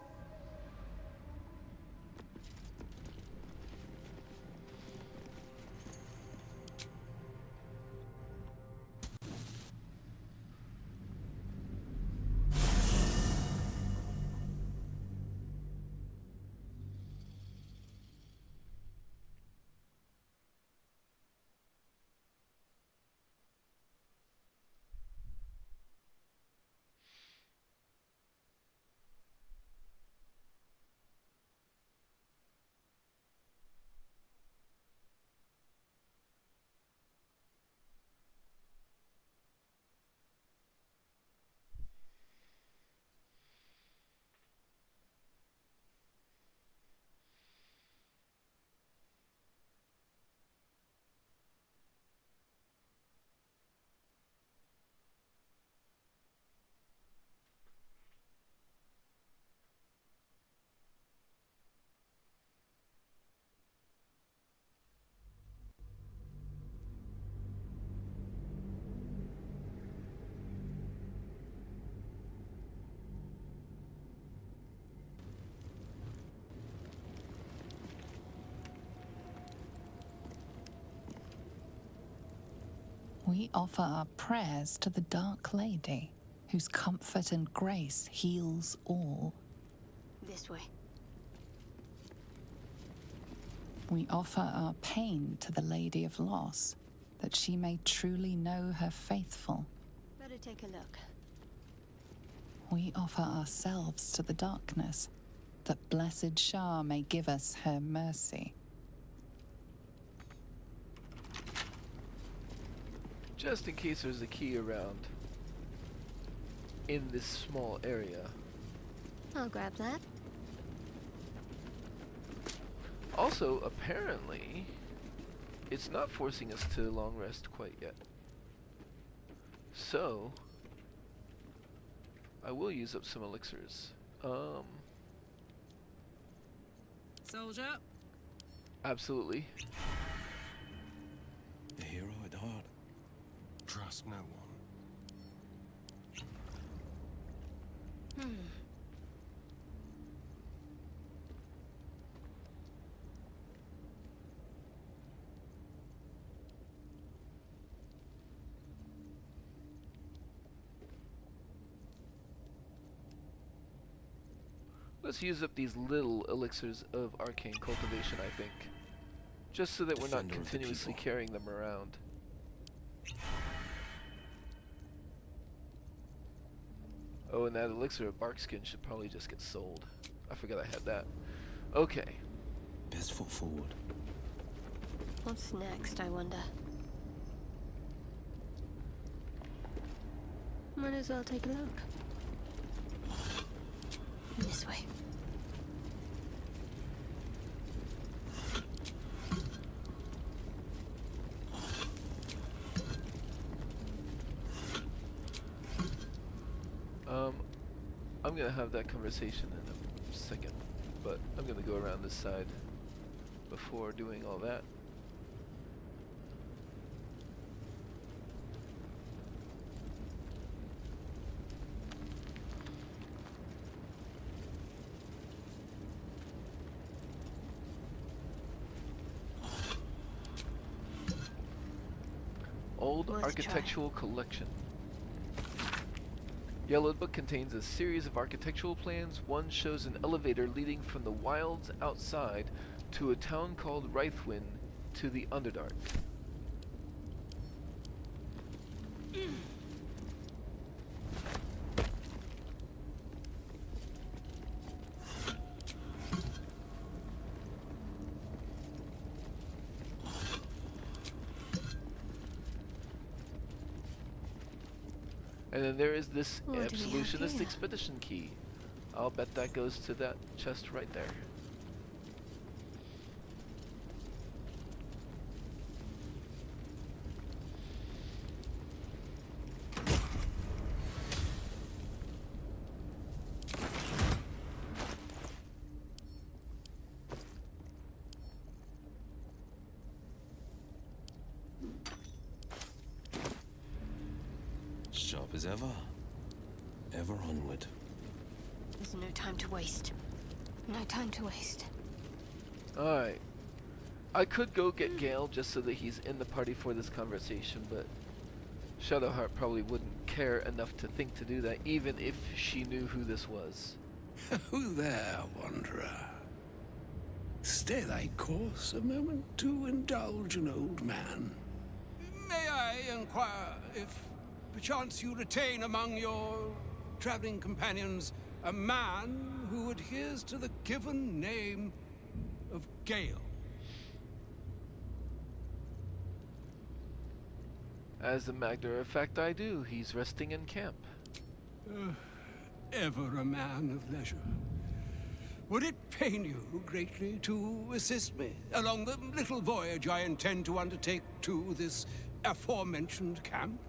We offer our prayers to the Dark Lady, whose comfort and grace heals all. This way. We offer our pain to the Lady of Loss, that she may truly know her faithful. Better take a look. We offer ourselves to the darkness, that Blessed Shah may give us her mercy. Just in case there's a key around in this small area. I'll grab that. Also, apparently, it's not forcing us to long rest quite yet. So, I will use up some elixirs. Soldier. Absolutely. The hero at heart. Ask no one. Let's use up these little elixirs of arcane cultivation, I think. Just so that we're not Defender of the continuously people. carrying them around. Oh, and that elixir of barkskin should probably just get sold. I forgot I had that. Okay. Best foot forward. What's next, I wonder? Might as well take a look. This way. I'm gonna have that conversation in a second, but I'm gonna go around this side before doing all that. Old Worth a try. architectural collection. Yellowed Book contains a series of architectural plans. One shows an elevator leading from the wilds outside to a town called Rythwin to the Underdark. And then there is this What do we have Absolutionist here? Expedition key. I'll bet that goes to that chest right there. Sharp as ever. Ever onward. There's no time to waste. No time to waste. Alright. I could go get Gale just so that he's in the party for this conversation, but Shadowheart probably wouldn't care enough to think to do that, even if she knew who this was. Who there, wanderer? Stay thy course a moment to indulge an old man. May I inquire if perchance you retain among your traveling companions a man who adheres to the given name of Gale? As a matter of fact, I do. He's resting in camp. Ever a man of leisure. Would it pain you greatly to assist me along the little voyage I intend to undertake to this aforementioned camp?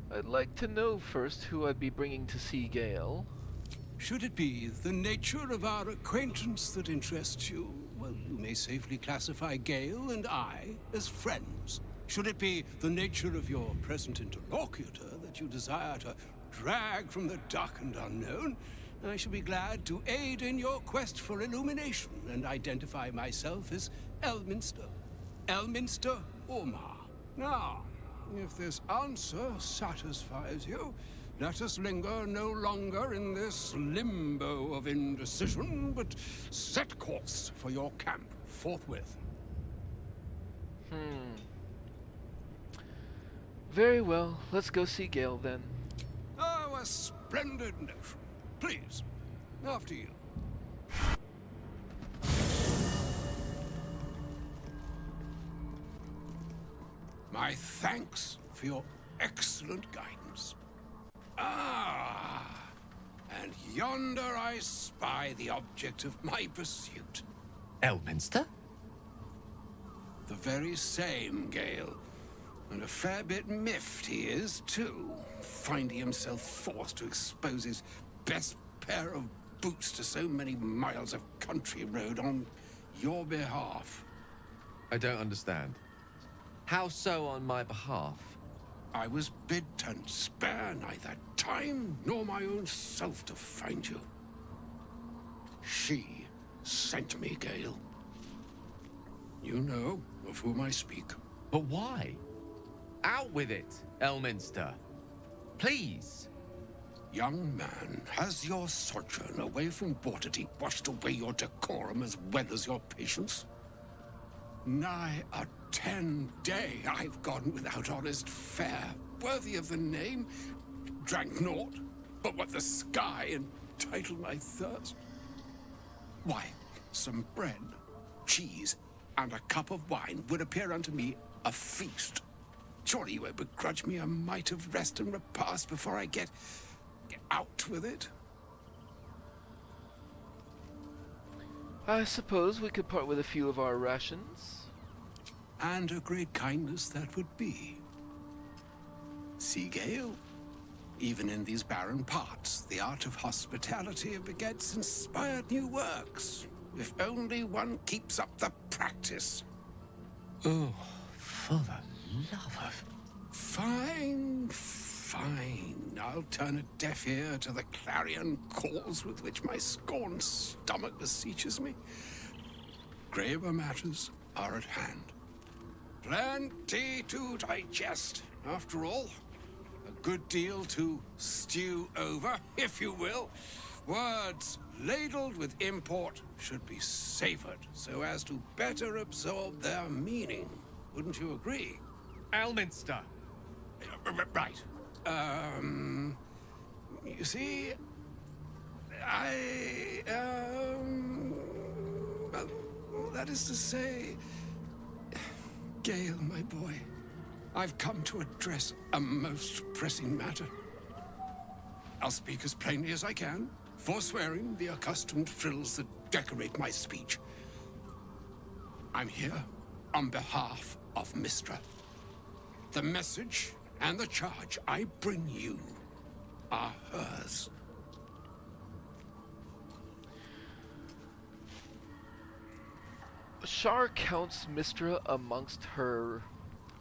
I'd like to know first who I'd be bringing to see Gale. Should it be the nature of our acquaintance that interests you, well, you may safely classify Gale and I as friends. Should it be the nature of your present interlocutor that you desire to drag from the dark and unknown, I shall be glad to aid in your quest for illumination and identify myself as Elminster. Elminster Ormar. Now, if this answer satisfies you, let us linger no longer in this limbo of indecision, but set course for your camp forthwith. Very well. Let's go see Gale then. Oh, a splendid notion. Please, after you. My thanks for your excellent guidance. Ah, and yonder I spy the object of my pursuit. Elminster? The very same, Gale. And a fair bit miffed he is, too, finding himself forced to expose his best pair of boots to so many miles of country road on your behalf. I don't understand. How so on my behalf? I was bid to spare neither time nor my own self to find you. She sent me, Gale. You know of whom I speak. But why? Out with it, Elminster. Please. Young man, has your sojourn away from Waterdeep washed away your decorum as well as your patience? Nigh a 10-day I've gone without honest fare, worthy of the name. Drank naught but what the sky entitled my thirst. Why, some bread, cheese, and a cup of wine would appear unto me a feast. Surely you would begrudge me a mite of rest and repast before I get out with it? I suppose we could part with a few of our rations. And a great kindness that would be. See, Gale, even in these barren parts, the art of hospitality begets inspired new works, if only one keeps up the practice. Oh, for the love of... Fine, fine. I'll turn a deaf ear to the clarion calls with which my scorned stomach beseeches me. Graver matters are at hand. Plenty to digest, after all. A good deal to stew over, if you will. Words ladled with import should be savored so as to better absorb their meaning. Wouldn't you agree? Elminster! Right. You see, well, that is to say, Gale, my boy, I've come to address a most pressing matter. I'll speak as plainly as I can, forswearing the accustomed frills that decorate my speech. I'm here on behalf of Mystra. The message and the charge I bring you are hers. Shar counts Mystra amongst her,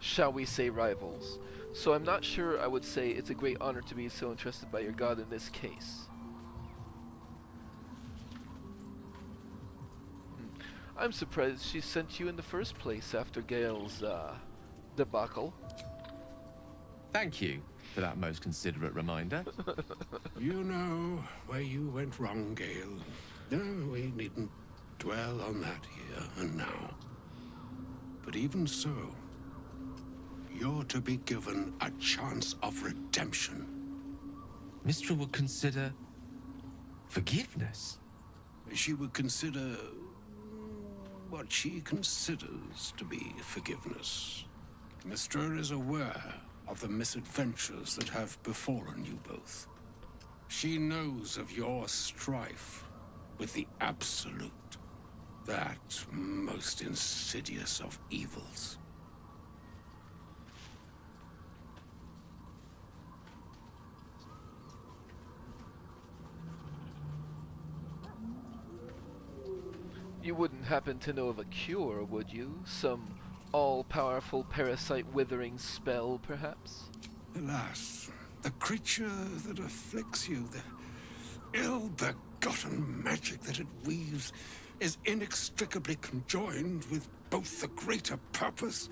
shall we say, rivals, so I'm not sure I would say it's a great honor to be so entrusted by your god in this case. I'm surprised she sent you in the first place after Gale's, debacle. Thank you for that most considerate reminder. You know where you went wrong, Gale. No, we needn't dwell on that here and now. But even so, you're to be given a chance of redemption. Mystra would consider forgiveness. She would consider what she considers to be forgiveness. Mystra is aware of the misadventures that have befallen you both. She knows of your strife with the Absolute, that most insidious of evils. You wouldn't happen to know of a cure, would you? Some all-powerful parasite withering spell, perhaps? Alas, the creature that afflicts you, the ill-begotten magic that it weaves, is inextricably conjoined with both the greater purpose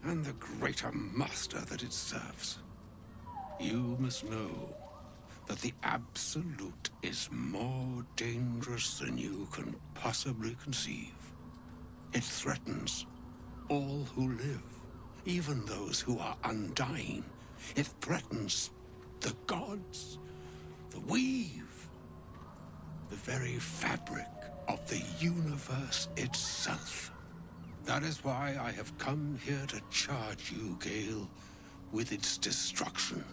and the greater master that it serves. You must know that the Absolute is more dangerous than you can possibly conceive. It threatens all who live, even those who are undying. It threatens the gods, the weave, the very fabric of the universe itself. That is why I have come here to charge you, Gale, with its destruction.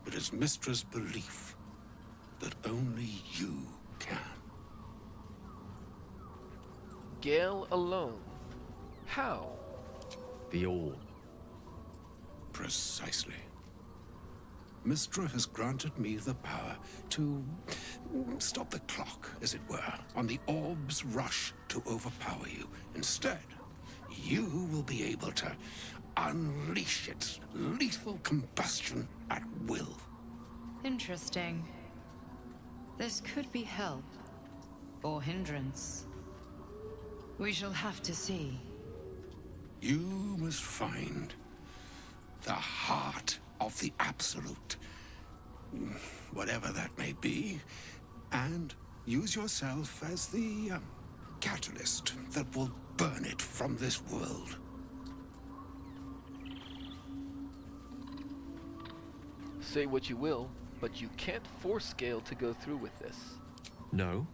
It is Mystra's belief that only you can. Gale alone? How? The orb. Precisely. Mystra has granted me the power to stop the clock, as it were, on the orb's rush to overpower you. Instead, you will be able to unleash its lethal combustion at will. Interesting. This could be help, or hindrance. We shall have to see. You must find the heart of the Absolute, whatever that may be, and use yourself as the catalyst that will burn it from this world. Say what you will, but you can't force Gale to go through with this. No,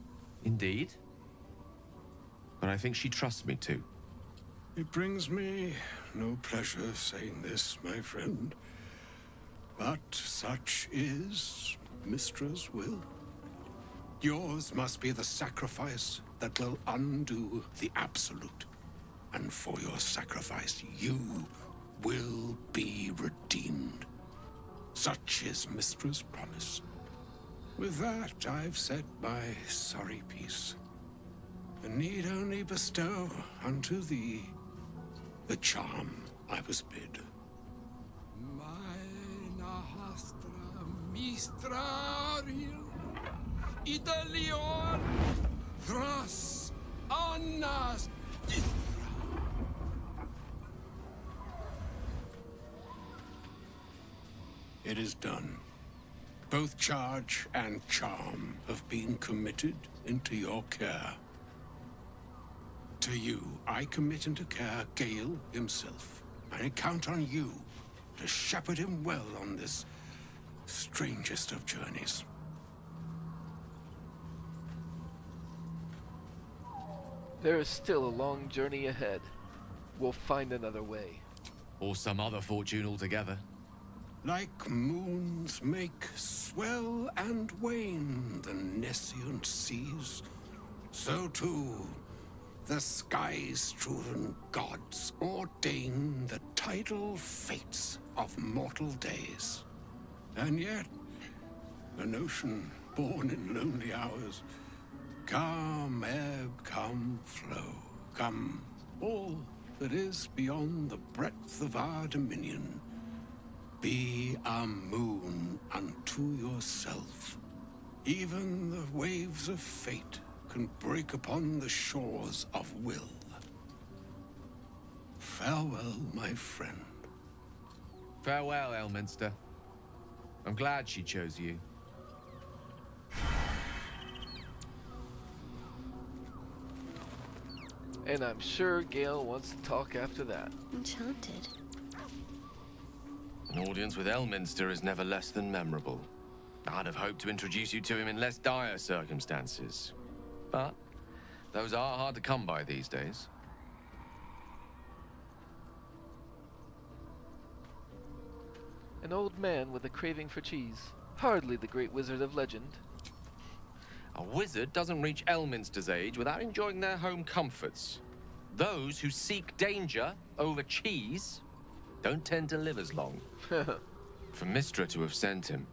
indeed. But I think she trusts me too. It brings me no pleasure saying this, my friend, but such is Mystra's will. Yours must be the sacrifice that will undo the Absolute. And for your sacrifice, you will be redeemed. Such is Mystra's promise. With that, I've said my sorry piece, and need only bestow unto thee the charm I was bid. Maena hastra mistraril Idalion Thras Annas It is done. Both charge and charm have been committed into your care. To you, I commit into care Gale himself. I count on you to shepherd him well on this strangest of journeys. There is still a long journey ahead. We'll find another way. Or some other fortune altogether. Like moons make swell and wane the nescient seas, so too the sky-strewn gods ordain the tidal fates of mortal days. And yet, an ocean born in lonely hours, come ebb, come flow, come all that is beyond the breadth of our dominion. Be a moon unto yourself. Even the waves of fate can break upon the shores of will. Farewell, my friend. Farewell, Elminster. I'm glad she chose you. And I'm sure Gale wants to talk after that. Enchanted. An audience with Elminster is never less than memorable. I'd have hoped to introduce you to him in less dire circumstances. But those are hard to come by these days. An old man with a craving for cheese. Hardly the great wizard of legend. A wizard doesn't reach Elminster's age without enjoying their home comforts. Those who seek danger over cheese don't tend to live as long. For Mystra to have sent him,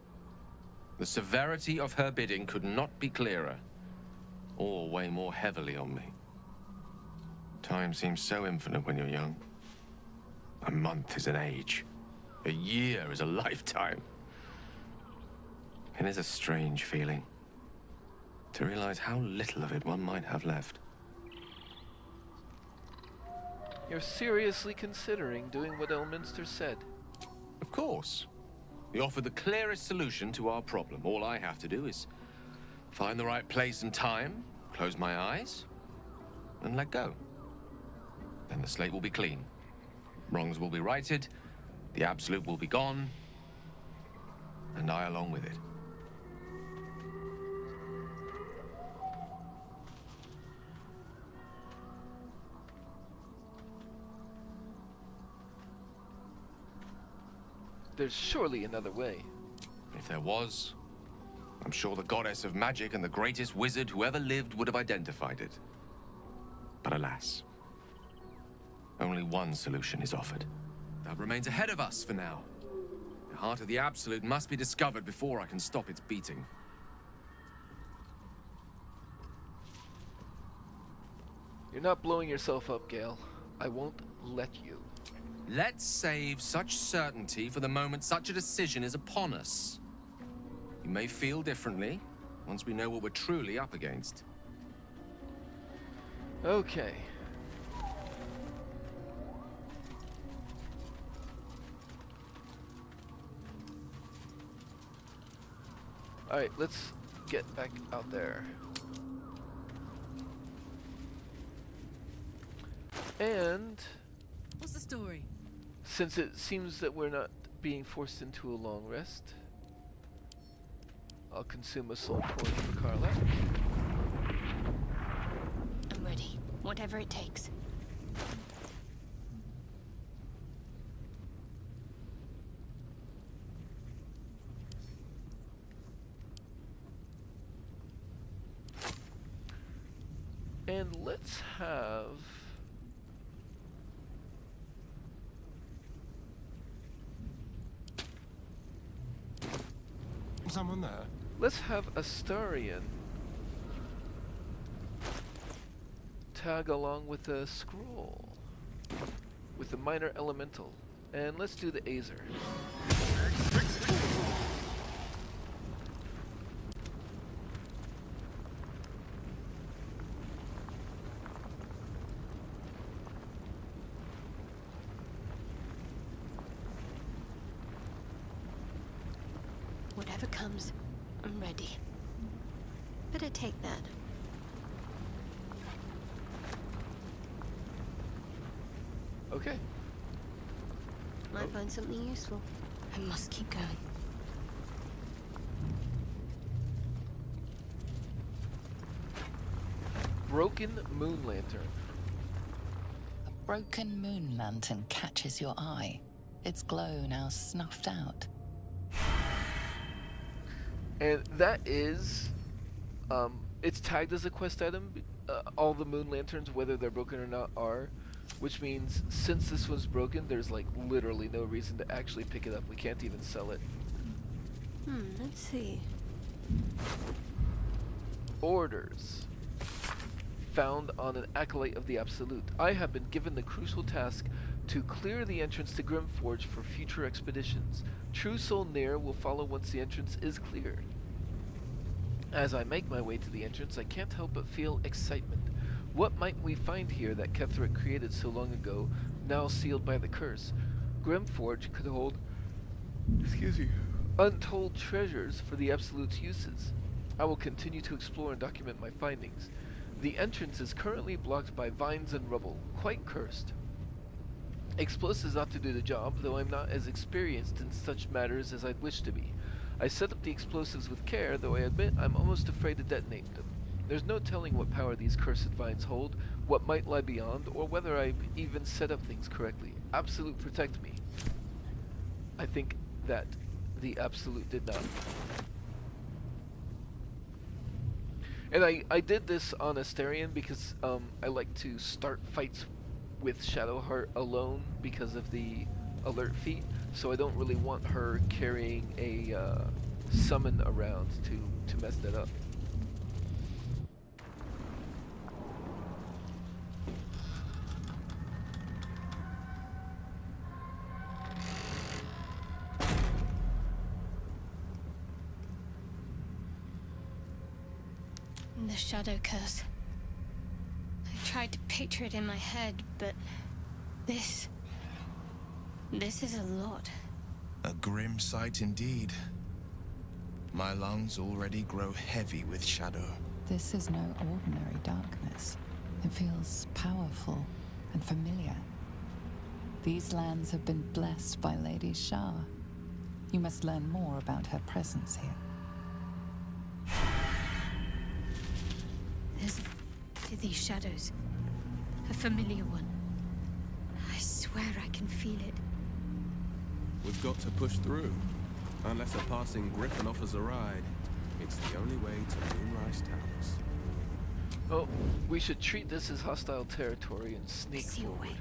the severity of her bidding could not be clearer, or weigh more heavily on me. Time seems so infinite when you're young. A month is an age. A year is a lifetime. It is a strange feeling to realize how little of it one might have left. You're seriously considering doing what Elminster said. Of course. He offered the clearest solution to our problem. All I have to do is find the right place and time, close my eyes, and let go. Then the slate will be clean. Wrongs will be righted, the Absolute will be gone, and I along with it. There's surely another way. If there was, I'm sure the goddess of magic and the greatest wizard who ever lived would have identified it. But alas, only one solution is offered. That remains ahead of us for now. The heart of the Absolute must be discovered before I can stop its beating. You're not blowing yourself up, Gale. I won't let you. Let's save such certainty for the moment such a decision is upon us. You may feel differently once we know what we're truly up against. Okay. Alright, let's get back out there. And what's the story? Since it seems that we're not being forced into a long rest, I'll consume a soul point for Karlach. I'm ready. Whatever it takes. And let's have... Someone there? Let's have Astarion tag along with a scroll with a minor elemental. And let's do the Azer. Whatever comes, I'm ready. Better take that. Okay. Might find something useful. I must keep going. Broken moon lantern. A broken moon lantern catches your eye. Its glow now snuffed out. And that is, it's tagged as a quest item. All the moon lanterns, whether they're broken or not, are. Which means, since this was broken, there's like literally no reason to actually pick it up. We can't even sell it. Let's see. Orders. Found on an acolyte of the Absolute. I have been given the crucial task to clear the entrance to Grimforge for future expeditions. True Soul Nair will follow once the entrance is cleared. As I make my way to the entrance, I can't help but feel excitement. What might we find here that Ketheric created so long ago, now sealed by the curse? Grimforge could hold, untold treasures for the Absolute's uses. I will continue to explore and document my findings. The entrance is currently blocked by vines and rubble, quite cursed. Explosives ought to do the job, though I'm not as experienced in such matters as I'd wish to be. I set up the explosives with care, though I admit I'm almost afraid to detonate them. There's no telling what power these cursed vines hold, what might lie beyond, or whether I've even set up things correctly. Absolute, protect me. I think that the Absolute did not. And I did this on Astarion because I like to start fights with Shadowheart alone because of the alert feat, so I don't really want her carrying a summon around to mess that up. The shadow curse. I tried to picture it in my head, but this is a lot. A grim sight indeed. My lungs already grow heavy with shadow. This is no ordinary darkness. It feels powerful and familiar. These lands have been blessed by Lady Shah. You must learn more about her presence here. There's these shadows. A familiar one. I swear I can feel it. We've got to push through. Unless a passing griffin offers a ride, it's the only way to Moonrise Towers. Oh, we should treat this as hostile territory and sneak forward.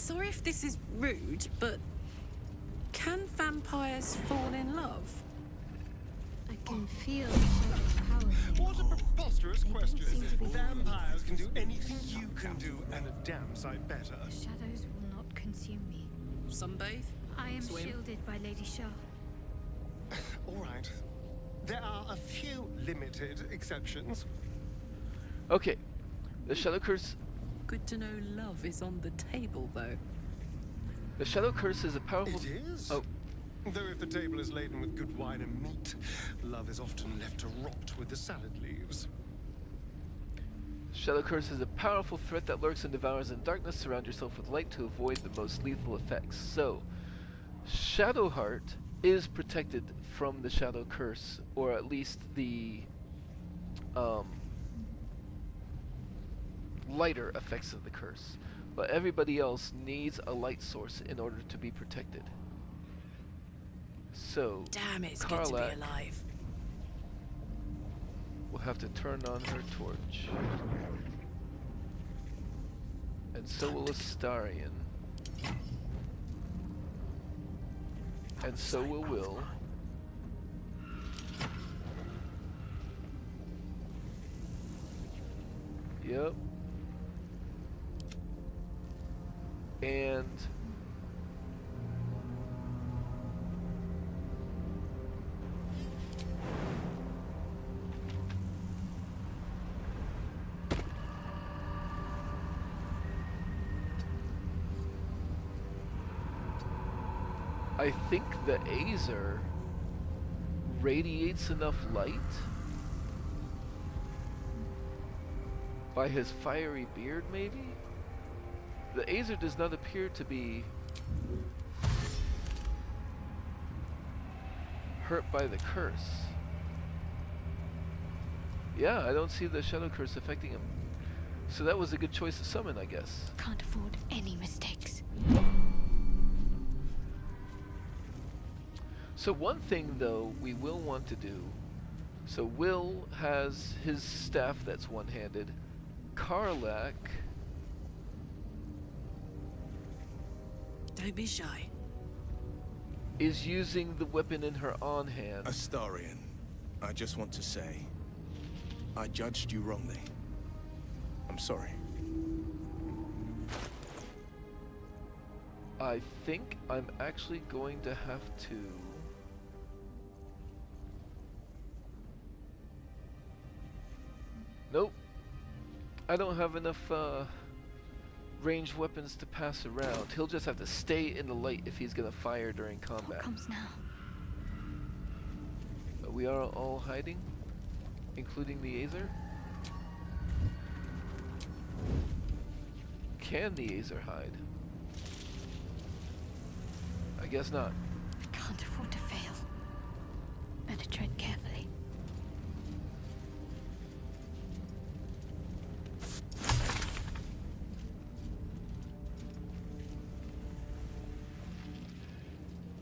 Sorry if this is rude, but can vampires fall in love? I can feel Shadow's power here. What a preposterous They don't question. seem to be Vampires can do anything you can do, and a damn sight better. The shadows will not consume me. Sunbathe? I am Swim? shielded by Lady Shah. All right. There are a few limited exceptions. Okay, the Shadow Curse. Good to know love is on the table, though. The Shadow Curse is a powerful. It is. Oh, Though if the table is laden with good wine and meat, love is often left to rot with the salad leaves. Shadow Curse is a powerful threat that lurks and devours in darkness. Surround yourself with light to avoid the most lethal effects. So, Shadowheart is protected from the Shadow Curse, or at least the lighter effects of the curse. But everybody else needs a light source in order to be protected. So, Damn, it's good to be Karlach alive. will have to turn on her torch. And so will Astarion. And so will Will. Yep. And I think the Azer radiates enough light by his fiery beard, maybe? The Azer does not appear to be hurt by the curse. Yeah, I don't see the Shadow Curse affecting him. So that was a good choice to summon, I guess. Can't afford any mistakes. So one thing, though, we will want to do. So Will has his staff that's one-handed. Karlach Don't be shy. is using the weapon in her on hand. Astarion, I just want to say, I judged you wrongly. I'm sorry. I think I'm actually going to have to... Nope. I don't have enough ranged weapons to pass around. He'll just have to stay in the light if he's gonna fire during combat. What comes now? We are all hiding, including the Azer. Can the Azer hide? I guess not. Can't afford to fail. Better tread carefully.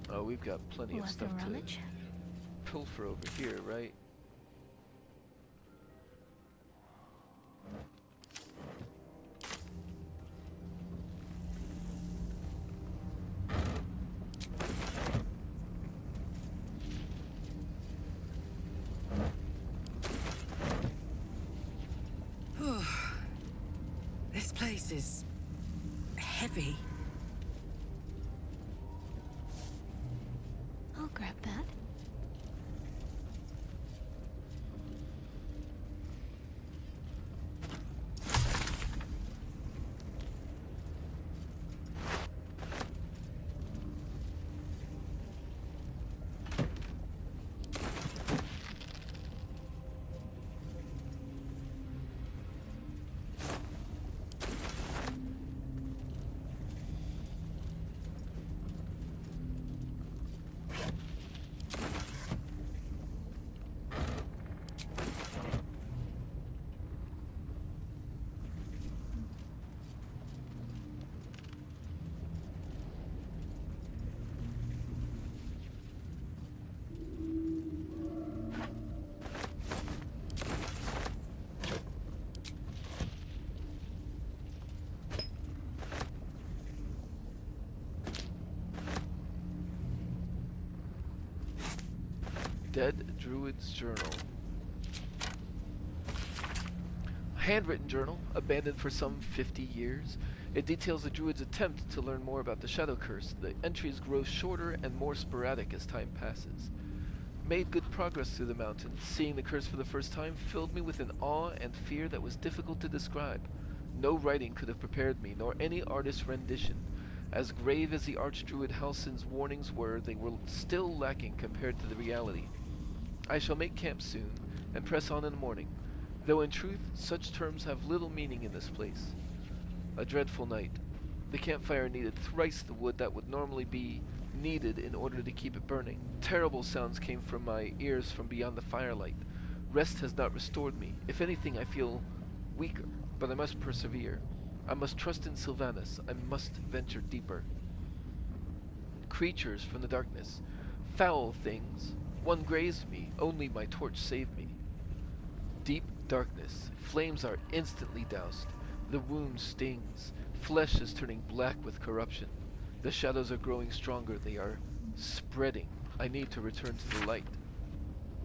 Oh, we've got plenty of Worth a stuff to rummage? pilfer over here, right? This place is heavy. I'll grab that. Dead Druid's Journal. A handwritten journal, abandoned for some 50 years. It details the druid's attempt to learn more about the Shadow Curse. The entries grow shorter and more sporadic as time passes. Made good progress through the mountains. Seeing the curse for the first time filled me with an awe and fear that was difficult to describe. No writing could have prepared me, nor any artist's rendition. As grave as the Archdruid Halsin's warnings were, they were still lacking compared to the reality. I shall make camp soon, and press on in the morning, though in truth such terms have little meaning in this place. A dreadful night. The campfire needed thrice the wood that would normally be needed in order to keep it burning. Terrible sounds came from my ears from beyond the firelight. Rest has not restored me. If anything, I feel weaker, but I must persevere. I must trust in Sylvanas. I must venture deeper. Creatures from the darkness. Foul things. One grazed me. Only my torch saved me. Deep darkness. Flames are instantly doused. The wound stings. Flesh is turning black with corruption. The shadows are growing stronger. They are spreading. I need to return to the light.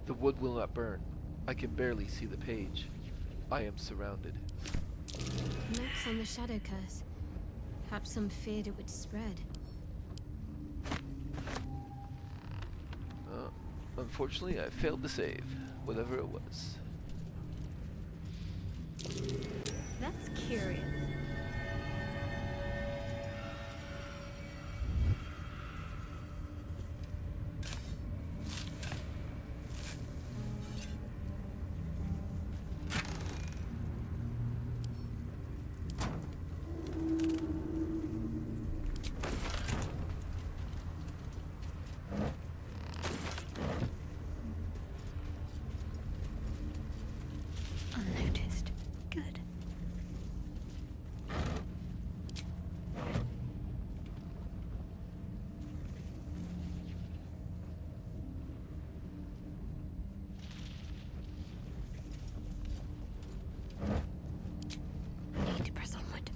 The wood will not burn. I can barely see the page. I am surrounded. Notes on the Shadow Curse. Perhaps some feared it would spread. Unfortunately, I failed to save, whatever it was. That's curious. Unnoticed. Good. Need to press onward.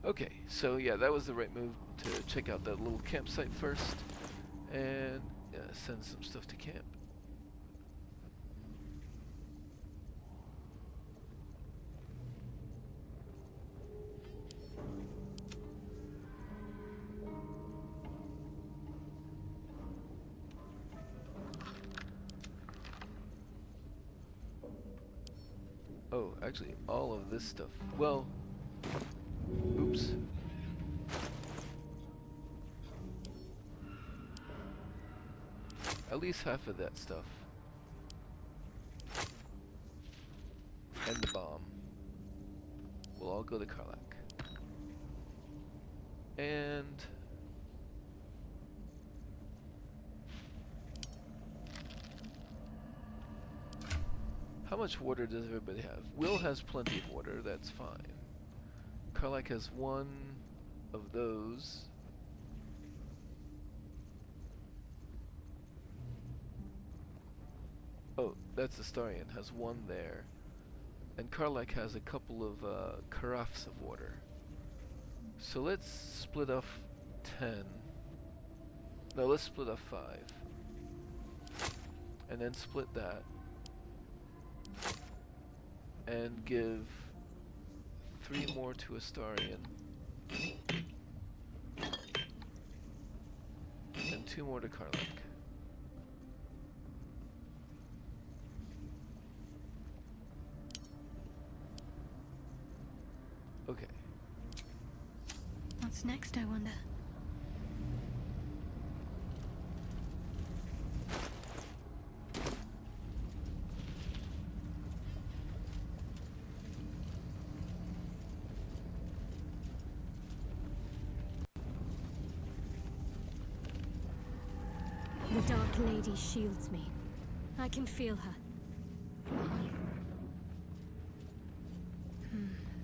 Okay, so yeah, that was the right move to check out that little campsite first, and send some stuff to camp. Oh, actually, all of this stuff. Well, oops. At least half of that stuff. And the bomb will all go to Karlak. And how much water does everybody have? Will has plenty of water, that's fine. Karlak has one of those. Oh, that's Astarion, has one there. And Karlak has a couple of carafes of water. So let's split off 10. No, let's split off 5. And then split that. And give 3 more to Astarion. And 2 more to Karlak. Okay. What's next, I wonder? The Dark Lady shields me. I can feel her.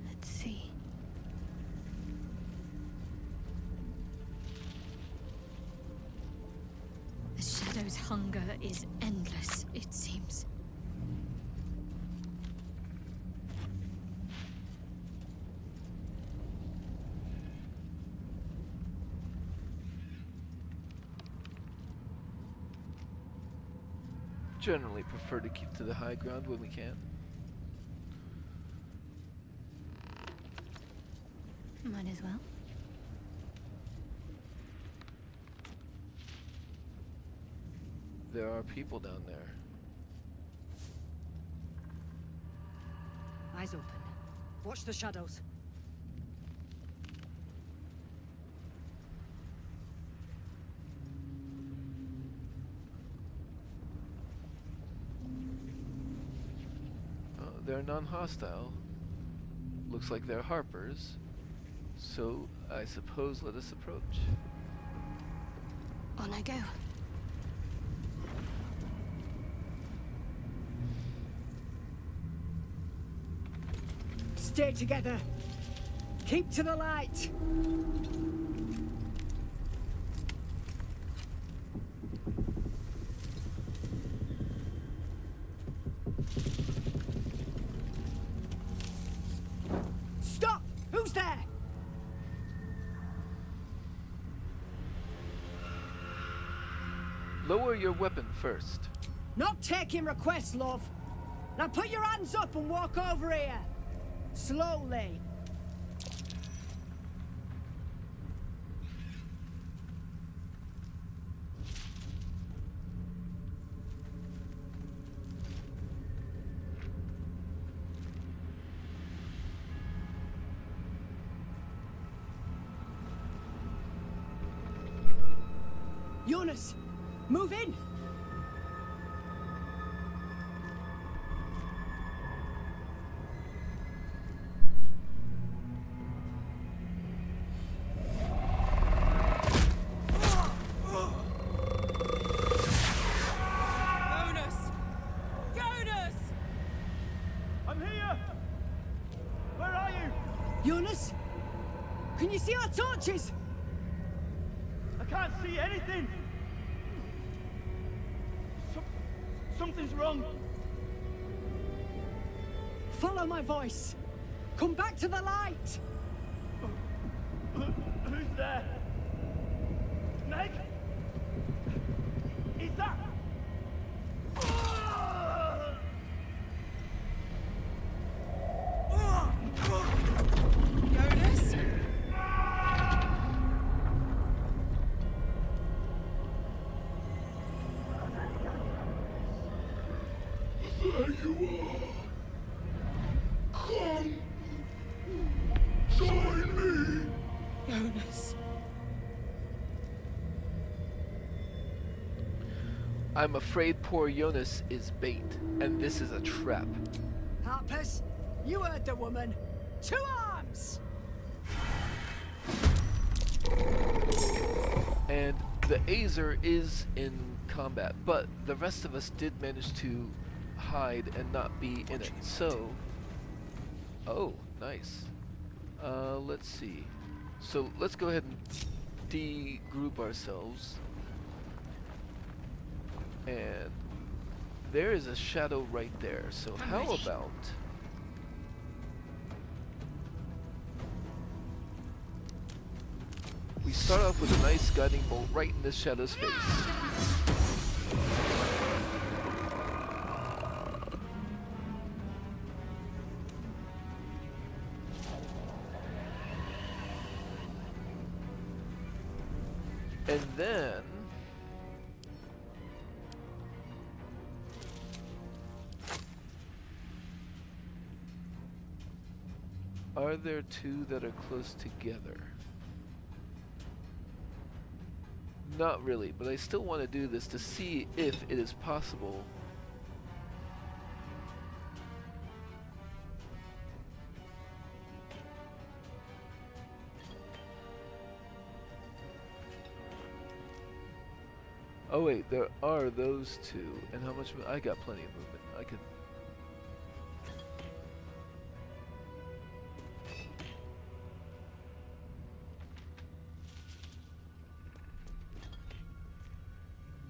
Let's see. The Shadow shadow's hunger is endless, it seems. Generally prefer to keep to the high ground when we can. Might as well. There are people down there. Eyes open. Watch the shadows. They're non-hostile. Looks like they're harpers. So, I suppose let us approach. On I go. Stay together. Keep to the light. Stop! Who's there? Lower your weapon first. Not taking requests, love. Now put your hands up and walk over here. Slowly. Jonas, move in. Jonas? Can you see our torches? I can't see anything! Something's wrong! Follow my voice! Come back to the light! Who's there? Meg? Is that... Jonas? There you are. Come. Join me. Jonas. I'm afraid poor Jonas is bait, and this is a trap. Harpers, you heard the woman. To arms! And the Azer is in combat, but the rest of us did manage to hide and not be in it. So, oh, nice. Let's see. So let's go ahead and de-group ourselves. And there is a shadow right there. So how about we start off with a nice guiding bolt right in this shadow's face. And then are there two that are close together? Not really, but I still want to do this to see if it is possible. Oh wait, there are those two. And how much? I got plenty of movement. I could.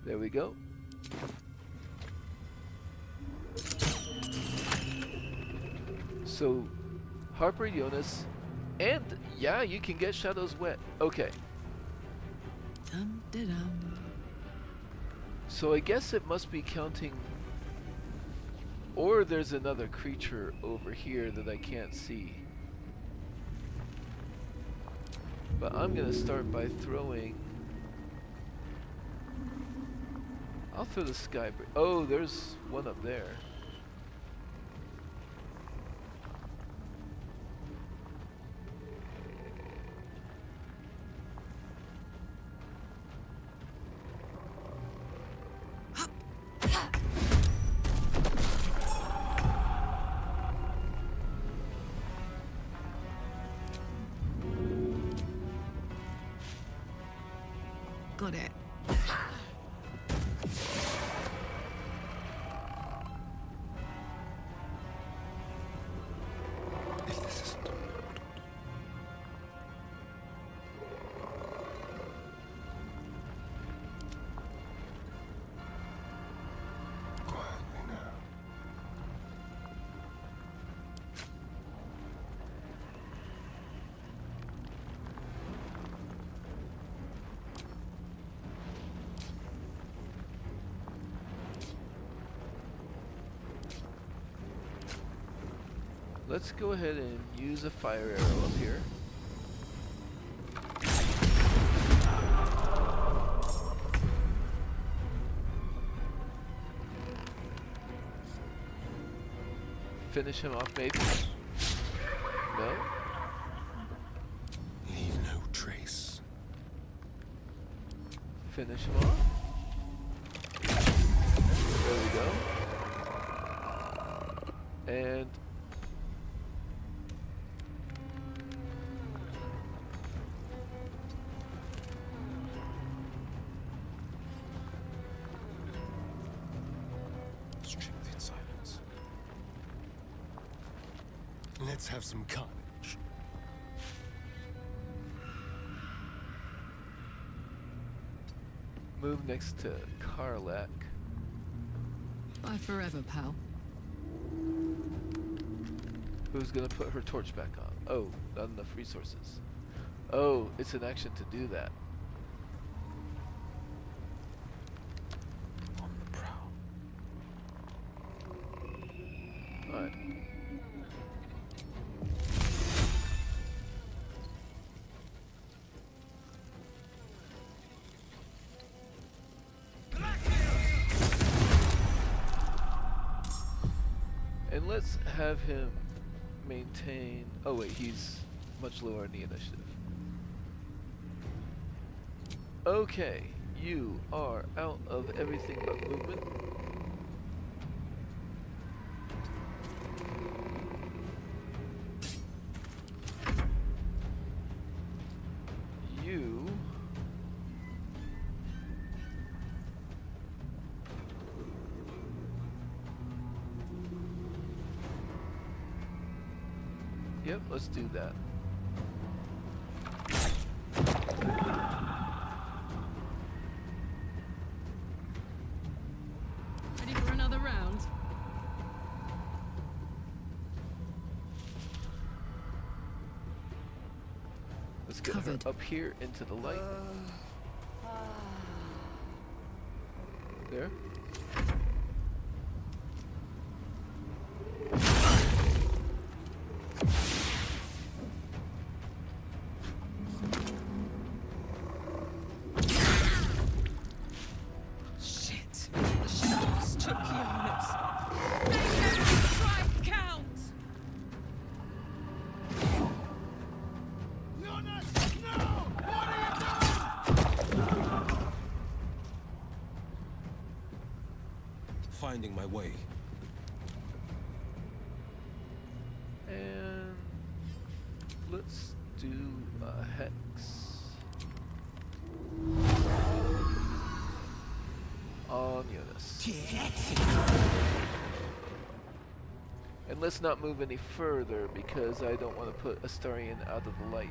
There we go. So, Harper, Jonas, and yeah, you can get shadows wet. Okay. Dum-de-dum. So I guess it must be counting, or there's another creature over here that I can't see. But I'm gonna start by throwing. I'll throw the sky. Oh, there's one up there. Got it. If this isn't quietly now. Let's go ahead and use a fire arrow up here. Finish him off, maybe? No? Leave no trace. Finish him off. There we go. And Strength in silence. Let's have some carnage. move next to Karlak. Bye forever, pal. Who's gonna put her torch back on? Oh, not enough resources. Oh, it's an action to do that. On the prowl. Alright. And let's have him maintain. Oh wait, he's much lower in the initiative. Okay, you are out of everything but movement. You Yep, let's do that. Ready for another round? Let's get her up here into the light. There. Shit. The shadows took Jonas. Make every strike count! Jonas, no! What are you doing? Finding my way. And let's do a hex. On Jonas. And let's not move any further because I don't want to put Astarion out of the light.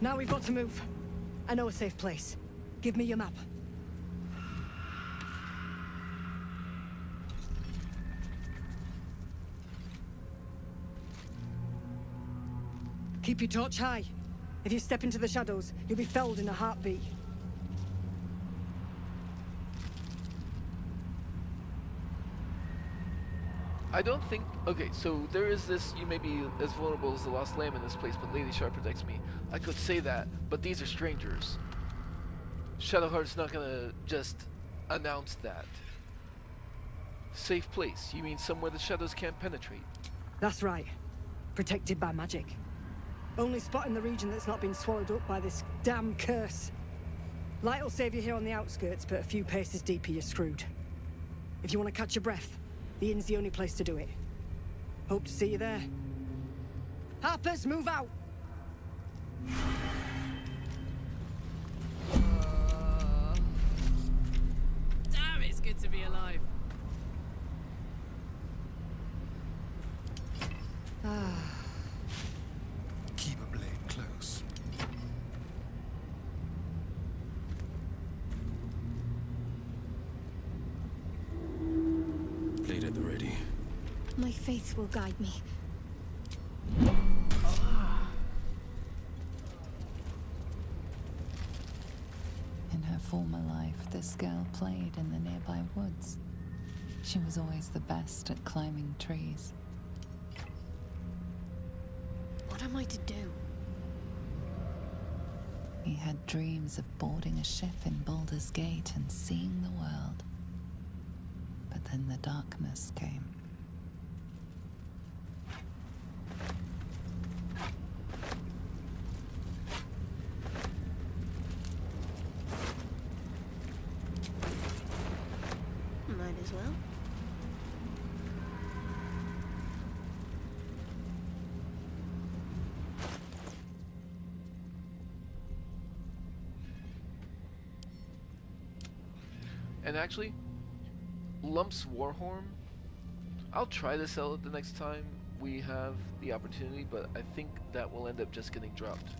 Now we've got to move. I know a safe place. Give me your map. Keep your torch high. If you step into the shadows, you'll be felled in a heartbeat. I don't think... Okay, so there is this, you may be as vulnerable as the lost lamb in this place, but Lady Shar protects me. I could say that, but these are strangers. Shadowheart's not gonna just announce that. Safe place, you mean somewhere the shadows can't penetrate? That's right. Protected by magic. Only spot in the region that's not been swallowed up by this damn curse. Light will save you here on the outskirts, but a few paces deeper you're screwed. If you want to catch your breath, the inn's the only place to do it. Hope to see you there. Harpers, move out! Damn, it's good to be alive. Keep a blade close. Blade at the ready. My faith will guide me. In her former life, this girl played in the nearby woods. She was always the best at climbing trees. What am I to do? He had dreams of boarding a ship in Baldur's Gate and seeing the world. But then the darkness came. Might as well. And actually, Lump's Warhorn, I'll try to sell it the next time we have the opportunity, but I think that will end up just getting dropped.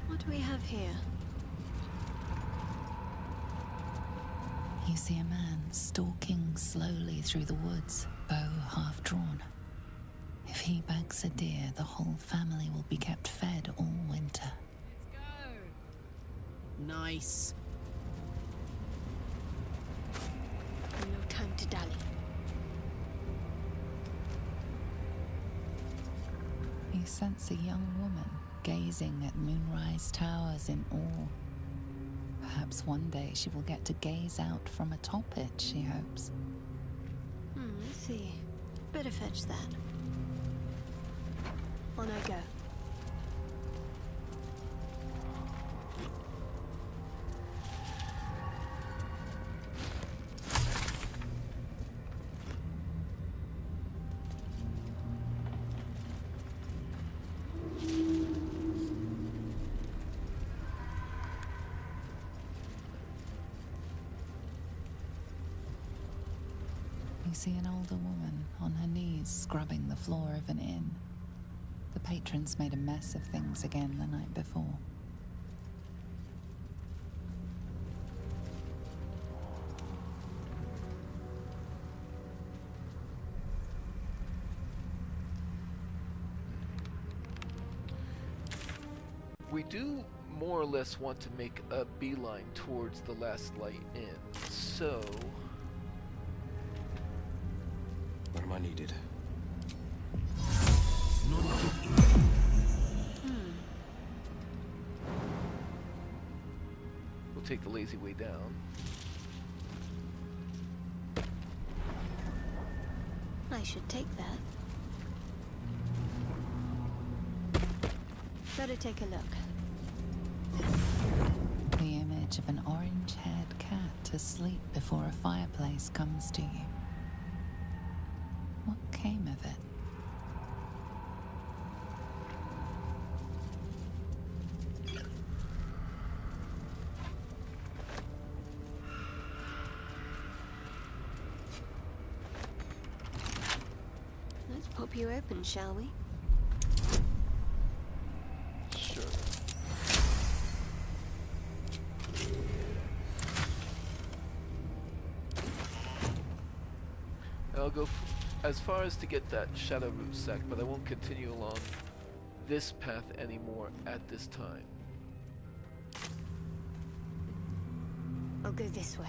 What do we have here? You see a man stalking slowly through the woods, bow half drawn. If he bags a deer, the whole family will be kept fed all winter. Nice. No time to dally. You sense a young woman gazing at moonrise towers in awe. Perhaps one day she will get to gaze out from atop it, she hopes. Let's see. Better fetch that. On I go. You see an older woman on her knees scrubbing the floor of an inn. The patrons made a mess of things again the night before. We do more or less want to make a beeline towards the Last Light Inn, so... Where am I needed? We'll take the lazy way down. I should take that. Better take a look. The image of an orange-haired cat asleep before a fireplace comes to you. What came of it? Let's pop you open, shall we? I'll go as far as to get that Shadowroot sack, but I won't continue along this path anymore at this time. I'll go this way.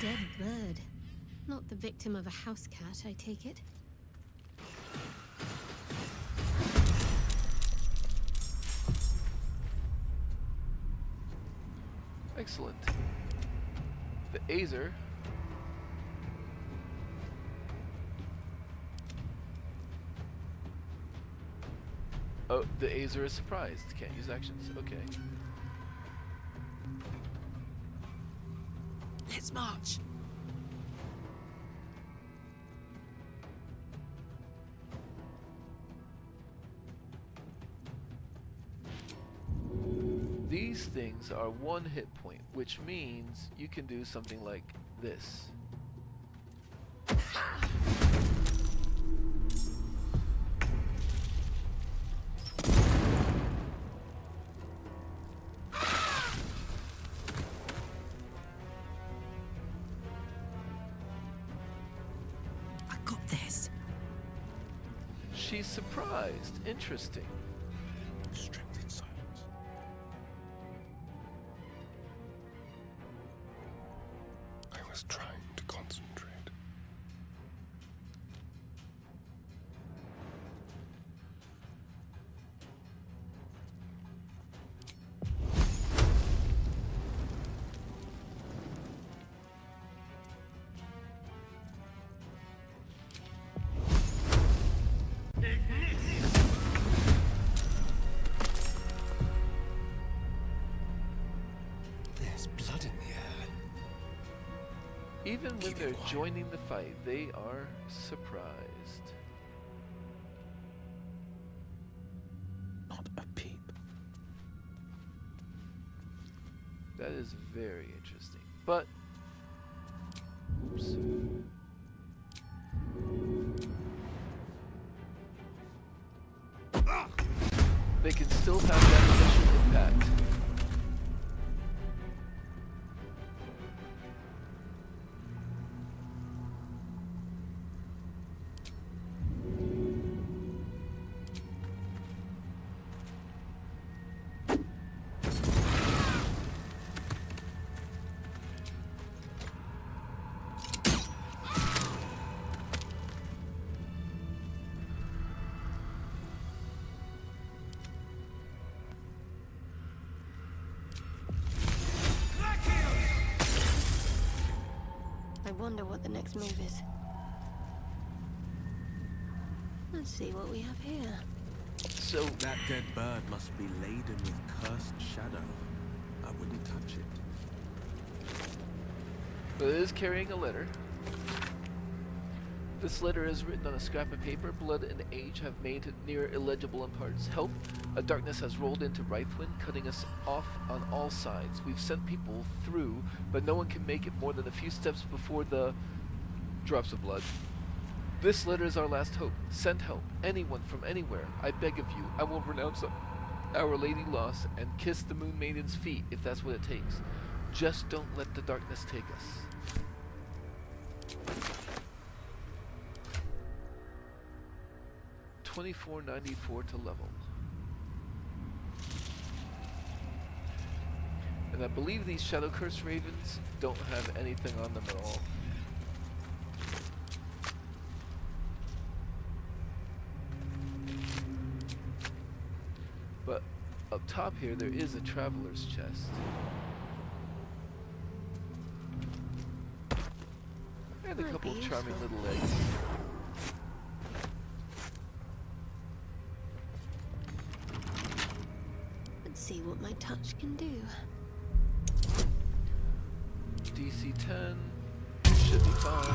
Dead bird. Not the victim of a house cat, I take it. Excellent. The Azer. Oh, the Azer is surprised. Can't use actions. Okay. Let's march. These things are 1 hit point, which means you can do something like this. I got this. She's surprised. Interesting. Strict in silence. I was trying to concentrate. There's blood in the air. Even when they're joining the fight, they are surprised. Not a peep. That is very interesting. But, oops. They can still have that initial impact. I wonder what the next move is. Let's see what we have here. So that dead bird must be laden with cursed shadow. I wouldn't touch it. But it is carrying a letter. This letter is written on a scrap of paper. Blood and age have made it near illegible in parts. Help A darkness has rolled into Rythwind, cutting us off on all sides. We've sent people through, but no one can make it more than a few steps before the drops of blood. This letter is our last hope. Send help, anyone from anywhere. I beg of you. I will renounce Our Lady lost and kiss the Moon Maiden's feet if that's what it takes. Just don't let the darkness take us. $24.94 to level. And I believe these Shadow Curse Ravens don't have anything on them at all. But up top here, there is a Traveler's Chest. And a couple of charming little eggs. Let's see what my touch can do. DC 10 should be fine.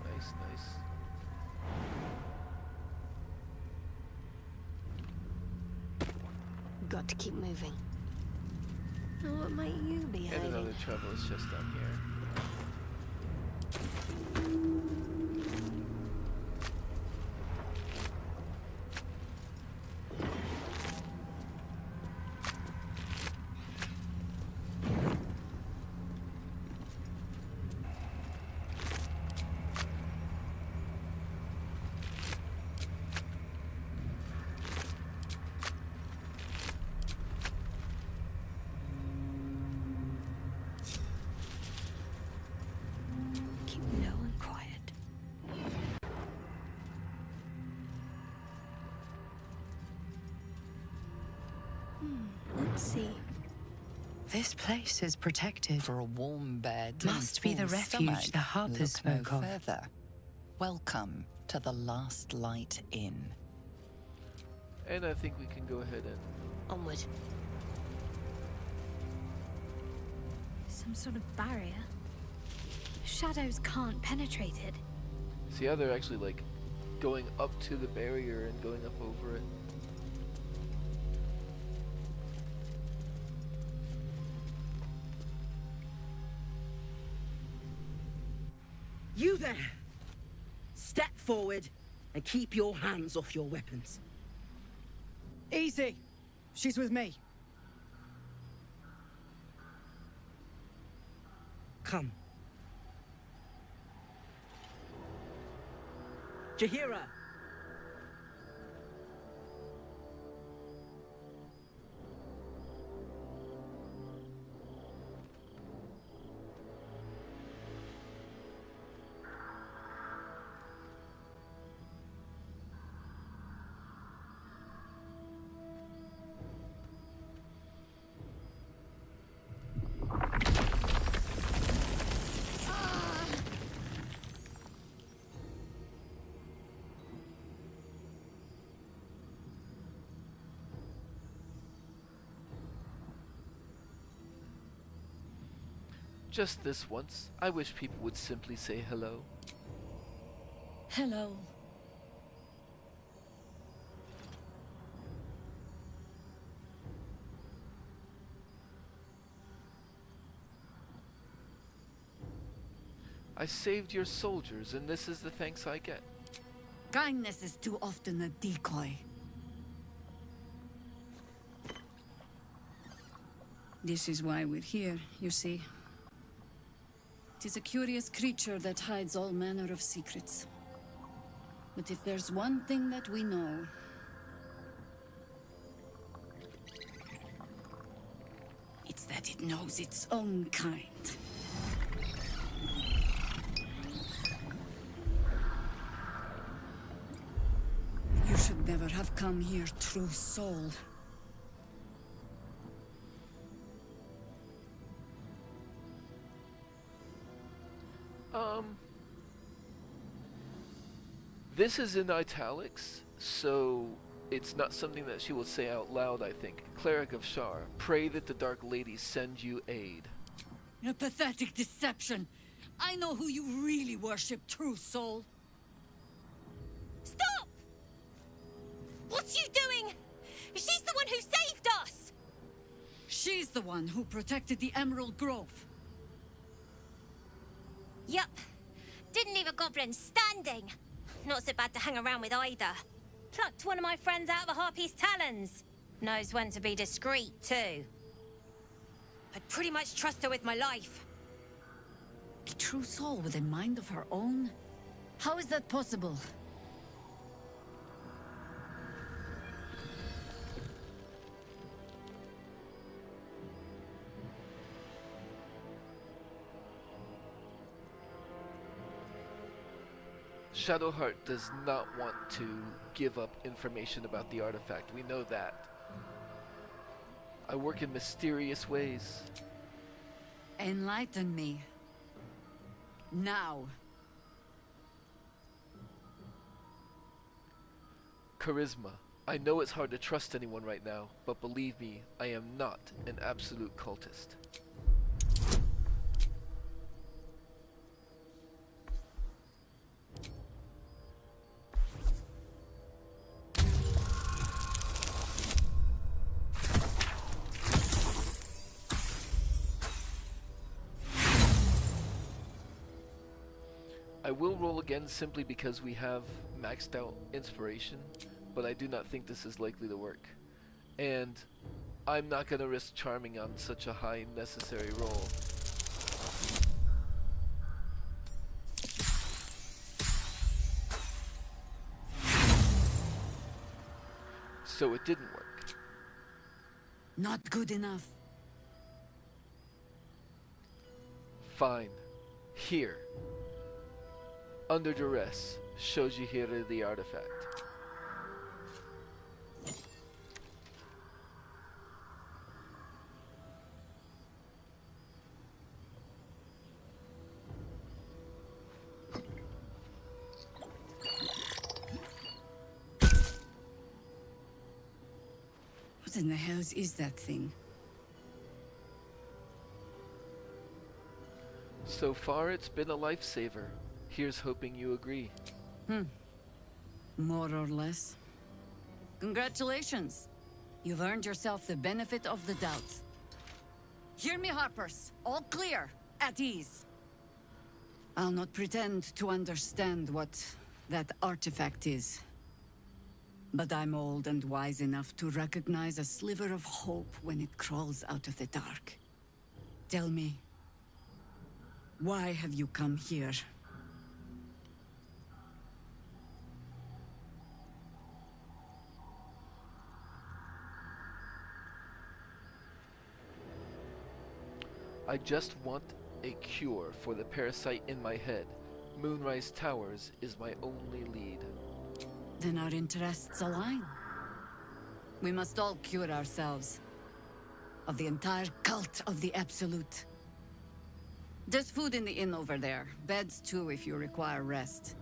Nice, nice. Got to keep moving. Now what might you be And hiding? another Traveler's Chest down here. Let's see. This place is protected. For a warm bed. Must be the refuge the Harpers spoke of. Further. Welcome to the Last Light Inn. And I think we can go ahead and... Onward. Some sort of barrier. Shadows can't penetrate it. See how they're actually like going up to the barrier and going up over it. You there! Step forward and keep your hands off your weapons. Easy. She's with me. Come. Jahira! Just this once, I wish people would simply say hello. Hello. I saved your soldiers, and this is the thanks I get. Kindness is too often a decoy. This is why we're here, you see. It is a curious creature that hides all manner of secrets. But if there's one thing that we know, it's that it knows its own kind. You should never have come here, true soul. This is in italics, so it's not something that she will say out loud, I think. Cleric of Shar, pray that the Dark Lady send you aid. A pathetic deception. I know who you really worship, true soul. Stop! What's you doing? She's the one who saved us! She's the one who protected the Emerald Grove. Yup. Didn't leave a goblin standing. Not so bad to hang around with either. Plucked one of my friends out of a harpy's talons. Knows when to be discreet, too. I'd pretty much trust her with my life. A true soul with a mind of her own? How is that possible? Shadowheart does not want to give up information about the artifact. We know that. I work in mysterious ways. Enlighten me. Now. Charisma. I know it's hard to trust anyone right now, but believe me, I am not an absolute cultist. I will roll again simply because we have maxed out inspiration, but I do not think this is likely to work. And I'm not going to risk charming on such a high necessary roll. So it didn't work. Not good enough. Fine. Here. Under duress, shows you here the artifact. What in the hell is that thing? So far, it's been a lifesaver. Here's hoping you agree. More or less. Congratulations. You've earned yourself the benefit of the doubt. Hear me, Harpers. All clear. At ease. I'll not pretend to understand what that artifact is. But I'm old and wise enough to recognize a sliver of hope when it crawls out of the dark. Tell me, why have you come here? I just want a cure for the parasite in my head. Moonrise Towers is my only lead. Then our interests align. We must all cure ourselves of the entire cult of the Absolute. There's food in the inn over there. Beds too if you require rest.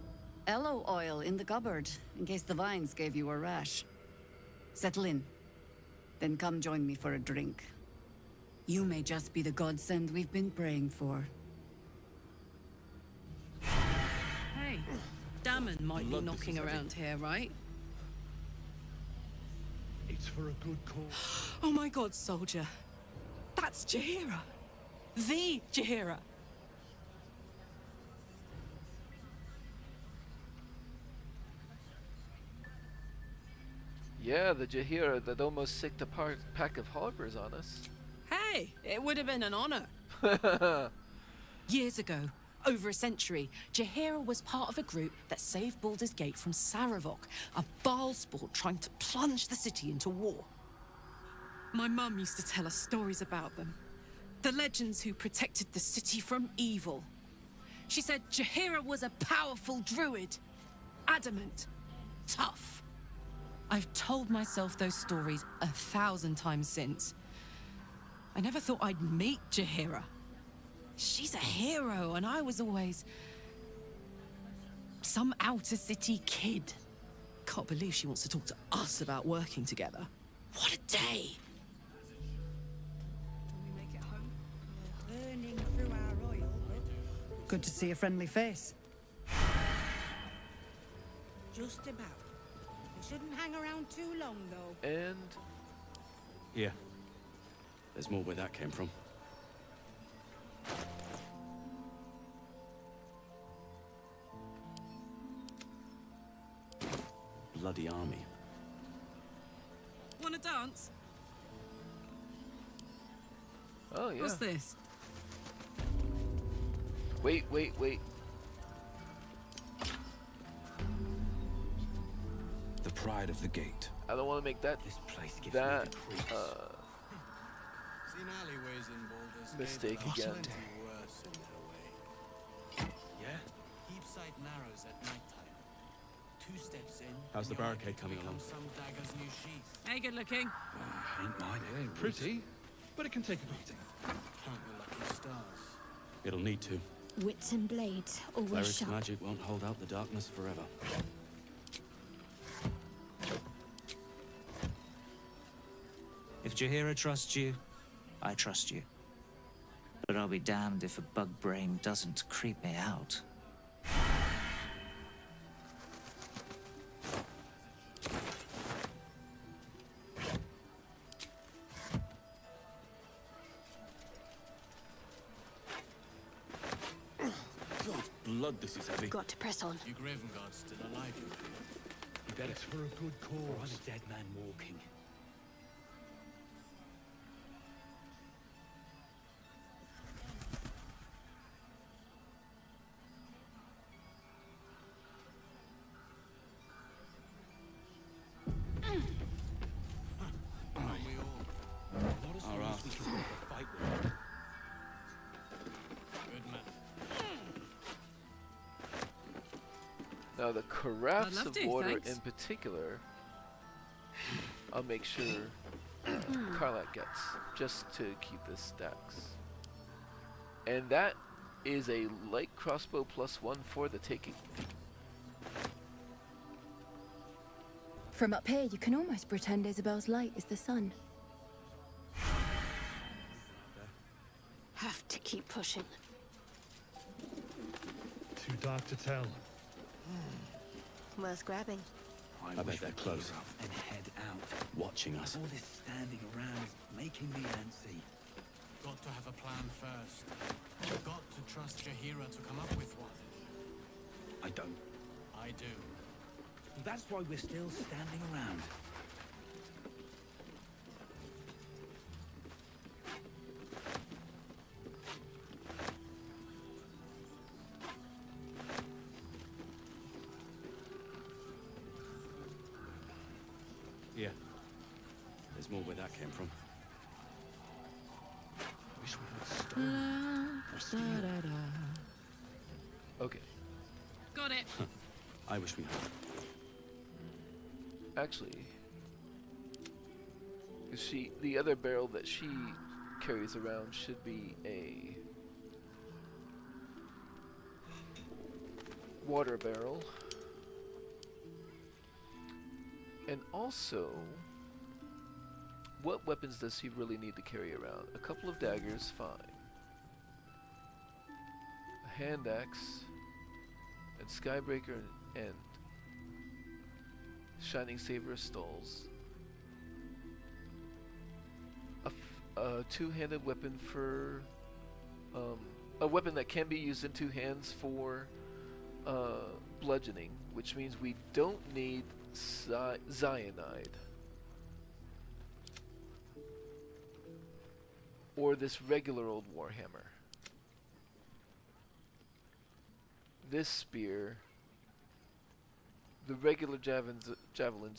Aloe oil in the cupboard in case the vines gave you a rash. Settle in. Then come join me for a drink. You may just be the godsend we've been praying for. Hey, Damon might be knocking around here, right? It's for a good cause. Oh my god, soldier. That's Jaheira. The Jaheira. Yeah, the Jaheira that almost sicked a pack of harpers on us. Hey, it would have been an honor. Years ago, over a century, Jaheira was part of a group that saved Baldur's Gate from Saravok, a Baalsport trying to plunge the city into war. My mum used to tell us stories about them. The legends who protected the city from evil. She said Jaheira was a powerful druid. Adamant. Tough. I've told myself those stories 1,000 times since. I never thought I'd meet Jaheira. She's a hero, and I was always some outer city kid. Can't believe she wants to talk to us about working together. What a day! Burning through our oil, but Good to see a friendly face. Just about. We shouldn't hang around too long, though. And Here. There's more where that came from. Bloody army. Wanna dance? oh yeah. What's this? Wait. The pride of the gate. I don't want to make that This place gives that me the creeps. Seen alleyways in Baldur's Gate mistake that are again. plenty worse in their way. Yeah? Keepside narrows at nighttime. 2 steps in. How's the and you're barricade likely to coming become along? Some dagger's new sheath. Hey, good looking. Ain't mine. It ain't pretty, but it can take a beating. Count your lucky stars. It'll need to. Wits and blades, always Cleric's sharp. magic won't hold out the darkness forever. If Jaheira trusts you, I trust you. But I'll be damned if a bug brain doesn't creep me out. God's blood, this is heavy. Got to press on. You Gravenguard's still alive, you mean? You better. It's for a good I'm cause. a dead man walking. Aren't we all? Not as far as we can stop a fight with them. Good man. Now the carafes love of to, water thanks. in particular, I'll make sure Karlak gets, just to keep the stacks. And that is a light crossbow +1 for the taking. From up here, you can almost pretend Isabel's light is the sun. Have to keep pushing. Too dark to tell. Worth grabbing. I bet they're close. And head out. Watching us. All this standing around is making me antsy. Got to have a plan first. Got to trust Jaheira to come up with one. I don't. I do. That's why we're still standing around. Here. There's more where that came from. Wish we had stone. Okay. Got it. I wish we had. Actually, the other barrel that she carries around should be a water barrel. And also, what weapons does he really need to carry around? A couple of daggers, fine. A hand axe, and Skybreaker and Shining Saber of Skulls. A two-handed weapon for a weapon that can be used in two hands for bludgeoning, which means we don't need cyanide or this regular old warhammer. This spear, the regular javelins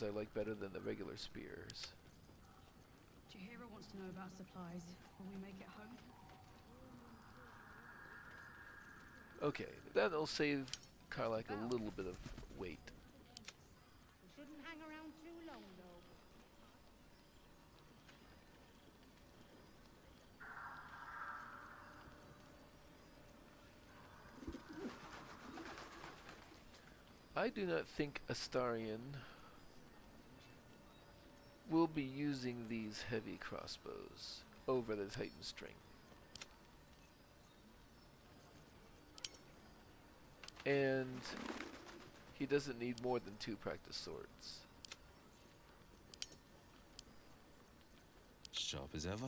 I like better than the regular spears. Jaheira wants to know about supplies when we make it home. Okay, that'll save Karlak a little bit of weight. We shouldn't hang around too long, though. I do not think Astarion will be using these heavy crossbows over the Titan string. And he doesn't need more than 2 practice swords. Sharp as ever.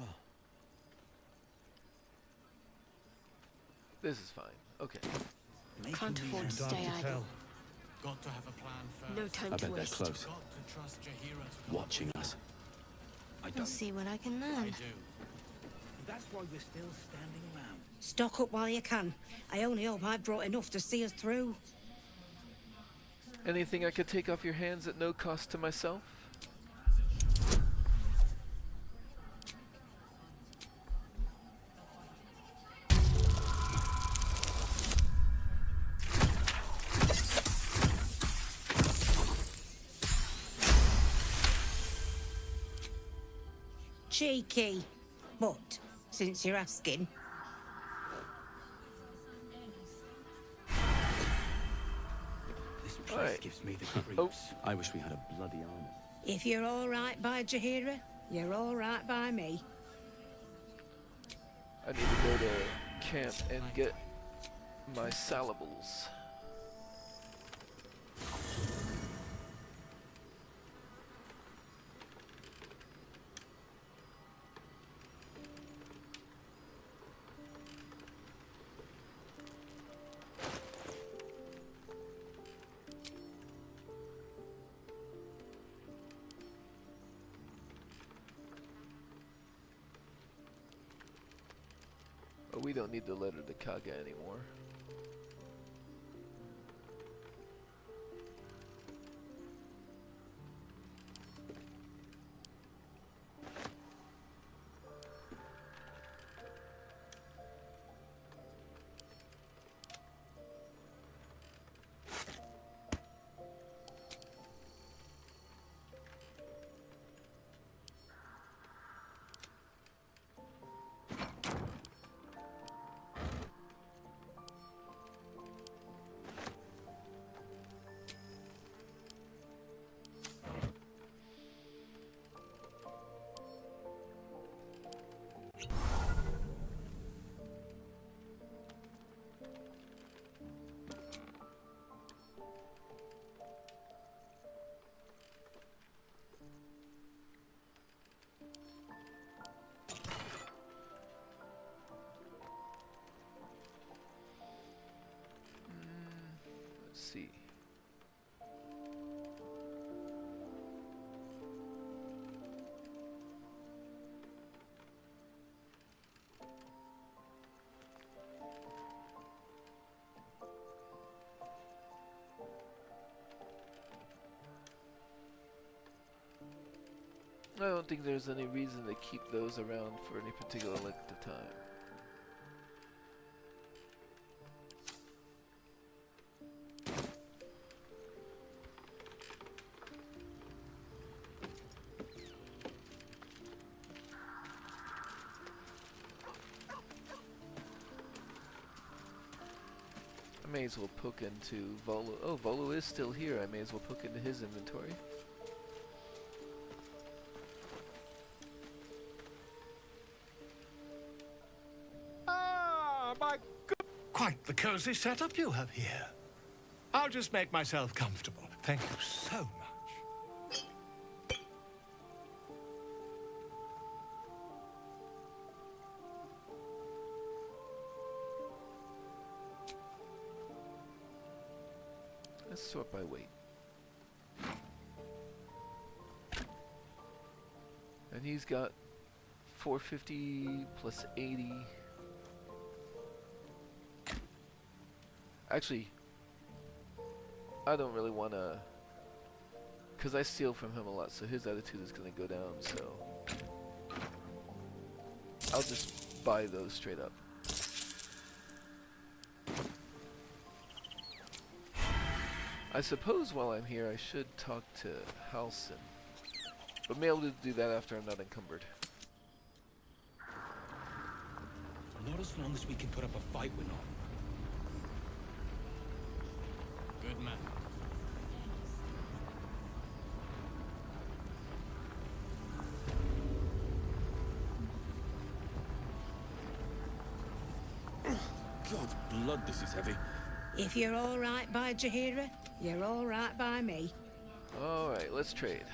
This is fine. Okay. Can't afford to stay idle. Got to have a plan first. No time I to bet they're waste. close, Got to trust Jahira to watching us. I'll see what I can I learn. do. That's why we're still standing around. Stock up while you can. I only hope I've brought enough to see us through. Anything I could take off your hands at no cost to myself? Cheeky. But, since you're asking, This place Alright. gives me the creeps. I wish we had a bloody army. if you're all right by Jahira, you're all right by me. I need to go to camp and get my salables. Oh, we don't need the letter to Kaga anymore. Let's see. I don't think there's any reason to keep those around for any particular length of time. I may as well poke into Volo. Oh, Volo is still here. I may as well poke into his inventory. Ah, my good. Quite the cozy setup you have here. I'll just make myself comfortable. Thank you so much. Let's sort by weight. And he's got 450 plus 80. Actually, I don't really want to, because I steal from him a lot, so his attitude is going to go down, so I'll just buy those straight up. I suppose while I'm here I should talk to Halson, but may able to do that after I'm not encumbered. Not as long as we can put up a fight, we're not. Good man. God's blood, this is heavy. If you're all right by Jaheira, you're all right by me. All right, let's trade.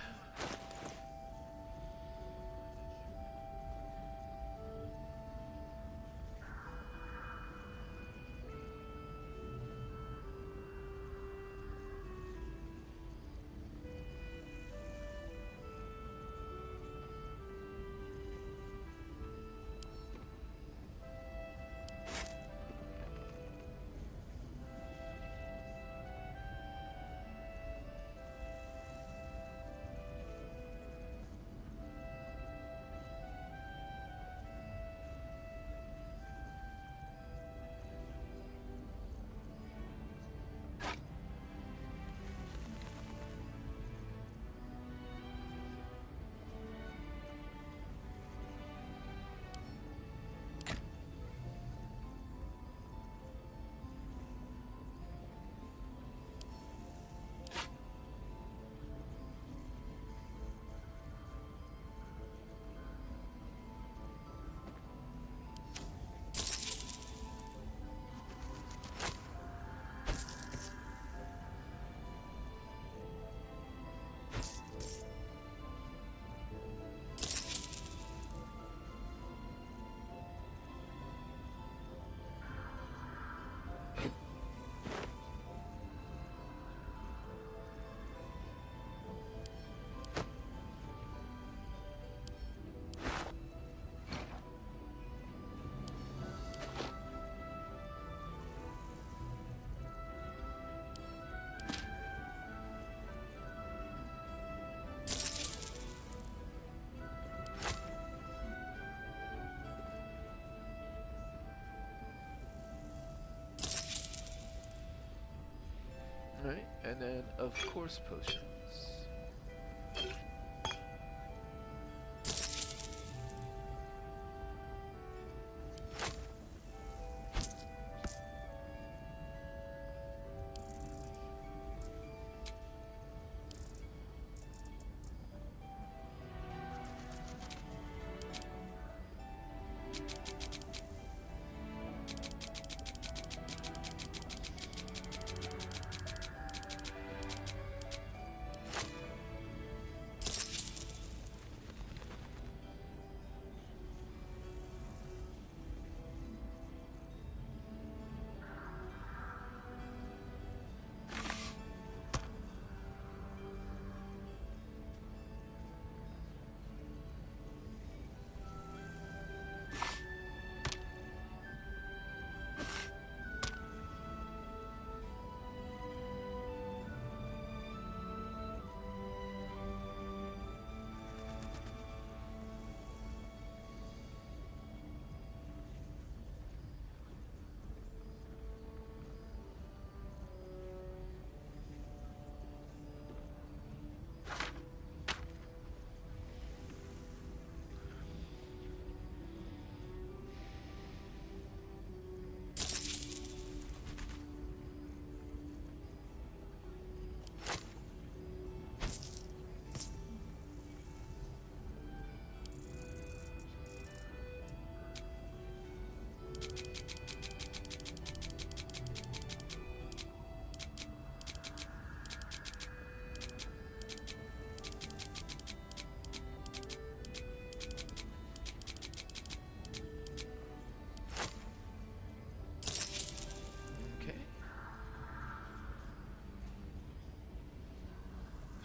Right, and then of course potions.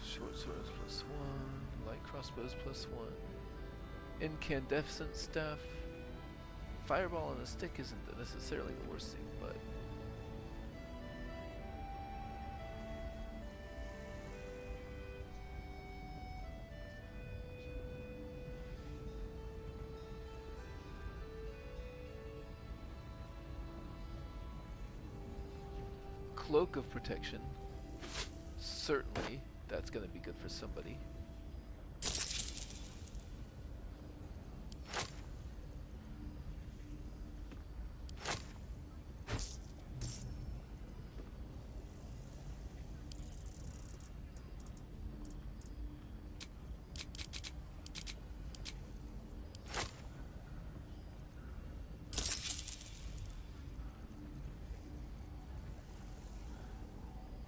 Short swords +1, light crossbows +1, incandescent staff. Fireball on a stick isn't necessarily the worst thing, but cloak of protection. Certainly, that's going to be good for somebody.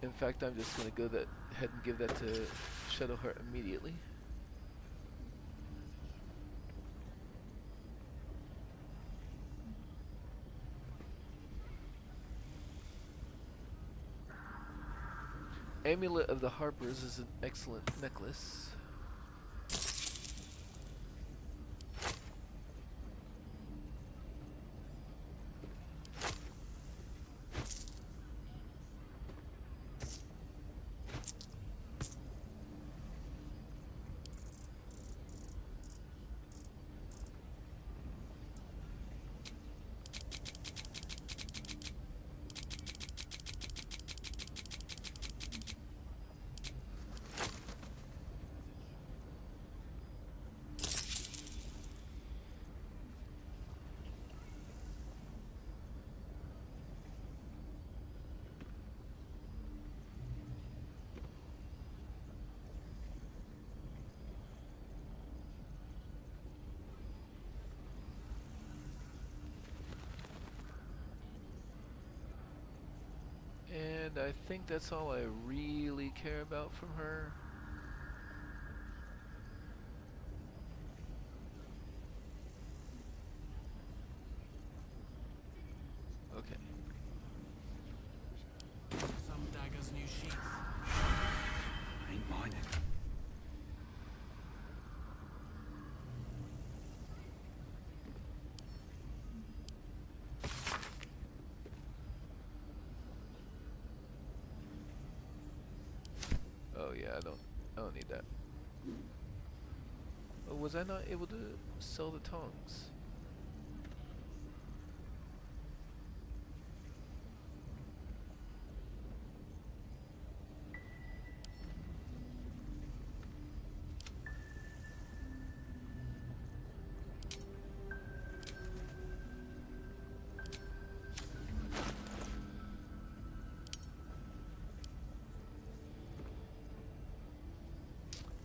In fact, I'm just going to go ahead and give that to Shadowheart immediately. Amulet of the Harpers is an excellent necklace. And I think that's all I really care about from her. Okay. Some dagger's new sheath. Ain't mine. Oh yeah, I don't need that. Oh, was I not able to sell the tongs?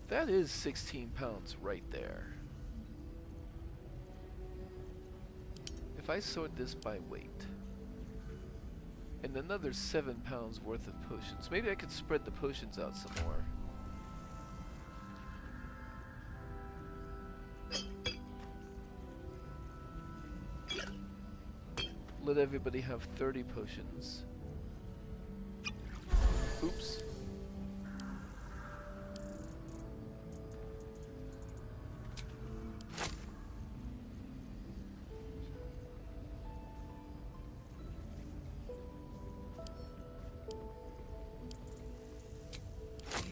That is 16 pounds right there. If I sort this by weight, and another 7 pounds worth of potions, maybe I could spread the potions out some more. Let everybody have 30 potions. Oops.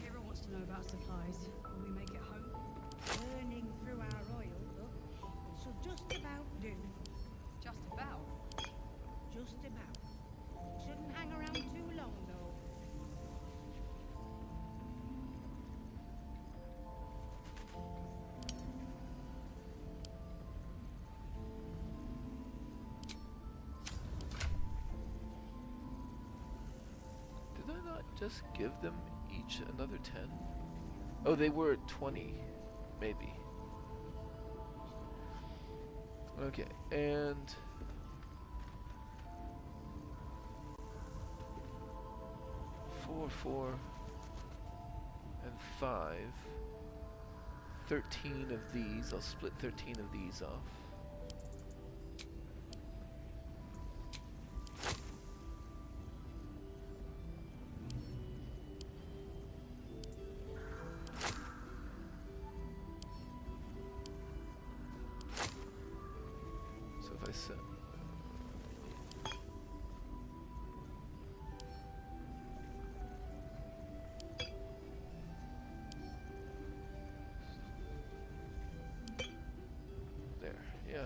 Hero wants to know about supplies. Will we make it home? Burning through our oil, look. It should just about do. Just about. Just about. Shouldn't hang around too long, though. Did I not just give them each another 10? Oh, they were at 20, maybe. Okay, and four, and 5. 13 of these. I'll split 13 of these off. So if I set there, yeah.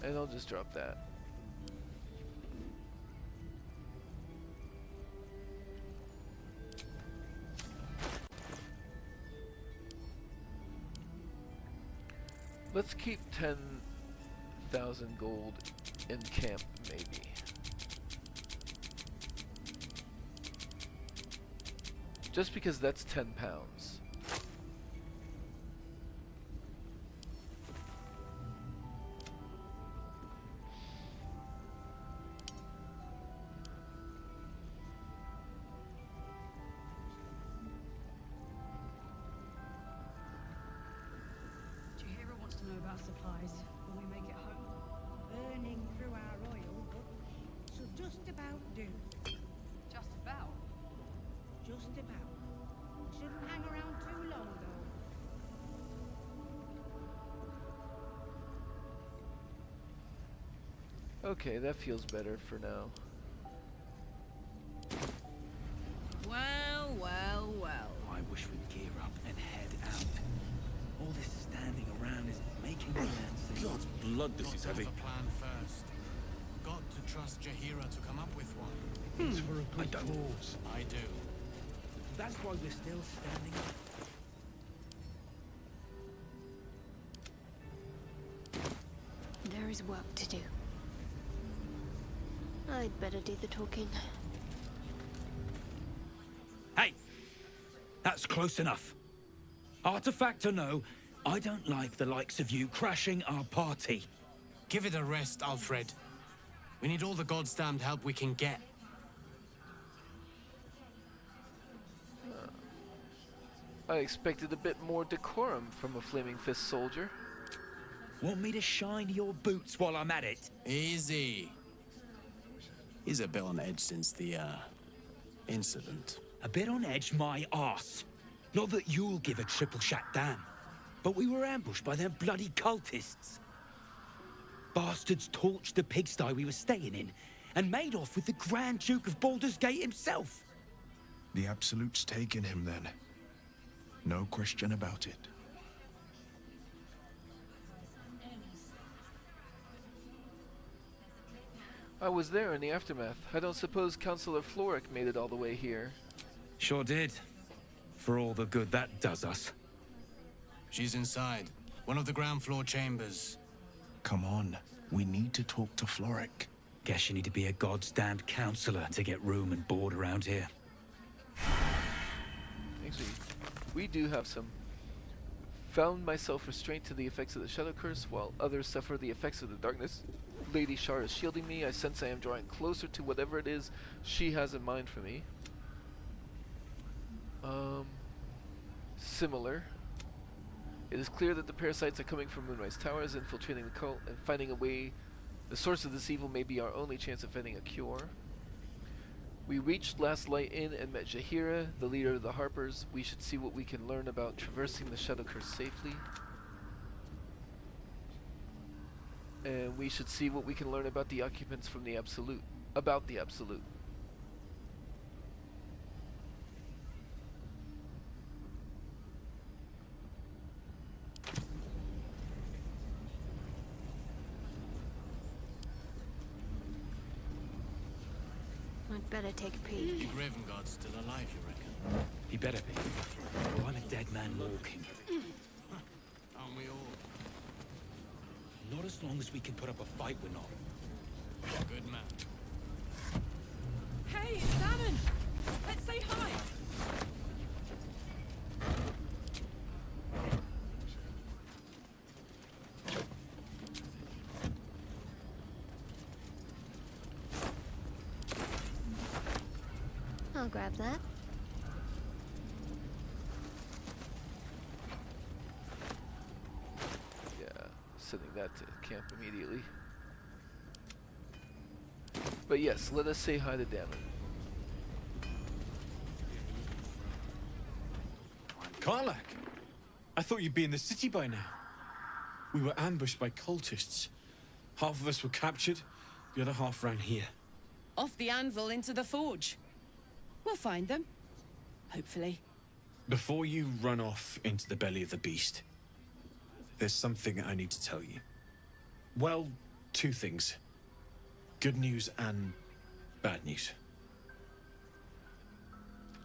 And I'll just drop that. Let's keep 10,000 gold in camp, maybe. Just because that's 10 pounds. our supplies when we make it home. Burning through our oil, but she'll just about do. Just about. Just about. Shouldn't hang around too long, though. Okay, that feels better for now. Well, well, well. I wish we'd gear up and head out. All this standing around is making the man say, God's blood, this is heavy. Got to have a plan first. Got to trust Jaheira to come up with one. It's for a good cause. I do. that's why we're still standing up. There is work to do. I'd better do the talking. Hey! That's close enough. Artifact or no, I don't like the likes of you crashing our party. Give it a rest, Alfred. We need all the goddamned help we can get. I expected a bit more decorum from a Flaming Fist soldier. Want me to shine your boots while I'm at it? Easy. He's a bit on edge since the, incident. A bit on edge my arse. Not that you'll give a triple shot damn, but we were ambushed by them bloody cultists. Bastards torched the pigsty we were staying in and made off with the Grand Duke of Baldur's Gate himself. The Absolute's taken him then. No question about it. I was there in the aftermath. I don't suppose Councillor Floric made it all the way here. Sure did. For all the good that does us. She's inside. One of the ground floor chambers. Come on. We need to talk to Floric. Guess you need to be a goddamned counselor to get room and board around here. Actually, we do have some. Found myself restrained to the effects of the Shadow Curse, while others suffer the effects of the darkness. Lady Shar is shielding me. I sense I am drawing closer to whatever it is she has in mind for me. Similar. It is clear that the parasites are coming from Moonrise Towers, infiltrating the cult, and finding a way. The source of this evil may be our only chance of finding a cure. We reached Last Light Inn and met Jaheira, the leader of the Harpers. We should see what we can learn about traversing the Shadow Curse safely. And we should see what we can learn about the occupants from the Absolute. About the Absolute. I'd better take a peek. Big Ravengard's still alive, you reckon? He better be. Or I'm a dead man walking. Aren't we all? Not as long as we can put up a fight, we're not. Good man. Hey, it's Alan! Let's say hi! I'll grab that. Yeah, sending that to camp immediately. But yes, let us say hi to Damon. Karlak! I thought you'd be in the city by now. We were ambushed by cultists. Half of us were captured, the other half ran here. Off the anvil into the forge. We'll find them. Hopefully. Before you run off into the belly of the beast, there's something I need to tell you. Well, two things. Good news and bad news.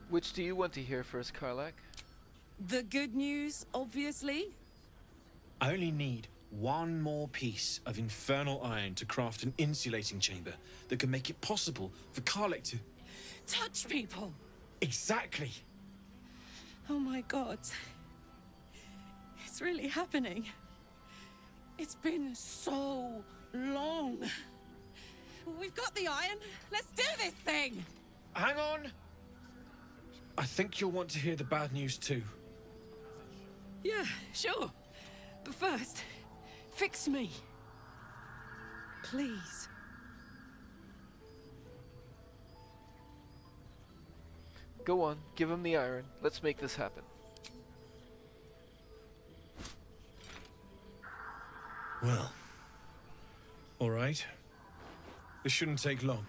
Which do you want to hear first, Karlak? The good news, obviously. I only need one more piece of infernal iron to craft an insulating chamber that can make it possible for Karlak to... Touch people! Exactly! Oh my god. It's really happening. It's been so long. We've got the iron. Let's do this thing! Hang on! I think you'll want to hear the bad news too. Yeah, sure. But first, Fix me. Please. Go on, give him the iron. Let's make this happen. Well. All right. This shouldn't take long.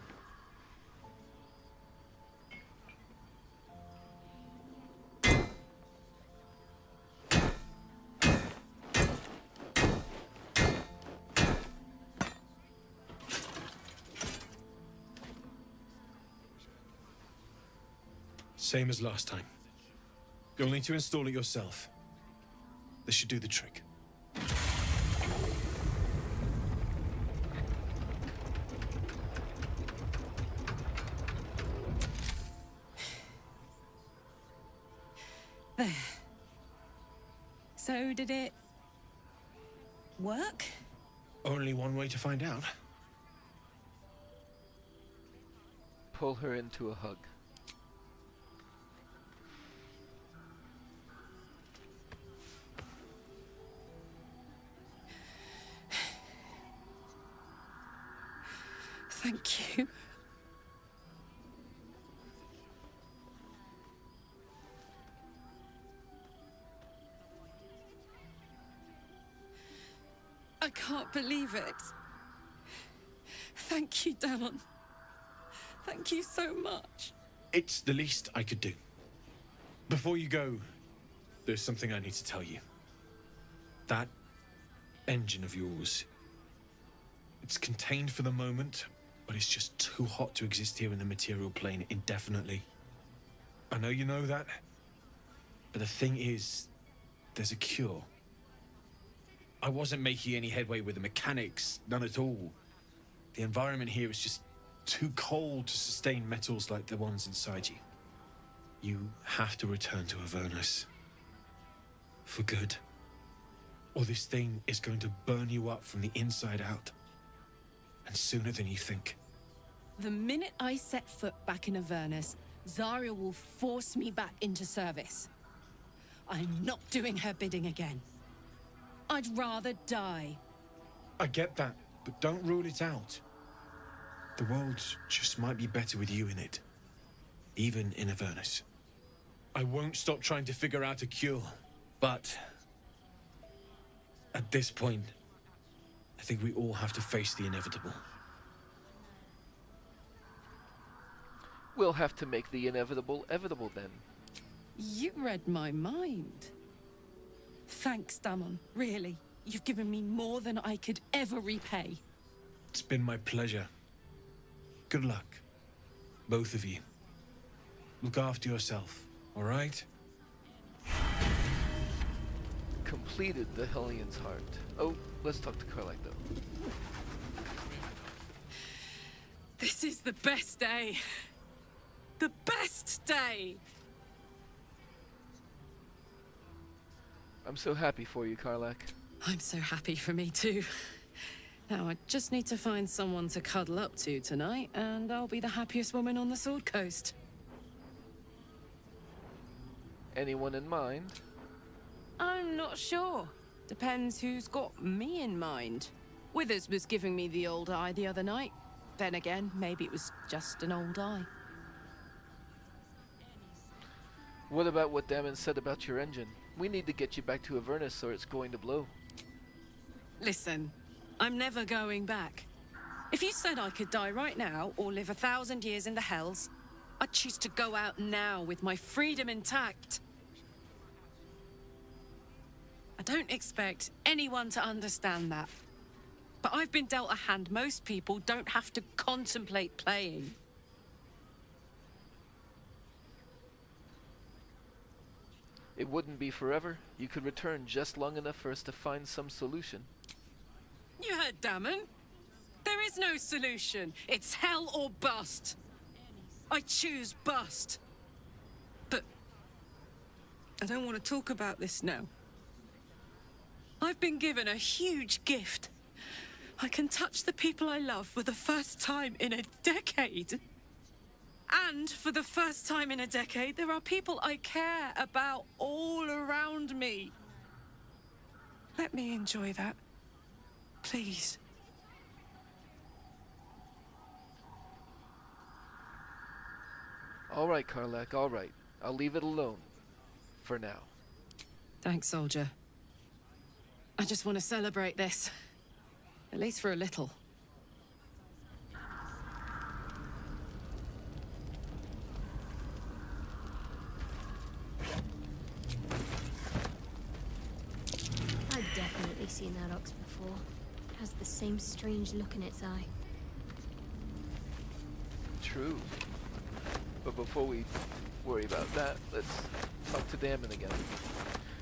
Same as last time. You'll need to install it yourself. This should do the trick. There. So did it work? Only one way to find out. Pull her into a hug. Thank you. I can't believe it. Thank you, Damon. Thank you so much. It's the least I could do. Before you go, there's something I need to tell you. That engine of yours, it's contained for the moment, but it's just too hot to exist here in the material plane indefinitely. I know you know that, but the thing is, there's a cure. I wasn't making any headway with the mechanics, none at all. The environment here is just too cold to sustain metals like the ones inside you. You have to return to Avernus. For good. Or this thing is going to burn you up from the inside out. And sooner than you think. The minute I set foot back in Avernus, Zarya will force me back into service. I'm not doing her bidding again. I'd rather die. I get that, but don't rule it out. The world just might be better with you in it. Even in Avernus. I won't stop trying to figure out a cure, but at this point, I think we all have to face the inevitable. We'll have to make the inevitable evitable then. You read my mind. Thanks, Damon. Really. You've given me more than I could ever repay. It's been my pleasure. Good luck. Both of you. Look after yourself, all right? Completed the Hellion's Heart. Oh, let's talk to Karlach though. This is the best day. The best day! I'm so happy for you, Karlach. I'm so happy for me too. Now I just need to find someone to cuddle up to tonight, and I'll be the happiest woman on the Sword Coast. Anyone in mind? I'm not sure. Depends who's got me in mind. Withers was giving me the old eye the other night. Then again, maybe it was just an old eye. What about what Damon said about your engine? We need to get you back to Avernus or it's going to blow. Listen, I'm never going back. If you said I could die right now or live 1,000 years in the Hells, I'd choose to go out now with my freedom intact. I don't expect anyone to understand that. But I've been dealt a hand most people don't have to contemplate playing. It wouldn't be forever. You could return just long enough for us to find some solution. You heard Damon. There is no solution. It's hell or bust. I choose bust. But I don't want to talk about this now. I've been given a huge gift. I can touch the people I love for the first time in a decade. And for the first time in a decade, there are people I care about all around me. Let me enjoy that. Please. Alright, Karlak, alright. I'll leave it alone. For now. Thanks, soldier. I just want to celebrate this. At least for a little. I've definitely seen that ox before. It has the same strange look in its eye. True. But before we worry about that, let's talk to Damon again.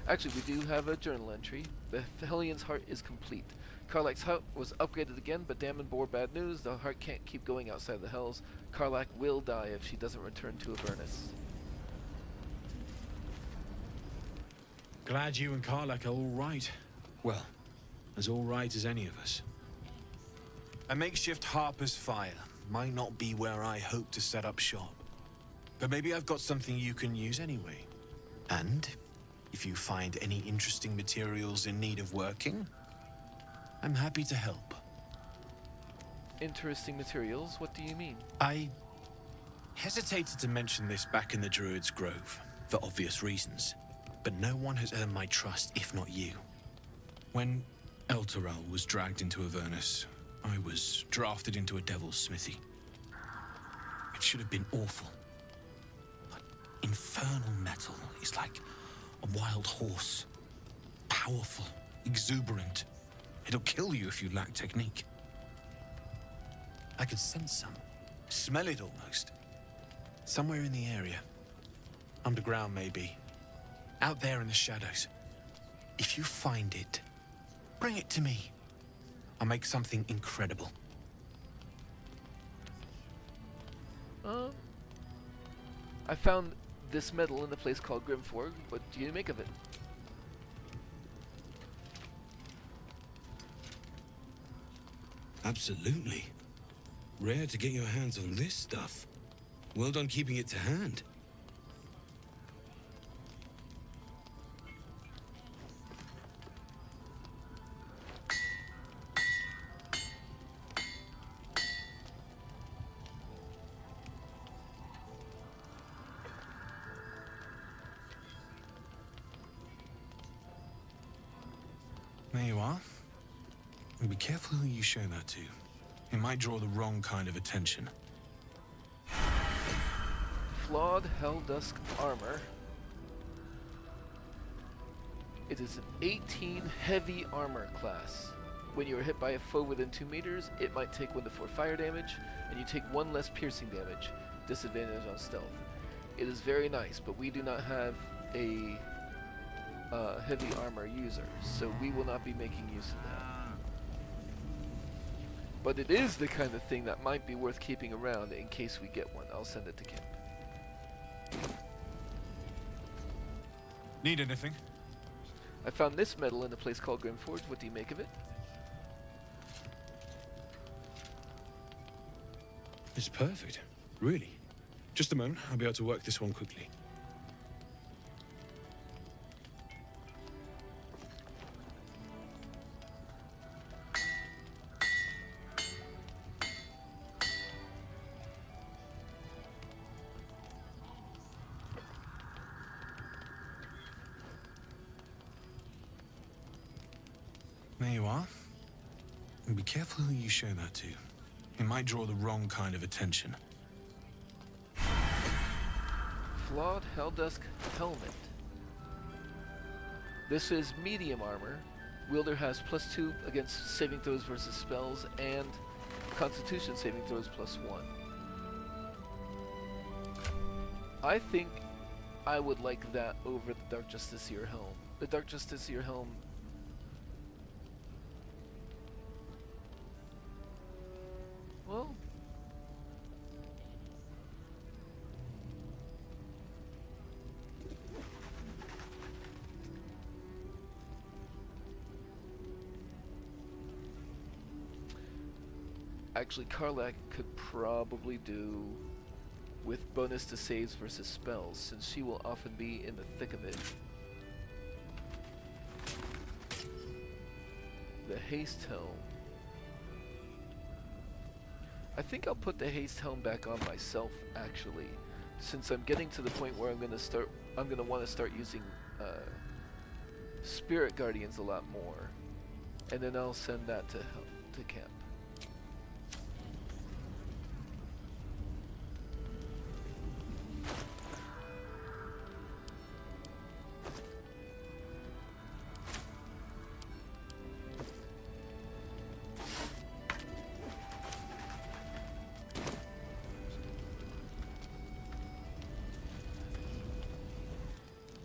Actually, we do have a journal entry. The Hellion's heart is complete. Karlak's hut was upgraded again, but Damon bore bad news. The heart can't keep going outside the Hells. Karlak will die if she doesn't return to Avernus. Glad you and Karlak are all right. Well, as all right as any of us. A makeshift Harper's Fire might not be where I hope to set up shop. But maybe I've got something you can use anyway. And if you find any interesting materials in need of working, I'm happy to help. Interesting materials? What do you mean? I hesitated to mention this back in the Druid's Grove, for obvious reasons. But no one has earned my trust if not you. When Elturel was dragged into Avernus, I was drafted into a devil's smithy. It should have been awful. But infernal metal is like a wild horse. Powerful, exuberant. It'll kill you if you lack technique. I could sense some. Smell it almost. Somewhere in the area. Underground, maybe. Out there in the shadows. If you find it, bring it to me. I'll make something incredible. I found this metal in a place called Grimforg. What do you make of it? Absolutely. Rare to get your hands on this stuff. Well done keeping it to hand. There you are. And be careful who you show that to. It might draw the wrong kind of attention. Flawed Helldusk armor. It is an 18 heavy armor class. When you are hit by a foe within 2 meters, it might take 1 to 4 fire damage, and you take 1 less piercing damage. Disadvantage on stealth. It is very nice, but we do not have a heavy armor user, so we will not be making use of that. But it is the kind of thing that might be worth keeping around in case we get one. I'll send it to camp. Need anything? I found this metal in a place called Grimforge. What do you make of it? It's perfect. Really. Just a moment. I'll be able to work this one quickly. There you are. And be careful who you show that to. It might draw the wrong kind of attention. Flawed Helldusk helmet. This is medium armor. Wielder has +2 against saving throws versus spells and Constitution saving throws +1. I think I would like that over the Dark Justiciar helm. The Dark Justiciar helm. Well, actually, Karlak could probably do with bonus to saves versus spells, since she will often be in the thick of it. The haste helm. I think I'll put the haste helm back on myself, actually, since I'm getting to the point where I'm gonna want to start using spirit guardians a lot more, and then I'll send that to camp.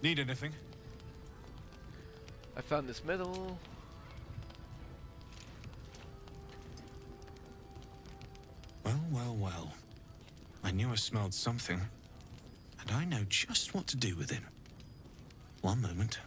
Need anything? I found this medal. Well, well, well. I knew I smelled something, and I know just what to do with him. One moment.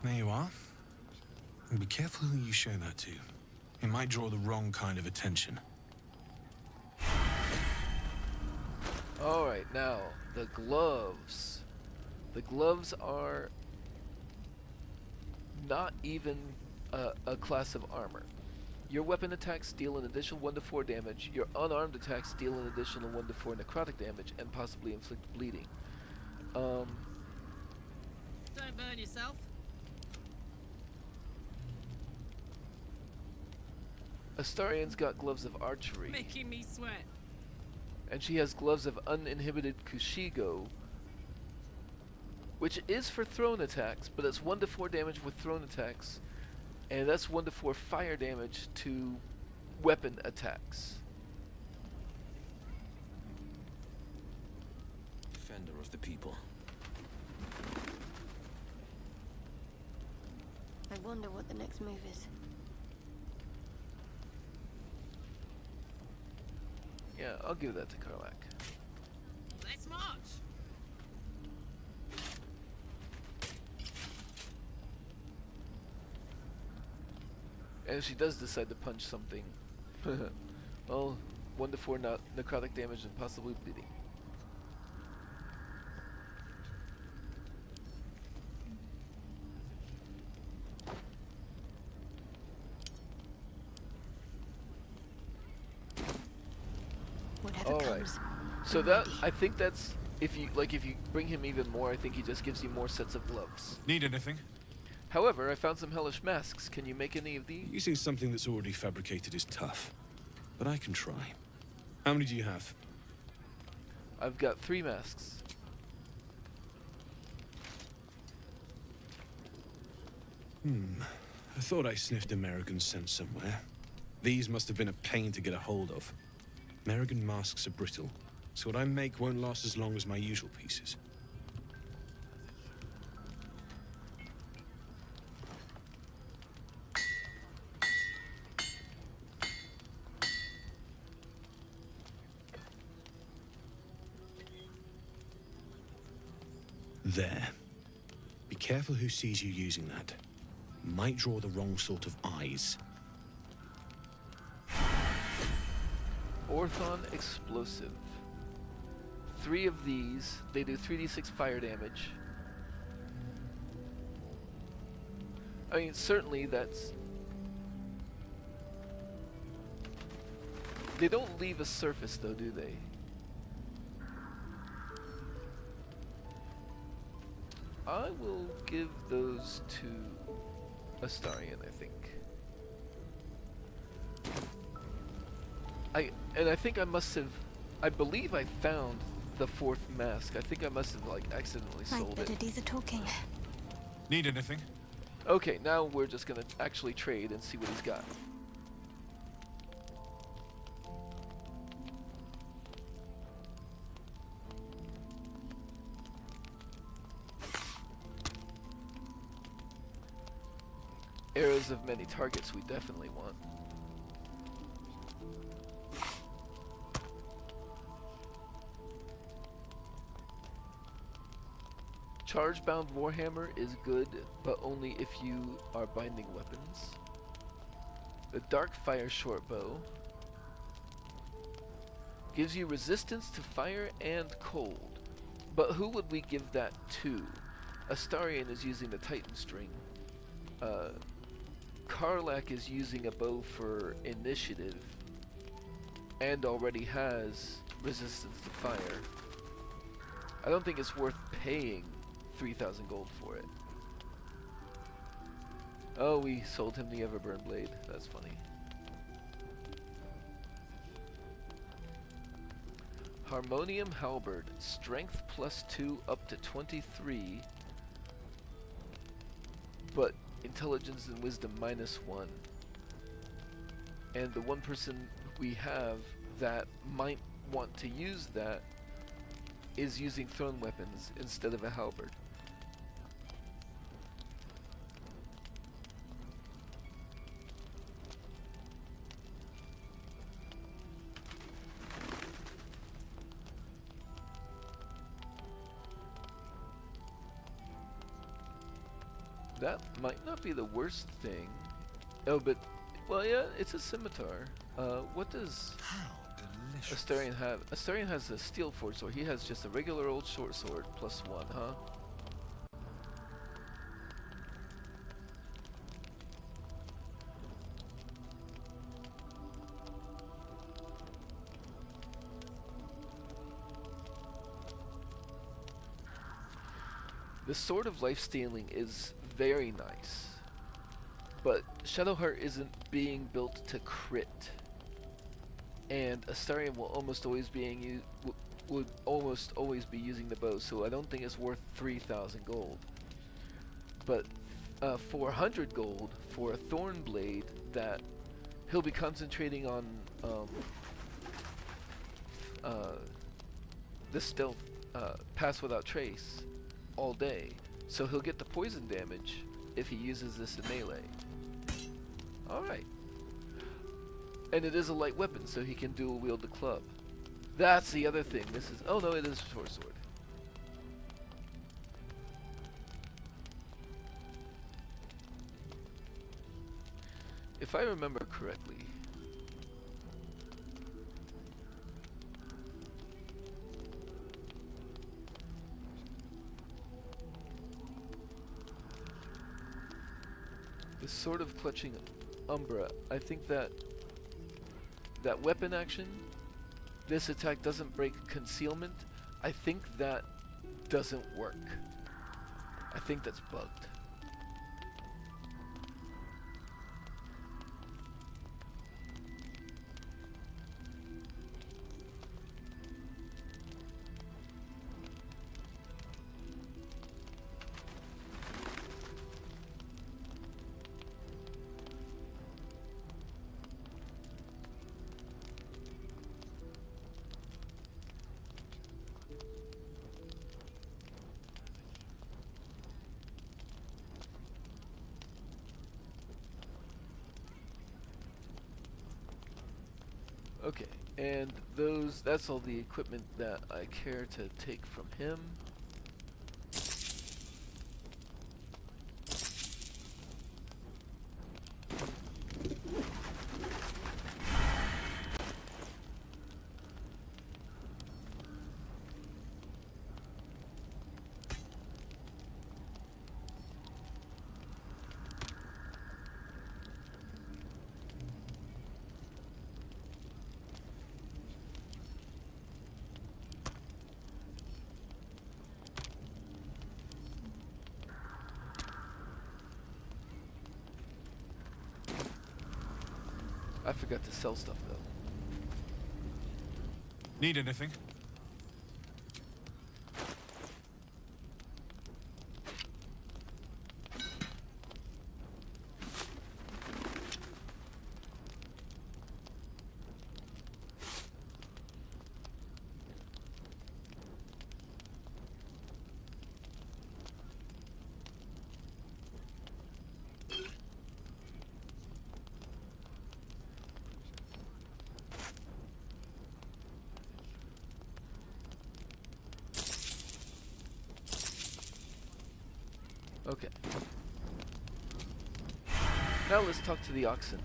There you are. And be careful who you show that to. It might draw the wrong kind of attention. Alright, now, the gloves. The gloves are not even a class of armor. Your weapon attacks deal an additional 1 to 4 damage. Your unarmed attacks deal an additional 1 to 4 necrotic damage and possibly inflict bleeding. Don't burn yourself. Astarian's got gloves of archery. Making me sweat. And she has gloves of uninhibited Kushigo, which is for thrown attacks, but it's 1 to 4 damage with thrown attacks, and that's 1 to 4 fire damage to weapon attacks. Defender of the people. I wonder what the next move is. Yeah, I'll give that to Karlak. Let's march. And if she does decide to punch something, well, 1 to 4 necrotic damage and possibly bleeding. Alright, so that, I think that's, if you bring him even more, I think he just gives you more sets of gloves. Need anything? However, I found some hellish masks. Can you make any of these? Using something that's already fabricated is tough, but I can try. How many do you have? I've got 3 masks. I thought I sniffed American scent somewhere. These must have been a pain to get a hold of. American masks are brittle, so what I make won't last as long as my usual pieces. There. Be careful who sees you using that. Might draw the wrong sort of eyes. Orthon Explosive. 3 of these. They do 3d6 fire damage. I mean, certainly that's... They don't leave a surface though, do they? I will give those to Astarian, I think. I think I must have, I believe I found the 4th mask. I think I must have like accidentally sold it. These are talking. Need anything? Okay, now we're just gonna actually trade and see what he's got. Arrows of many targets we definitely want. Charge-bound Warhammer is good, but only if you are binding weapons. The Darkfire shortbow gives you resistance to fire and cold. But who would we give that to? Astarion is using the Titan string. Karlak is using a bow for initiative and already has resistance to fire. I don't think it's worth paying 3,000 gold for it. Oh, we sold him the Everburn blade. That's funny. Harmonium halberd, strength +2 up to 23, but intelligence and wisdom -1. And the one person we have that might want to use that is using thrown weapons instead of a halberd. That might not be the worst thing. Oh, but, well, yeah, it's a scimitar. What does Astarion have? Astarion has a steel forged sword. He has just a regular old short sword +1, huh? The Sword of Life Stealing is very nice, but Shadowheart isn't being built to crit, and Astarion will almost always would almost always be using the bow, so I don't think it's worth 3,000 gold. But 400 gold for a Thorn Blade that he'll be concentrating on the stealth Pass Without Trace all day, so he'll get the poison damage if he uses this in melee. Alright. And it is a light weapon, so he can dual wield the club. That's the other thing. This is, oh no, it is a short sword. If I remember correctly, the Sword of Clutching Umbra, I think that weapon action, this attack doesn't break concealment. I think that doesn't work. I think that's bugged. Okay, and that's all the equipment that I care to take from him. I forgot to sell stuff though. Need anything? Okay. Now let's talk to the oxen.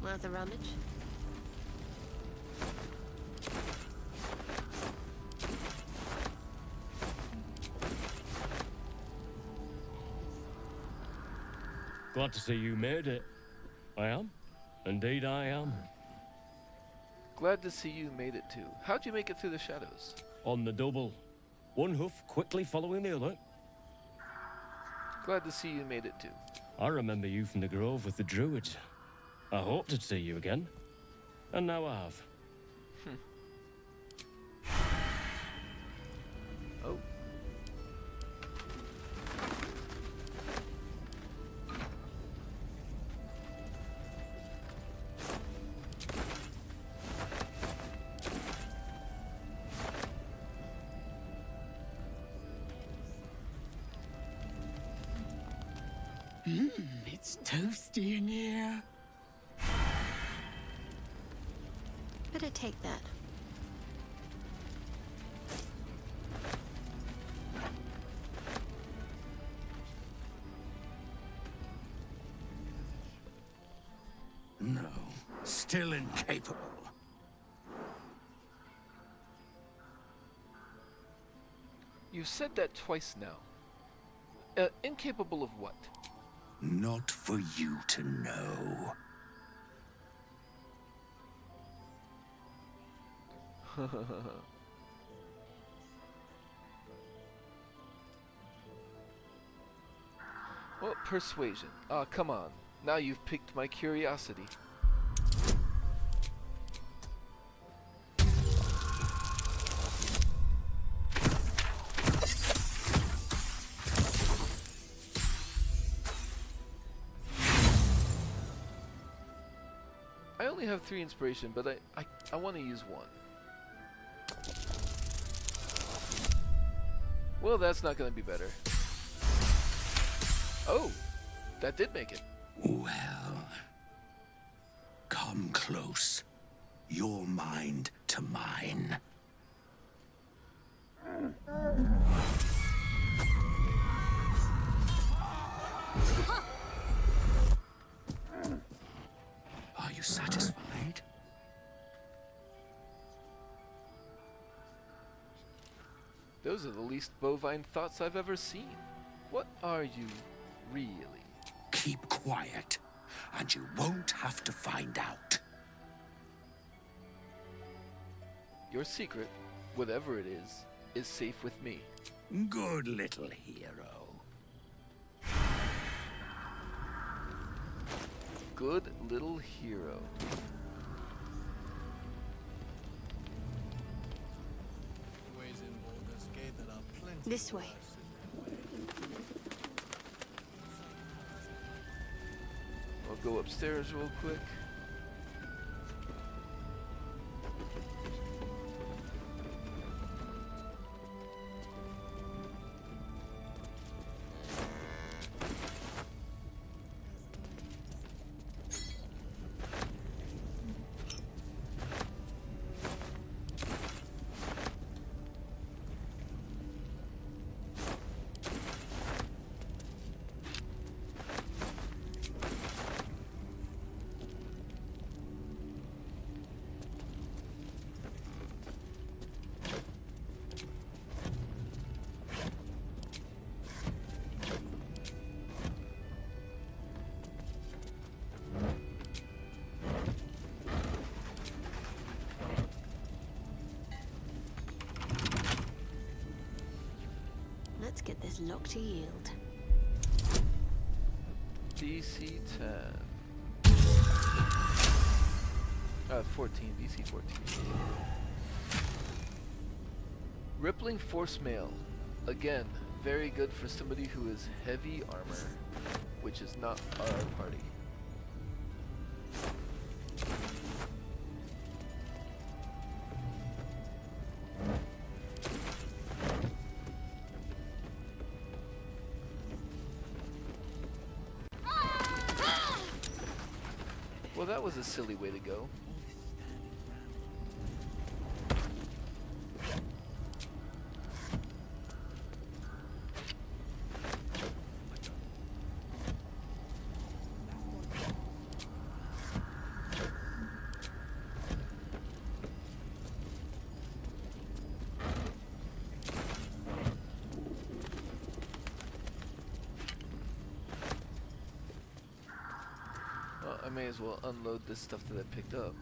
Worth a rummage? Glad to see you made it. I am. Indeed I am. Glad to see you made it too. How'd you make it through the shadows? On the double. One hoof quickly following the other. Glad to see you made it too. I remember you from the grove with the druids. I hoped to see you again. And now I have. Oh. It's toasty in here. Better take that. No, still incapable. You said that twice now. Incapable of what? Not for you to know. Well, persuasion. Ah, come on. Now you've piqued my curiosity. I only have 3 inspiration, but I want to use 1. Well, that's not going to be better. Oh, that did make it. Well, come close. Your mind to mine. Are you satisfied? Those are the least bovine thoughts I've ever seen. What are you, really? Keep quiet, and you won't have to find out. Your secret, whatever it is safe with me. Good little hero. Good little hero. This way. I'll go upstairs real quick. Let's get this lock to yield. DC 10. 14, DC 14. Rippling Force Mail. Again, very good for somebody who is heavy armor, which is not our party. Well, that was a silly way to go. I may as well unload this stuff that I picked up.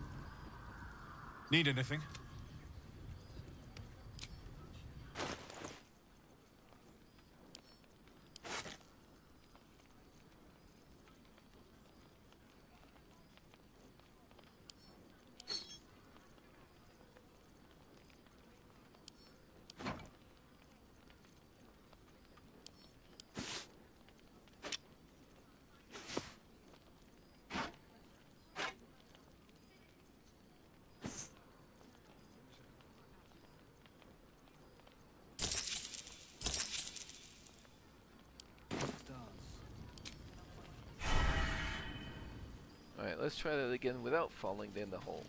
Need anything? Alright, let's try that again without falling in the hole.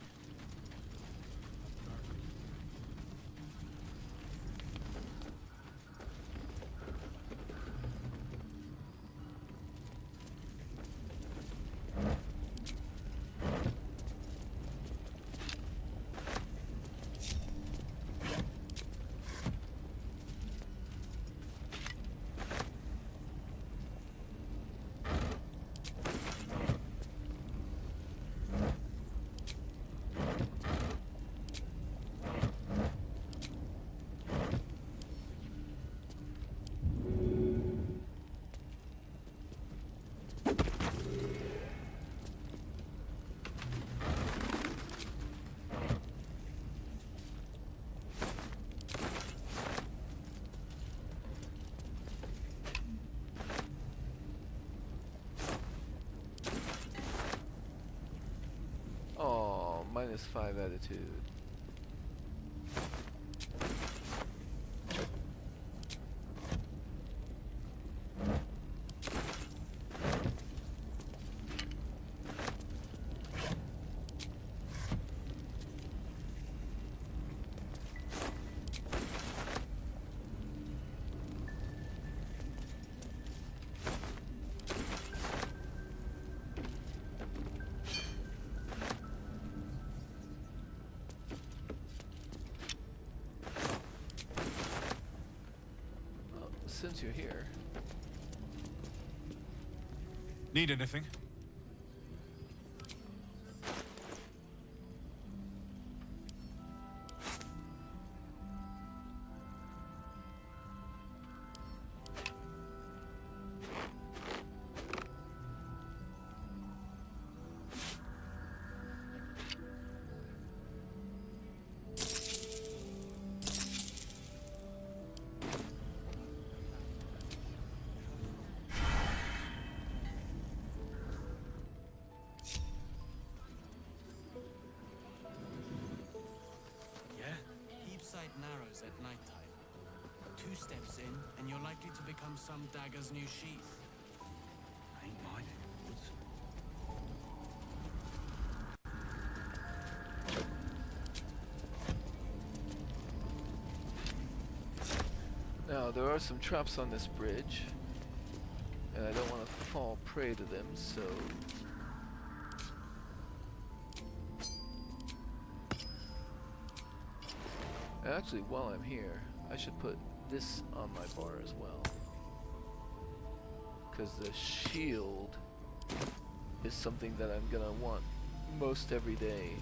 -5 attitude. Since you're here. Need anything? Narrows at nighttime. 2 steps in, and you're likely to become some dagger's new sheath. Ain't mine. Now, there are some traps on this bridge, and I don't want to fall prey to them, so... Actually, while I'm here, I should put this on my bar as well. Because the shield is something that I'm gonna want most every day.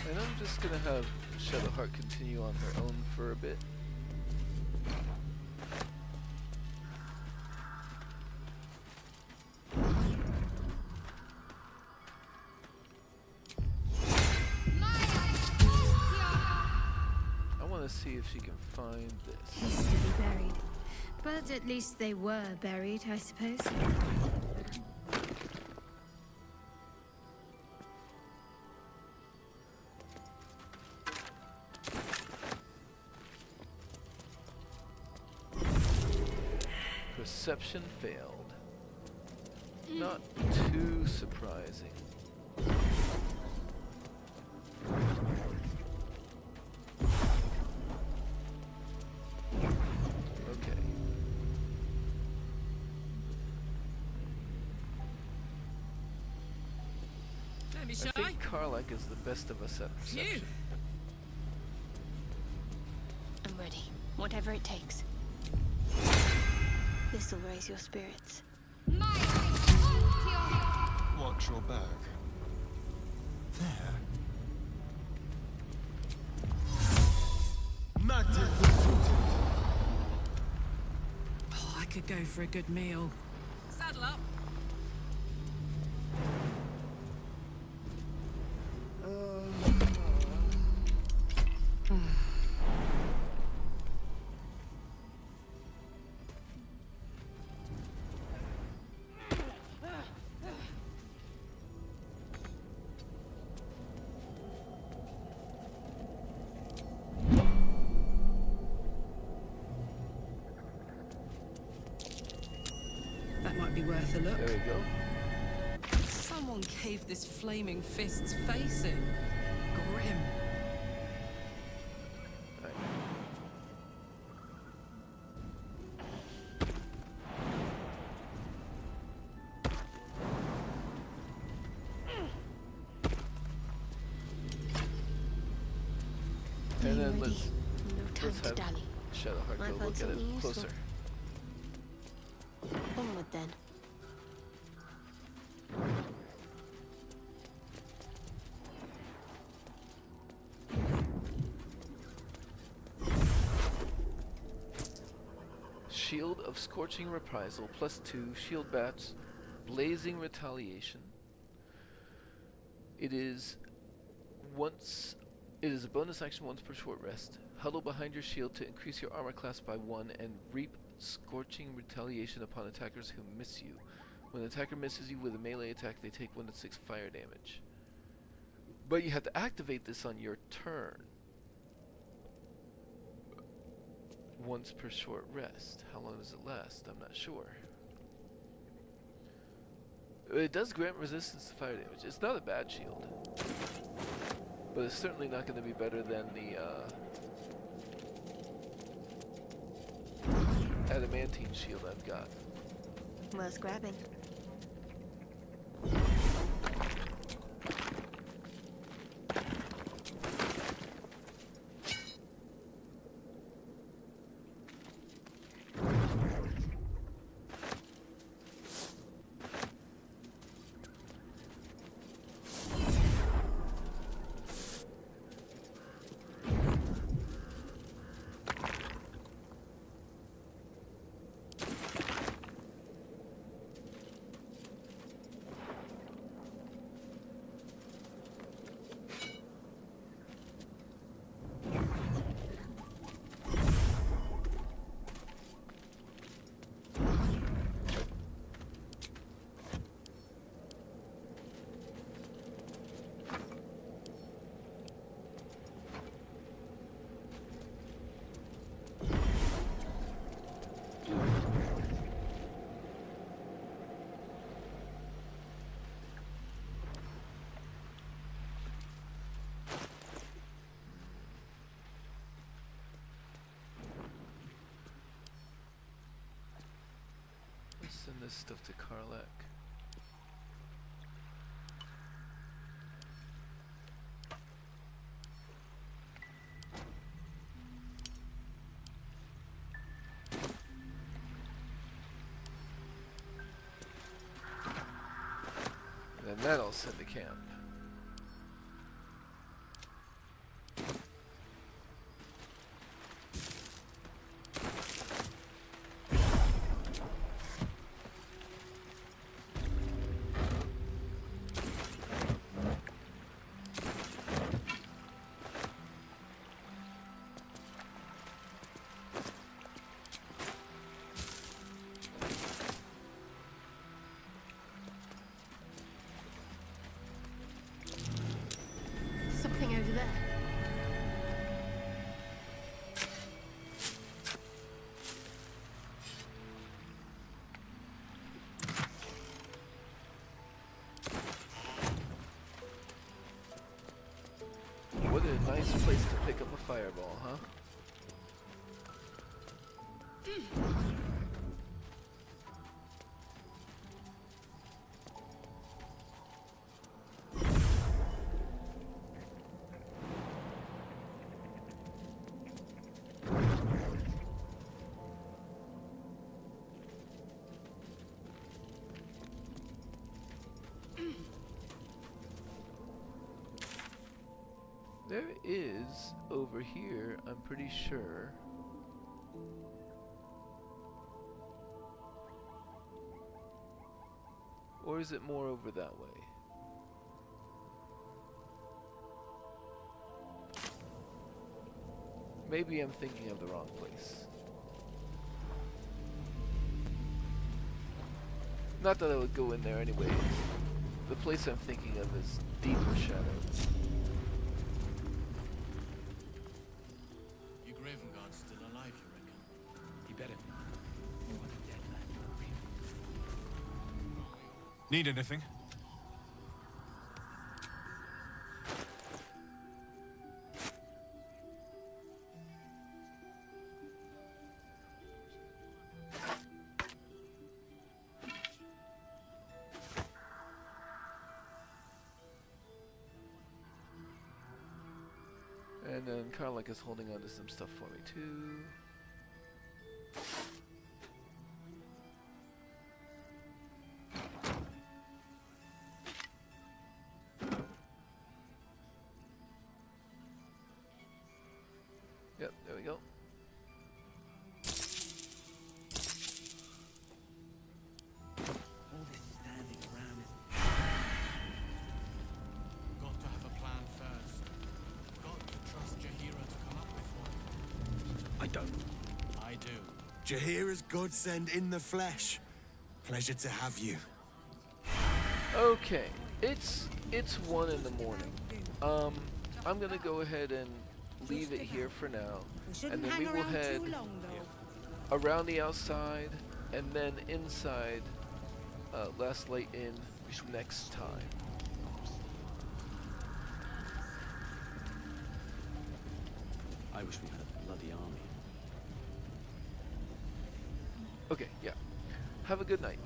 And I'm just gonna have Shadowheart continue on her own for a bit. I want to see if she can find this. Needs to be buried, But at least they were buried, I suppose. Perception failed. Not too surprising. Okay. Don't be I shy. think Karlak is the best of us at perception. I'm ready. Whatever it takes. This'll raise your spirits. Watch your back. There. Oh, I could go for a good meal. Saddle up. That might be worth a look. There we go. Someone caved this flaming fist's face in. Grim. And then I'm ready. let's No time to have dally. Shadowheart Might go find look at something it useful. closer. Onward then. Shield of Scorching Reprisal, +2, Shield Bats, Blazing Retaliation. It is a bonus action once per short rest. Huddle behind your shield to increase your armor class by 1 and reap Scorching Retaliation upon attackers who miss you. When the attacker misses you with a melee attack, they take 1d6 fire damage. But you have to activate this on your turn. Once per short rest. How long does it last? I'm not sure. It does grant resistance to fire damage. It's not a bad shield. But it's certainly not going to be better than the Adamantine shield I've got. Worth grabbing. Let's send this stuff to Karlak. And then that'll send to camp. there. What a nice place to pick up a fireball, huh? There is over here, I'm pretty sure. Or is it more over that way? Maybe I'm thinking of the wrong place. Not that I would go in there anyway. The place I'm thinking of is deeper shadow. Your Graven Guard's still alive, you reckon? He better be. What a dead man. Need anything? And then Karlak is holding on to some stuff for me too. Yep, there we go. All this standing around is... Got to have a plan first. Got to trust Jaheira to come up with one. I don't. I do. Jaheira's godsend in the flesh. Pleasure to have you. Okay, it's 1 in the morning. I'm gonna go ahead and leave it here for now, and then we will head around the outside and then inside Last Light Inn next time. I wish we had a bloody army. Okay, yeah. Have a good night.